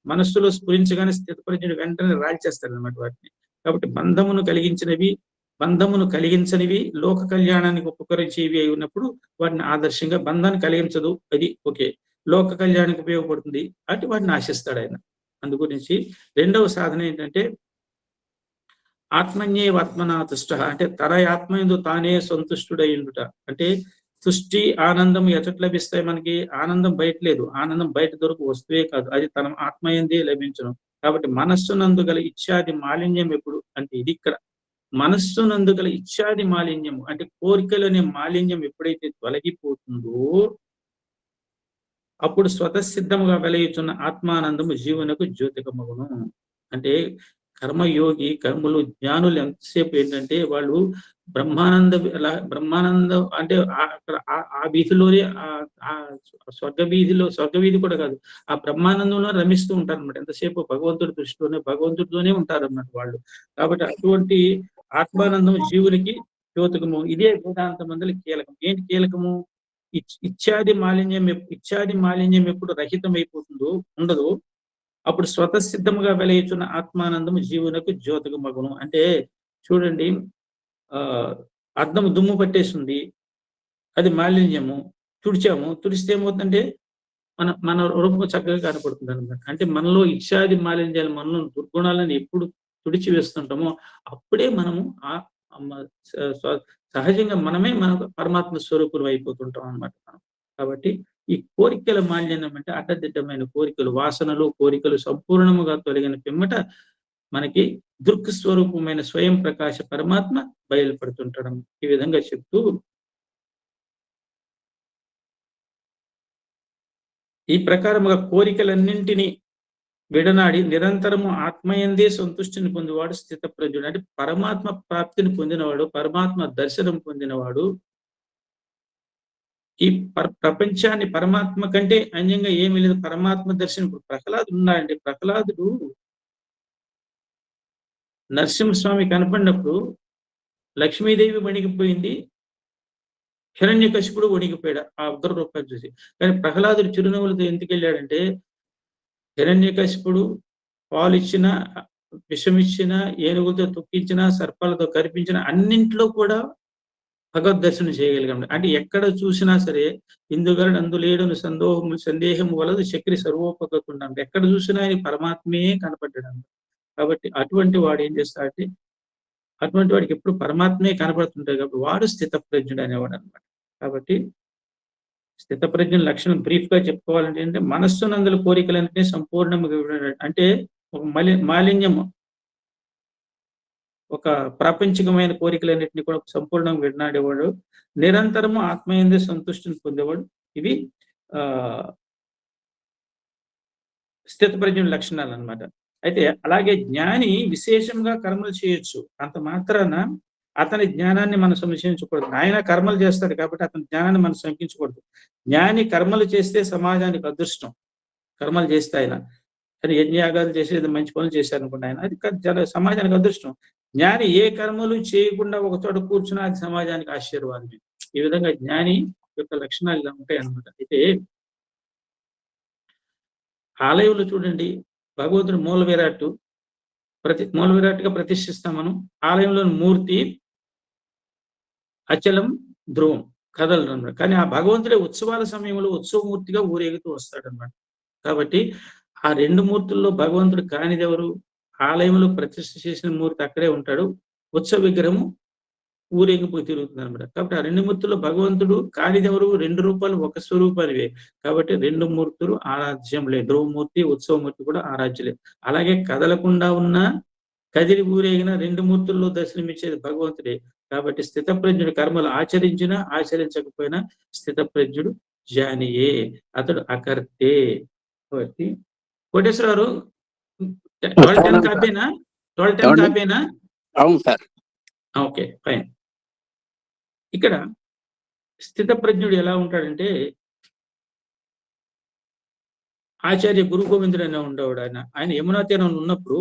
మనస్సులో స్ఫురించగానే స్థితప్రజ్ఞుడు వెంటనే రాల్చేస్తాడు అనమాట వాటిని. కాబట్టి బంధమును కలిగించనివి లోక కళ్యాణానికి ఉపకరించేవి అయి ఉన్నప్పుడు వాటిని ఆదర్శంగా, బంధాన్ని కలిగించదు అది ఓకే, లోక కళ్యాణానికి ఉపయోగపడుతుంది అంటే వాటిని ఆశిస్తాడు ఆయన. అందుగురించి రెండవ సాధన ఏంటంటే ఆత్మన్యేవాత్మనా తుష్ట, అంటే తన ఆత్మయందు తానే సంతుష్టుడైండుట. అంటే తుష్టి ఆనందం ఎచట లభిస్తాయి మనకి? ఆనందం బయట లేదు, ఆనందం బయట దొరకు వస్తువే కాదు, అది తన ఆత్మయందే లభించను. కాబట్టి మనస్సునందు గల ఇచ్ఛాది మాలిన్యం ఎప్పుడు అంటే ఇది ఇక్కడ మనస్సునందు గల ఇచ్ఛాది మాలిన్యము అంటే కోరికలనే మాలిన్యం ఎప్పుడైతే తొలగిపోతుందో అప్పుడు స్వతసిద్ధముగా వెలయుచున్న ఆత్మానందము జీవునకు జ్యోతికమగును. అంటే కర్మయోగి, కర్మలు, జ్ఞానులు ఎంతసేపు ఏంటంటే వాళ్ళు బ్రహ్మానందం అంటే ఆ వీధిలోనే ఆ స్వర్గవీధి కూడా కాదు, ఆ బ్రహ్మానందంలో రమిస్తూ ఉంటారు అనమాట. ఎంతసేపు భగవంతుడి భగవంతుడితోనే ఉంటారు అన్నమాట వాళ్ళు. కాబట్టి అటువంటి ఆత్మానందం జీవునికి జ్యోతికము. ఇదే వేదాంత మందుల కీలకం. ఏంటి కీలకము? ఇచ్ఛాది మాలిన్యం ఎప్పుడు రహితమైపోతుందో ఉండదు అప్పుడు స్వతసిద్ధముగా వెలయుచున్న ఆత్మానందము జీవునకు జ్యోతికమగును. అంటే చూడండి, అద్దము దుమ్ము పట్టేస్తుంది, అది మాలిన్యము, తుడిస్తే ఏమవుతుందంటే మన రూపం చక్కగా కనపడుతుంది అనమాట. అంటే మనలో ఇచ్ఛాది మాలిన్యాలు, మనలో దుర్గుణాలను ఎప్పుడు తుడిచి వేస్తుంటామో అప్పుడే మనము సహజంగా మనమే మన పరమాత్మ స్వరూపులు అయిపోతుంటాం అనమాట మనం. కాబట్టి ఈ కోరికల మాలిన్యం అంటే అడ్డదిడ్డమైన కోరికలు, వాసనలు, కోరికలు సంపూర్ణముగా తొలగిన పిమ్మట మనకి దృక్ స్వరూపమైన స్వయం ప్రకాశ పరమాత్మ బయలుపడుతుంటడం. ఈ విధంగా చెప్తూ ఈ ప్రకారముగా కోరికలన్నింటినీ విడనాడి నిరంతరము ఆత్మయందే సంతుష్టిని పొందేవాడు స్థితప్రజ్ఞుడు. అంటే పరమాత్మ ప్రాప్తిని పొందినవాడు, పరమాత్మ దర్శనం పొందినవాడు. ఈ ప్రపంచాన్ని పరమాత్మ కంటే అన్యంగా ఏమీ లేదు. పరమాత్మ దర్శనం. ఇప్పుడు ప్రహ్లాదుడు ఉన్నాడండి, ప్రహ్లాదుడు నరసింహస్వామి కనపడినప్పుడు లక్ష్మీదేవి వణికిపోయింది, హిరణ్యకశిపుడు వణికిపోయాడు ఆ ఉగ్ర రూపాన్ని చూసి. కానీ ప్రహ్లాదుడు చిరునవ్వులతో ఎందుకు వెళ్ళాడంటే, హిరణ్యకశిపుడు పాలిచ్చిన, విషమిచ్చిన, ఏనుగులతో తొక్కించిన, సర్పాలతో కరిపించిన, అన్నింట్లో కూడా భగవద్ దర్శనం చేయగలిగాడు. అంటే ఎక్కడ చూసినా సరే ఇందుగల అందులేడును సందేహము వలదు చక్రి సర్వోపగకుండా, ఎక్కడ చూసినా ఆయన పరమాత్మే కనపడ్డాడు. కాబట్టి అటువంటి వాడు ఏం చేస్తాడంటే, అటువంటి వాడికి ఎప్పుడు పరమాత్మే కనపడుతుంటాడు కాబట్టి వాడు స్థితప్రజ్ఞుడు అనేవాడు అనమాట. కాబట్టి స్థితప్రజ్ఞుల లక్షణం బ్రీఫ్ గా చెప్పుకోవాలంటే అంటే, మనస్సునందుల కోరికలన్నింటినీ సంపూర్ణంగా అంటే ఒక మాలిన్యము, ఒక ప్రాపంచికమైన కోరికలన్నింటినీ కూడా సంపూర్ణంగా విడనాడేవాడు, నిరంతరము ఆత్మయందే సంతుష్టిని పొందేవాడు. ఇవి స్థితప్రజ్ఞుల లక్షణాలు అన్నమాట. అయితే అలాగే జ్ఞాని విశేషంగా కర్మలు చేయొచ్చు, అంత మాత్రాన అతని జ్ఞానాన్ని మనం సంశయించకూడదు. ఆయన కర్మలు చేస్తాడు కాబట్టి అతని జ్ఞానాన్ని మనం శంకించకూడదు. జ్ఞాని కర్మలు చేస్తే సమాజానికి అదృష్టం, కర్మలు చేస్తే ఆయన కానీ యజ్ఞయాగాలు చేసేది మంచి పనులు చేశారనుకోండి ఆయన, అది సమాజానికి అదృష్టం. జ్ఞాని ఏ కర్మలు చేయకుండా ఒక చోట కూర్చున్నా అది సమాజానికి ఆశీర్వాదమే. ఈ విధంగా జ్ఞాని యొక్క లక్షణాలు ఇలా ఉంటాయి అన్నమాట. అయితే ఆలయంలో చూడండి, భగవంతుడు మూల విరాట్గా ప్రతిష్ఠిస్తాం మనం. ఆలయంలోని మూర్తి అచలం ధ్రువం, కదలడు అన్నమాట. కానీ ఆ భగవంతుడే ఉత్సవాల సమయంలో ఉత్సవమూర్తిగా ఊరేగుతూ వస్తాడనమాట. కాబట్టి ఆ రెండు మూర్తుల్లో భగవంతుడు కానిదెవరు? ఆలయంలో ప్రతిష్ఠ చేసిన మూర్తి అక్కడే ఉంటాడు, ఉత్సవ విగ్రహము ఊరేగిపోయి తిరుగుతుంది అనమాట. కాబట్టి ఆ రెండు మూర్తుల్లో భగవంతుడు కానిదెవరు? రెండు రూపాలు ఒక స్వరూపానివే. కాబట్టి రెండు మూర్తులు ఆరాధ్యంలే, ధ్రువమూర్తి ఉత్సవమూర్తి కూడా ఆరాధ్యులే. అలాగే కదలకుండా ఉన్న, కదిలి ఊరేగిన రెండు మూర్తుల్లో దర్శనమిచ్చేది భగవంతుడే. కాబట్టి స్థితప్రజ్ఞుడు కర్మలు ఆచరించినా ఆచరించకపోయినా స్థితప్రజ్ఞుడు జ్ఞానియే, అతడు అకర్తే. కాబట్టి కోటేశ్వరరావు 12 కాపీనా? 12 కాపీనా? అవును సార్. Okay, fine. ఇక్కడ స్థితప్రజ్ఞుడు ఎలా ఉంటాడంటే, ఆచార్య గురు గోవిందుడు అనే ఉండేవాడు. ఆయన యమునా తీరంలో ఉన్నప్పుడు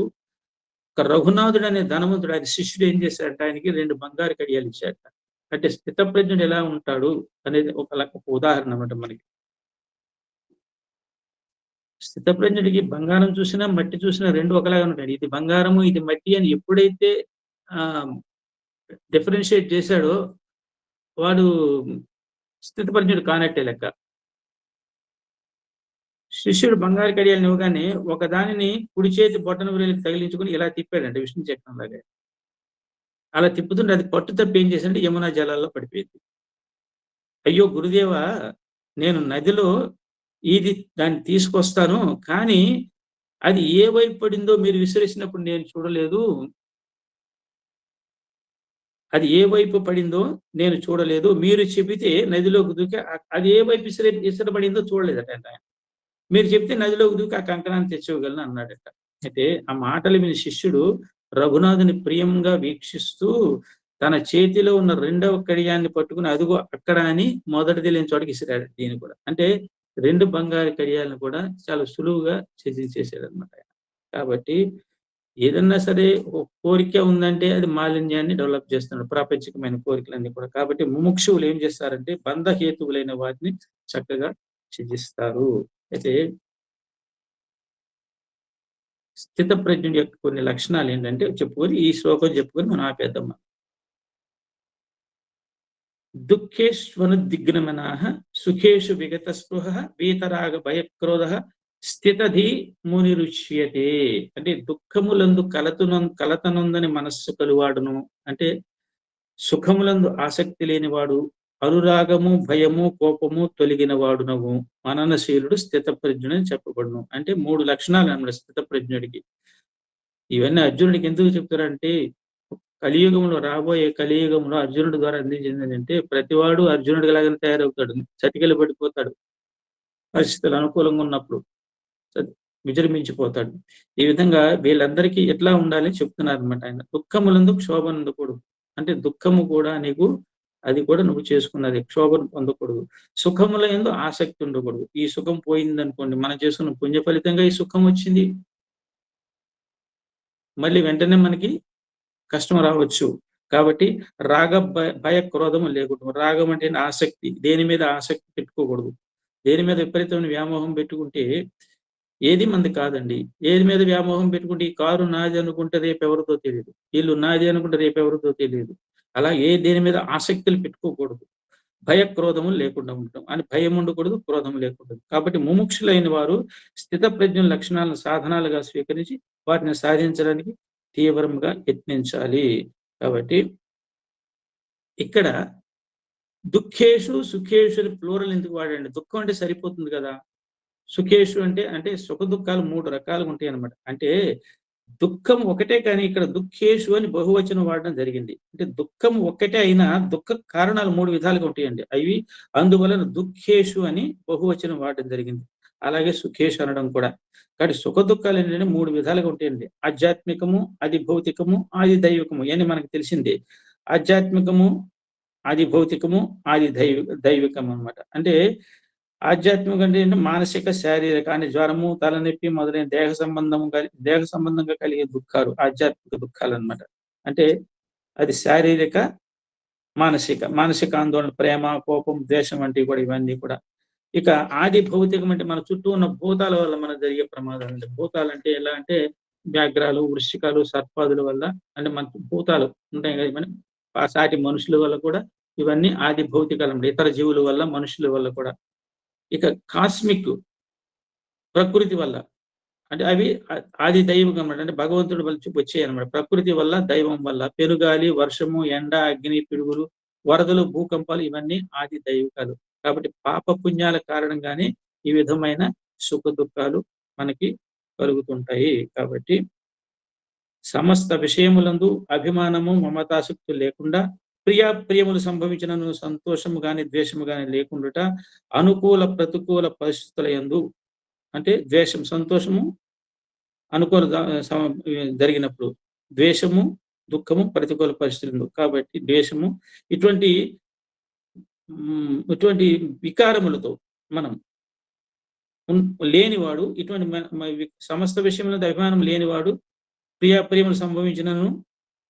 ఒక రఘునాథుడు అనే ధనవంతుడు ఆయన శిష్యుడు ఏం చేశాడంటే ఆయనకి 2 బంగారు కడియాలు ఇచ్చాడట. అంటే స్థితప్రజ్ఞుడు ఎలా ఉంటాడు అనేది ఒక ఉదాహరణ అన్నమాట మనకి. స్థితప్రజ్ఞుడికి బంగారం చూసినా మట్టి చూసినా రెండు ఒకలాగా ఉంటాయి. ఇది బంగారము ఇది మట్టి అని ఎప్పుడైతే డిఫరెన్షియేట్ చేశాడో వాడు స్థితప్రజ్ఞుడు కానట్టే లెక్క. శిష్యుడు బంగారు కడియాలను ఇవ్వగానే ఒక దానిని కుడి చేతి బొట్టన వేలికి తగిలించుకుని ఇలా తిప్పాడంటే విష్ణు చక్రం లాగా. అలా తిప్పుతుంటే అది పట్టు తప్పి ఏం చేశాడంటే యమునా జలాల్లో పడిపోయింది. అయ్యో గురుదేవా, నేను నదిలో దాన్ని తీసుకొస్తాను, కానీ అది ఏ వైపు పడిందో మీరు విసిరేసినప్పుడు నేను చూడలేదు, అది ఏ వైపు పడిందో నేను చూడలేదు, మీరు చెబితే నదిలోకి దూకి అది ఏ వైపు విసిరబడిందో చూడలేదట ఆయన. మీరు చెప్తే నదిలోకి దూకి ఆ కంకణాన్ని తెచ్చివ్వగలను అన్నాడట. అయితే ఆ మాటలు విని శిష్యుడు రఘునాథుని ప్రియంగా వీక్షిస్తూ తన చేతిలో ఉన్న 2వ కడియాన్ని పట్టుకుని అదుగో అక్కడ అని మొదటిది లేని చోటకి ఇసిరాడు. దీన్ని కూడా అంటే 2 బంగారు కడియాలను కూడా చాలా సులువుగా చేసేసాడు అనమాట. కాబట్టి ఏదన్నా సరే ఒక కోరిక ఉందంటే అది మాలిన్యాన్ని డెవలప్ చేస్తున్నాడు, ప్రాపంచికమైన కోరికలన్నీ కూడా. కాబట్టి ముముక్షువులు ఏం చేస్తారంటే బంధహేతువులైన వాటిని చక్కగా త్యజిస్తారు. అయితే స్థితప్రజ్ఞుడి యొక్క కొన్ని లక్షణాలు ఏంటంటే చెప్పుకొని ఈ శ్లోకం చెప్పుకొని మనం ఆపేద్దాం. దుఃఖేష్వనుద్విగ్నమనాః సుఖేషు విగత స్పృహ వీతరాగ భయక్రోధ స్థితధి మునిరుచ్యతే. అంటే దుఃఖములందు కలతనందని మనస్సు కలువాడును, అంటే సుఖములందు ఆసక్తి లేనివాడు, అనురాగము భయము కోపము తొలగిన వాడునవు మననశీలుడు స్థితప్రజ్ఞుడు అని చెప్పబడును. అంటే 3 లక్షణాలు అన్నమాట స్థితప్రజ్ఞుడికి. ఇవన్నీ అర్జునుడికి ఎందుకు చెప్తారంటే కలియుగంలో, రాబోయే కలియుగంలో అర్జునుడి ద్వారా అందించింది అంటే ప్రతివాడు అర్జునుడి లాగానే తయారవుతాడు, చతికిల పడిపోతాడు, పరిస్థితులు అనుకూలంగా ఉన్నప్పుడు విజృంభించిపోతాడు. ఈ విధంగా వీళ్ళందరికీ ఎట్లా ఉండాలి చెప్తున్నారు అనమాట ఆయన. దుఃఖములందు క్షోభనందకూడదు, అంటే దుఃఖము కూడా నీకు అది కూడా నువ్వు చేసుకున్నది, క్షోభను పొందకూడదు. సుఖముల యందు ఆసక్తి ఉండకూడదు. ఈ సుఖం పోయింది అనుకోండి, మనం చేసుకున్న పుణ్య ఫలితంగా ఈ సుఖం వచ్చింది, మళ్ళీ వెంటనే మనకి కష్టం రావచ్చు. కాబట్టి రాగ భయ క్రోధము లేకుండా, రాగం అంటే ఆసక్తి, దేని మీద ఆసక్తి పెట్టుకోకూడదు. దేని మీద విపరీతమైన వ్యామోహం పెట్టుకుంటే ఏది మంది కాదండి. ఏది మీద వ్యామోహం పెట్టుకుంటే ఈ కారు నాది అనుకుంటే రేపు ఎవరిదో తెలియదు, ఇల్లు నాది అనుకుంటే రేపు ఎవరిదో తెలియదు. అలా దేని మీద ఆసక్తులు పెట్టుకోకూడదు. భయ క్రోధము లేకుండా ఉండటం అని, భయం ఉండకూడదు, క్రోధం లేకూడదు. కాబట్టి ముముక్షులైన వారు స్థిత ప్రజ్ఞ లక్షణాలను సాధనాలుగా స్వీకరించి వాటిని సాధించడానికి తీవ్రంగా యత్నించాలి. కాబట్టి ఇక్కడ దుఃఖేషు సుఖేషు ప్లూరల్ ఎందుకు వాడండి? దుఃఖం అంటే సరిపోతుంది కదా. సుఖేషు అంటే సుఖ దుఃఖాలు 3 రకాలుగా ఉంటాయి అన్నమాట. అంటే దుఃఖం ఒకటే, కానీ ఇక్కడ దుఃఖేషు అని బహువచనం వాడడం జరిగింది. అంటే దుఃఖం ఒక్కటే అయినా దుఃఖ కారణాలు 3 విధాలుగా ఉంటాయండి. అవి అందువలన దుఃఖేషు అని బహువచనం వాడడం జరిగింది. అలాగే సుఖేషు అనడం కూడా. కాబట్టి సుఖ దుఃఖాలు ఏంటంటే 3 విధాలుగా ఉంటాయండి. ఆధ్యాత్మికము, అది భౌతికము, అది దైవికము అని మనకు తెలిసిందే. ఆధ్యాత్మికము, అది భౌతికము, అది దైవికం అన్నమాట. అంటే ఆధ్యాత్మిక అంటే మానసిక, శారీరక అని జ్వరము, తలనొప్పి మొదలైన దేహ సంబంధంగా కలిగే దుఃఖాలు ఆధ్యాత్మిక దుఃఖాలు అన్నమాట. అంటే అది శారీరక, మానసిక ఆందోళన, ప్రేమ, కోపం, ద్వేషం వంటివి కూడా, ఇవన్నీ కూడా. ఇక ఆది భౌతికం అంటే మన చుట్టూ ఉన్న భూతాల వల్ల మనకు జరిగే ప్రమాదాలు. అంటే భూతాలు అంటే ఎలా అంటే వ్యాఘ్రాలు, వృశ్చికాలు, సర్పాదుల వల్ల, అంటే మన భూతాలు ఉంటాయి కదా, మన సాటి మనుషుల వల్ల కూడా ఇవన్నీ ఆది భౌతికాలు అంటే ఇతర జీవుల వల్ల, మనుషుల వల్ల కూడా. ఇక కాస్మిక్ ప్రకృతి వల్ల, అంటే అవి ఆది దైవికం అన్నమాట. అంటే భగవంతుడు వల్ల వచ్చాయి అనమాట. ప్రకృతి వల్ల, దైవం వల్ల పెనుగాలి, వర్షము, ఎండ, అగ్ని, పిడుగులు, వరదలు, భూకంపాలు ఇవన్నీ ఆది దైవికాలు. కాబట్టి పాప పుణ్యాల కారణంగానే ఈ విధమైన సుఖ దుఃఖాలు మనకి కలుగుతుంటాయి. కాబట్టి సమస్త విషయములందు అభిమానము, మమతాసక్తులు లేకుండా, ప్రియములు సంభవించినను సంతోషము గాని ద్వేషము గాని లేకుండా, అనుకూల ప్రతికూల పరిస్థితుల యందు, అంటే ద్వేషం, సంతోషము అనుకూల జరిగినప్పుడు, ద్వేషము, దుఃఖము ప్రతికూల పరిస్థితులు. కాబట్టి ద్వేషము ఇటువంటి వికారములతో మనం లేనివాడు, ఇటువంటి సమస్త విషయంలో అభిమానం లేనివాడు, ప్రియములు సంభవించినను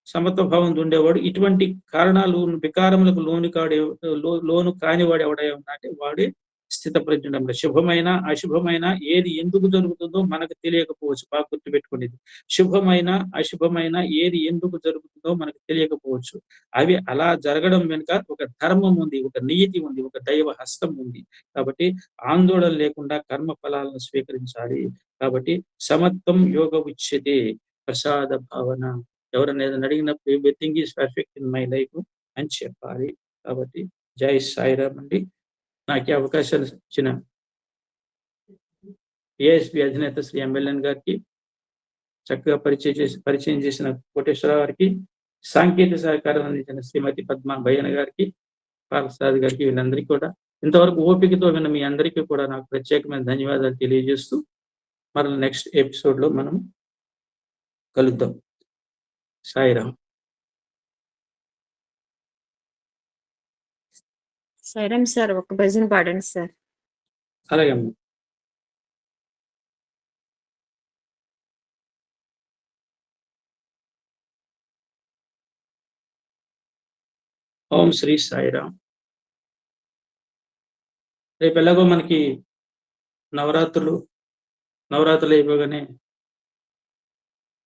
సమత్వభావం ఉండేవాడు, ఇటువంటి కారణాలు వికారములకు లోను కానివాడు ఎవడై ఉన్నా అంటే వాడే స్థిత ప్రజ్ఞుడు. శుభమైన అశుభమైన ఏది ఎందుకు జరుగుతుందో మనకు తెలియకపోవచ్చు. బాగా గుర్తుపెట్టుకునేది, శుభమైన అశుభమైన ఏది ఎందుకు జరుగుతుందో మనకు తెలియకపోవచ్చు. అవి అలా జరగడం వెనుక ఒక ధర్మం ఉంది, ఒక నియతి ఉంది, ఒక దైవ హస్తం ఉంది. కాబట్టి ఆందోళన లేకుండా కర్మ ఫలాలను స్వీకరించాలి. కాబట్టి సమత్వం యోగ ఉచ్యతే, ప్రసాద భావన. ఎవరైనా ఏదైనా అడిగినప్పుడు everything is perfect in my life అని చెప్పాలి. కాబట్టి జై సాయిరామ్ అండి. నాకు అవకాశాలు ఇచ్చిన ఏఎస్పి అధినేత శ్రీ ఎమ్మెల్యన్ గారికి, చక్కగా పరిచయం చేసిన కోటేశ్వరరావు గారికి, సాంకేతిక సహకారం అందించిన శ్రీమతి పద్మా భయ్యన గారికి, పాలసాద్ గారికి, వీళ్ళందరికీ కూడా, ఇంతవరకు ఓపికతో విన్న మీ అందరికీ కూడా నాకు ప్రత్యేకమైన ధన్యవాదాలు తెలియజేస్తూ, మరల నెక్స్ట్ ఎపిసోడ్ లో మనం కలుద్దాం. సాయిరామ్. సాయిరామ్ సార్, ఒక భజన పాడండి సార్. అలాగే అమ్మ. ఓం శ్రీ సాయిరామ్. రేపు ఎలాగో మనకి నవరాత్రులు అయిపోగానే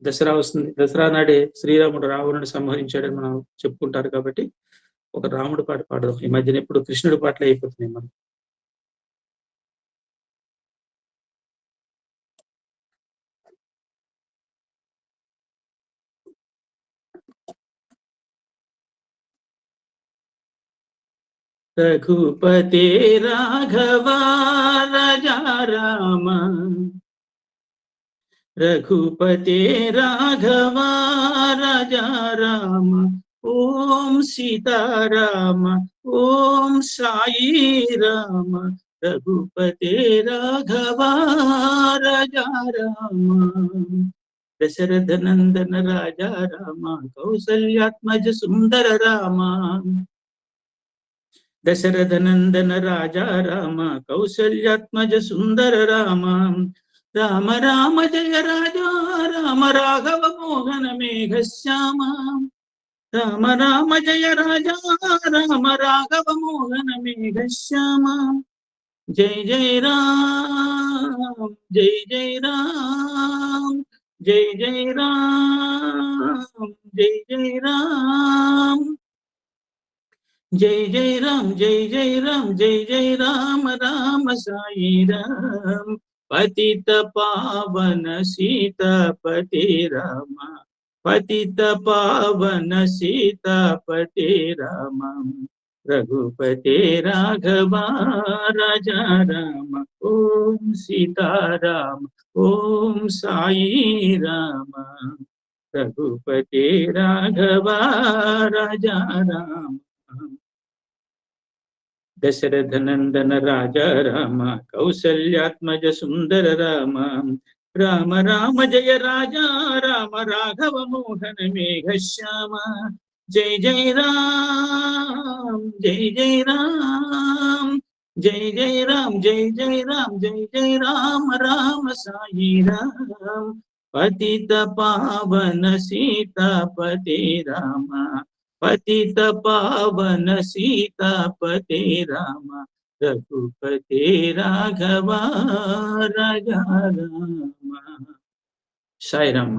దసరా వస్తుంది. దసరా నాడే శ్రీరాముడు రావణుడు సంహరించాడని మనం చెప్పుకుంటారు. కాబట్టి ఒక రాముడు పాట పాడదాం. ఈ మధ్యన ఎప్పుడు కృష్ణుడి పాటలు అయిపోతున్నాయి మనం. రఘుపతే రాఘవ రాజా రామ, రఘుపతే రాఘవ రాజా రామ, ఓం సీతారామ, ఓం సాయి రామ, రఘుపతే రాఘవ రాజా రామ. దశరథ నందన రాజా రామ, కౌసల్యాత్మజ సుందర రామ. దశరథ నందన రాజా రామ, కౌసల్యాత్మజ సుందర రామ. రామ రామ జయ రాజా రామ రాఘవ మోహన మేఘ శ్యామ రామ రామ జయ రాజా రామ రాఘవ మోహన మేఘ శ్యామ జై జై రామ్ జై జై రామ్ జై జై రామ్ జై జై రామ్ జై జై రామ్ జై జై రామ్ జై జై రామ రామ సాయి రామ్ పతిత పావన సీతాపతి రామ పతిత పావన సీతాపతి రామ రఘుపతి రాఘవ రాజా రామ ఓం సీతారామ ఓం సాయి రామ రఘుపతి రాఘవ రాజా రామ దశరథ నందన రాజా రామ కౌసల్యాత్మజ సుందర రామ రామ రామ జయ రాజా రామ రాఘవ మోహన మేఘ శ్యామ జై జై రామ్ జై జై రామ్ జై జై రామ్ జై జై రామ్ జై జై రామ రామ సాయి రామ్ పతిత పావన సీతాపతి రామ పతిత పావన సీతాపతి రామ రఘుపతి రాఘవ రాజా రామ సాయి రామ.